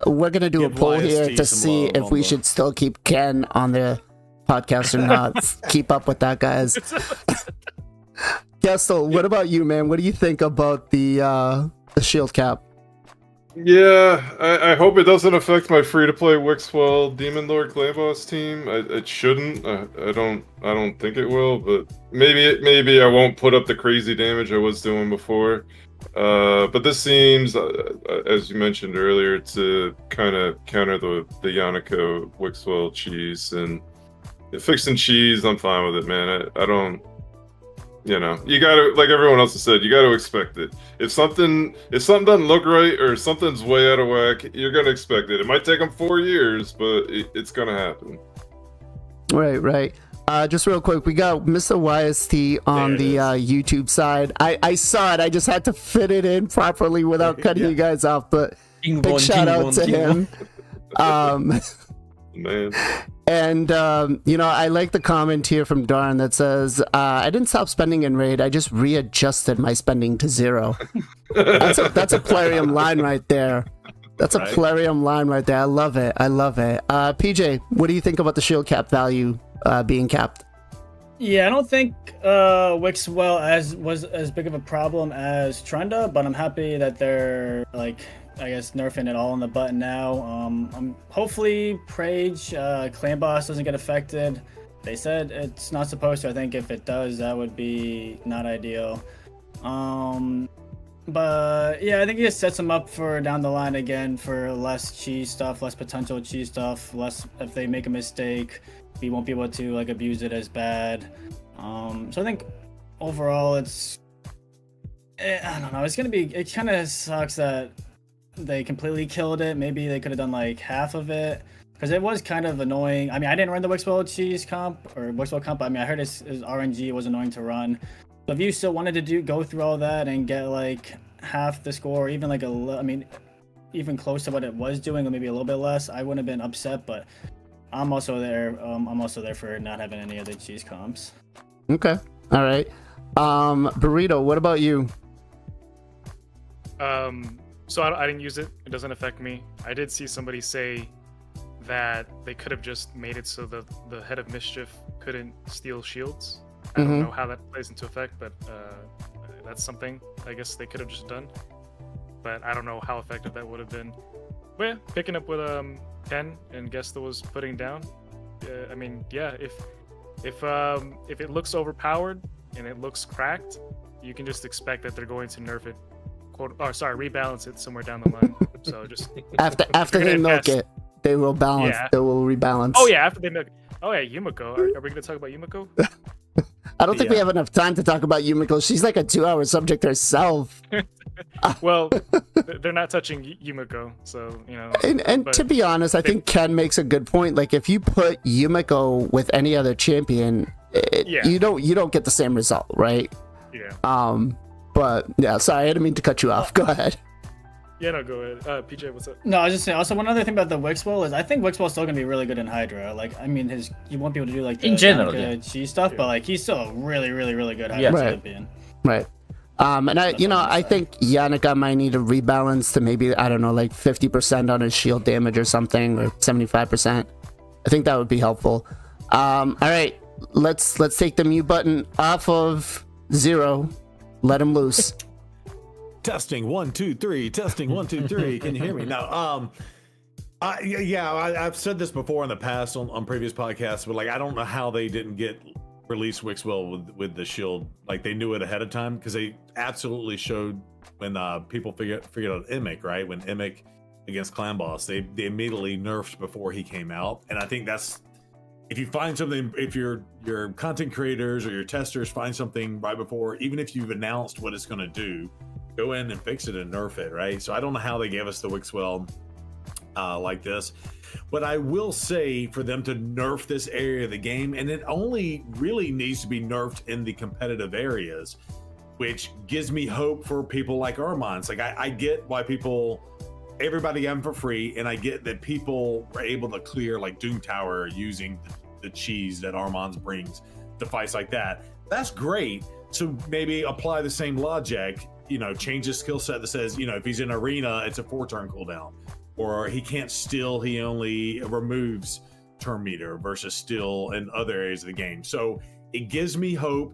We're gonna do a poll here to see if we should still keep Ken on the podcast or not. Keep up with that, guys. Gestal, what about you, man? What do you think about the shield cap? Yeah, I hope it doesn't affect my free-to-play Wixwell Demon Lord Clayboss team. It shouldn't. I don't think it will, but maybe I won't put up the crazy damage I was doing before. But this seems, as you mentioned earlier, to kind of counter the Yanako Wixwell cheese, and fixing cheese, I'm fine with it, man. I don't. You know, you gotta, like everyone else has said, you gotta expect it. If something doesn't look right or something's way out of whack, you're gonna expect it. It might take them 4 years, but it's gonna happen. Right. Just real quick, we got Mr. YST on the YouTube side. I saw it. I just had to fit it in properly without cutting you guys off. But big shout out to him. Man. And, I like the comment here from Darn that says, I didn't stop spending in Raid. I just readjusted my spending to 0. That's a Plarium line right there. That's a Plarium line right there. I love it. PJ, what do you think about the shield cap value being capped? Yeah, I don't think Wixwell was as big of a problem as Trenda, but I'm happy that they're I guess nerfing it all on the button now. Hopefully Prage Clan Boss doesn't get affected. They said it's not supposed to. I think if it does, that would be not ideal. But yeah, I think it just sets them up for down the line again for less cheese stuff, less potential cheese stuff, less if they make a mistake, we won't be able to abuse it as bad. So I think overall it's, I don't know, it kind of sucks that they completely killed it. Maybe they could have done half of it, because it was kind of annoying. I mean, I didn't run the Wixwell cheese comp or Wixwell comp. I mean, I heard his RNG was annoying to run. So if you still wanted to go through all that and get half the score, or even even close to what it was doing, or maybe a little bit less, I wouldn't have been upset. But I'm also there. I'm also there for not having any other cheese comps. Okay. All right. Burrito, what about you? So I didn't use it. It doesn't affect me. I did see somebody say that they could have just made it so the Head of Mischief couldn't steal shields. I don't know how that plays into effect, but that's something I guess they could have just done. But I don't know how effective that would have been. But yeah, picking up with Ken and Gestal was putting down. I mean, yeah, if it looks overpowered and it looks cracked, you can just expect that they're going to nerf it. Rebalance it somewhere down the line. So just after they milk it, they will balance. Yeah. They will rebalance. Oh yeah, after they milk. Oh yeah, Yumiko. Are we going to talk about Yumiko? I don't think we have enough time to talk about Yumiko. She's like a 2-hour subject herself. Well, they're not touching Yumiko, so you know. And to be honest, I think Ken makes a good point. Like if you put Yumiko with any other champion, you don't get the same result, right? Yeah. But yeah, sorry, I didn't mean to cut you off. Go ahead. Yeah, no, go ahead. PJ, what's up? No, I was just saying. Also, one other thing about the Wixwell is I think Wixwell's still gonna be really good in Hydra. Like, I mean, you won't be able to do like the in general, cheese stuff, but like he's still a really, really, really good Hydra champion. Right. And I think Yannicka might need to rebalance to maybe, I don't know, like 50% on his shield damage or something, or 75%. I think that would be helpful. All right, let's take the mute button off of Zero. Let him loose. Testing 1 2 3. Testing 1 2 3. Can you hear me? No. I've said this before in the past on previous podcasts, but like I don't know how they didn't get release Wixwell with the shield. Like they knew it ahead of time because they absolutely showed when people figured out Emic, right? When Emic against Clan Boss, they immediately nerfed before he came out, and I think that's if you find something, if your content creators or your testers find something right before, even if you've announced what it's going to do, go in and fix it and nerf it, right? So I don't know how they gave us the Wixwell like this. But I will say for them to nerf this area of the game, and it only really needs to be nerfed in the competitive areas, which gives me hope for people like Armand's. Like I get why everybody got them for free, and I get that people were able to clear like Doom Tower using the cheese that Armand's brings to fights like that. That's great. So maybe apply the same logic, change his skill set that says, if he's in arena, it's a 4-turn cooldown. Or he can't steal, he only removes turn meter versus steal in other areas of the game. So it gives me hope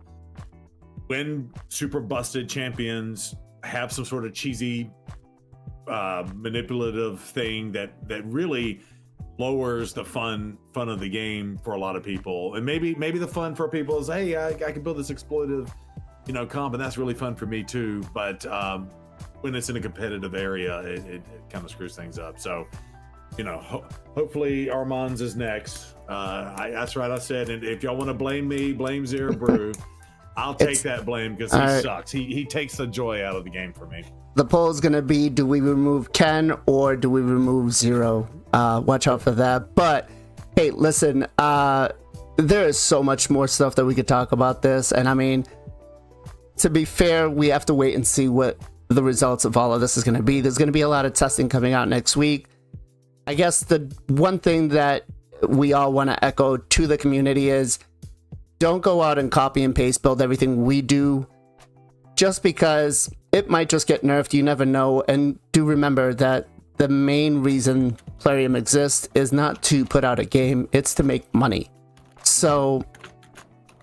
when super busted champions have some sort of cheesy manipulative thing that really lowers the fun of the game for a lot of people. And maybe the fun for people is, hey, I can build this exploitive comp, and that's really fun for me too. But when it's in a competitive area, it kind of screws things up. So, hopefully Armand's is next. That's right, I said. And if y'all want to blame me, blame Zero Brew. I'll take that blame because he sucks. He takes the joy out of the game for me. The poll is going to be, do we remove Ken or do we remove Zero? Watch out for that. But, hey, listen, there is so much more stuff that we could talk about this. And, I mean, to be fair, we have to wait and see what the results of all of this is going to be. There's going to be a lot of testing coming out next week. I guess the one thing that we all want to echo to the community is don't go out and copy and paste build everything we do just because it might just get nerfed. You never know. And do remember that the main reason Plarium exists is not to put out a game, it's to make money. So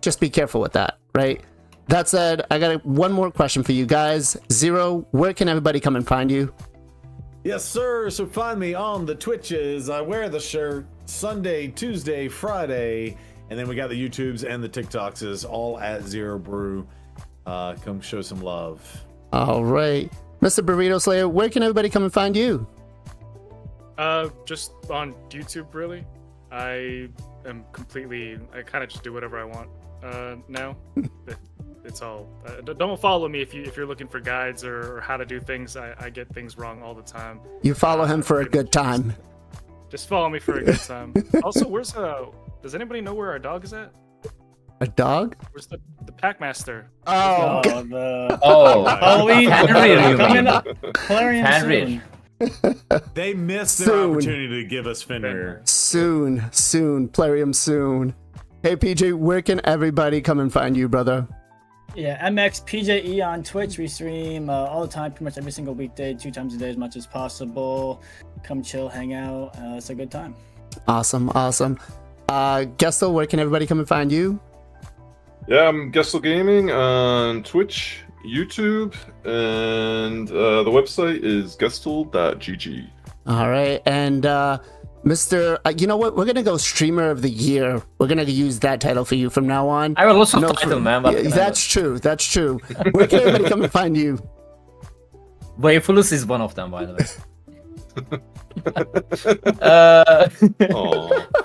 just be careful with that, right? That said, I got one more question for you guys. Zero, where can everybody come and find you? Yes, sir. So find me on the Twitches. I wear the shirt Sunday, Tuesday, Friday, and then we got the YouTubes and the TikToks is all at Zero Brew. Come show some love. All right. Mr. Burrito Slayer, where can everybody come and find you? Just on YouTube, really. I kind of just do whatever I want now. It's all. Don't follow me if you're looking for guides or how to do things. I get things wrong all the time. You follow him for a good time. Just follow me for a good time. Also, where's does anybody know where our dog is at? A dog? Where's the Packmaster? Oh, Halloween. Henry. They missed their opportunity to give us Fenrir. Soon. Plarium soon. Hey, PJ, where can everybody come and find you, brother? Yeah, MXPJE on Twitch. We stream all the time, pretty much every single weekday, 2 times a day as much as possible. Come chill, hang out. It's a good time. Awesome. Gestal, where can everybody come and find you? Yeah, I'm Gestal Gaming on Twitch, YouTube, and the website is gestal.gg. All right, and Mr. You know what? We're gonna go Streamer of the Year. We're gonna use that title for you from now on. I will also title, man. That's true. Where can everybody come and find you? Wayfulus is one of them, by the way.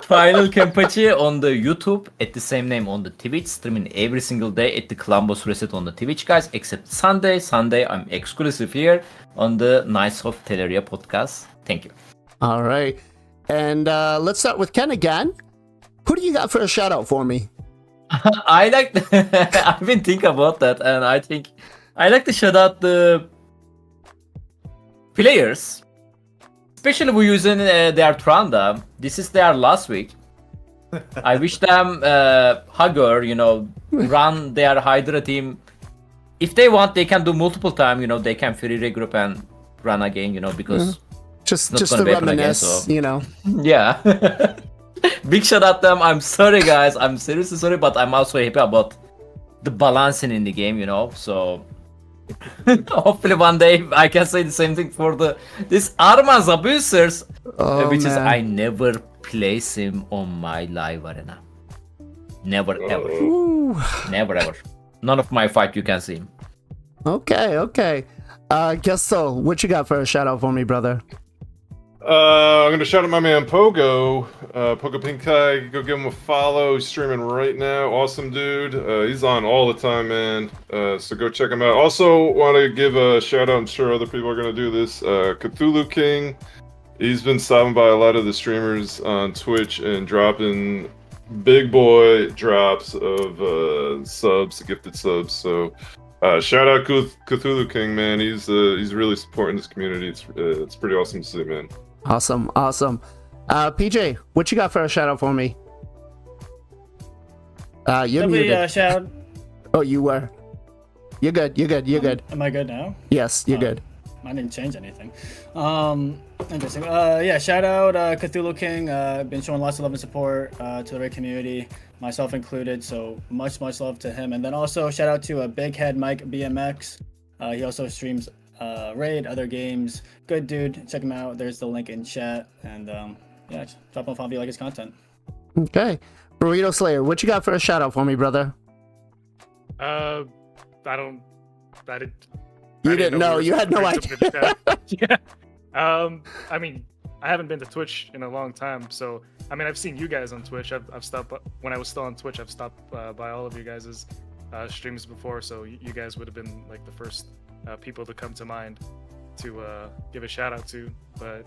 FinalKenpachi on the YouTube at the same name on the Twitch, streaming every single day at the Columbus Reset on the Twitch, guys, except Sunday. Sunday I'm exclusive here on the Nights of TELERIA podcast. Thank you. All right. And let's start with Ken again. Who do you got for a shout out for me? I like I've been thinking about that, and I think I like to shout out the players, especially who using their Tranda. This is their last week. I wish them hugger, run their Hydra team. If they want, they can do multiple time. They can free regroup and run again. Because just to reminisce, again, Yeah. Big shout out them. I'm sorry, guys. I'm seriously sorry, but I'm also happy about the balancing in the game. So hopefully one day I can say the same thing for this Arma's abusers, which is I never place him on my live arena. Never ever. Never ever. None of my fight you can see him. Okay. Gestal, what you got for a shout out for me, brother? I'm gonna shout out my man Pogo. Pogo Pinkai, go give him a follow. He's streaming right now. Awesome dude. He's on all the time, man. So go check him out. Also want to give a shout out. I'm sure other people are gonna do this. Cthulhu King. He's been stopping by a lot of the streamers on Twitch and dropping big boy drops of subs, gifted subs. So shout out Cthulhu King, man. He's really supporting this community. It's pretty awesome to see, man. Awesome. PJ, what you got for a shout out for me? You're muted. Shout. Oh, you were. You're good. Am I good now? Yes, you're good. I didn't change anything. Interesting. Shout out Cthulhu King. Been showing lots of love and support to the Raid community, myself included. So much love to him. And then also shout out to Big Head Mike BMX. He also streams Raid, other games. Good dude. Check him out. There's the link in chat. And drop off if you like his content. Okay. Burrito Slayer, what you got for a shout out for me, brother? I didn't. You didn't know. You had no idea. Yeah. I mean, I haven't been to Twitch in a long time, so I've seen you guys on Twitch. I've stopped when I was still on Twitch. I've stopped by all of you guys' streams before, so you guys would have been like the first people to come to mind to give a shout out to. But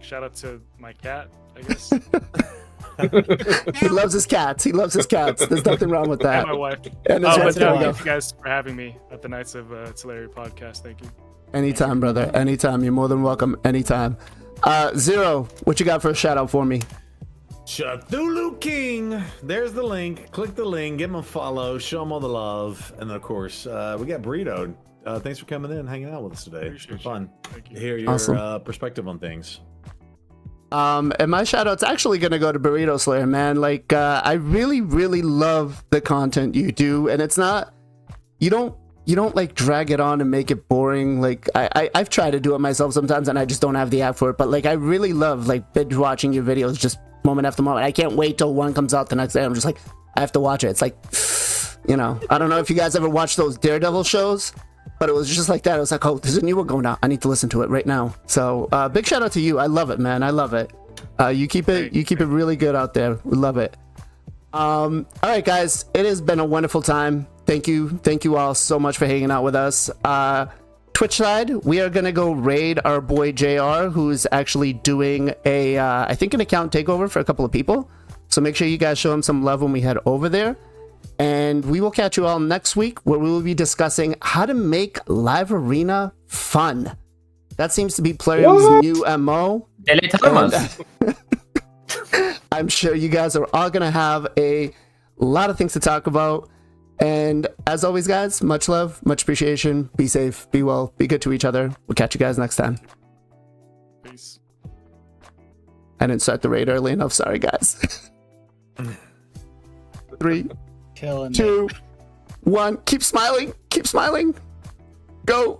shout out to my cat, I guess. He loves his cats. There's nothing wrong with that. And my wife. And his wife. Thank you guys for having me at the Nights of TELERIA podcast. Thank you. Anytime, brother. Anytime. You're more than welcome. Anytime. Zero, what you got for a shout out for me? Cthulhu King. There's the link. Click the link. Give him a follow. Show him all the love. And then, of course, we got Burrito. Thanks for coming in and hanging out with us today. It's been fun to hear your perspective on things. And my shout out's actually gonna go to Burrito Slayer, man. Like, I really love the content you do, and it's not, you don't like drag it on and make it boring. Like, I've tried to do it myself sometimes, and I just don't have the app for it. But like, I really love like binge watching your videos, just moment after moment. I can't wait till one comes out the next day. I'm just like, I have to watch it. It's like, I don't know if you guys ever watched those Daredevil shows, but it was just like that. It was like, oh, there's a new one going out. I need to listen to it right now. So big shout out to you. I love it, man. I love it. You keep it really good out there. We love it. All right, guys, it has been a wonderful time. Thank you all so much for hanging out with us. Twitch side, we are gonna go raid our boy JR, who's actually doing I think an account takeover for a couple of people. So make sure you guys show him some love when we head over there. And we will catch you all next week, where we will be discussing how to make live arena fun. That seems to be Plarium's new MO. I'm sure you guys are all gonna have a lot of things to talk about. And as always, guys, much love, much appreciation. Be safe, be well, be good to each other. We'll catch you guys next time. Peace. I didn't start the raid early enough. Sorry, guys. 3, 2, 1. Keep smiling. Go.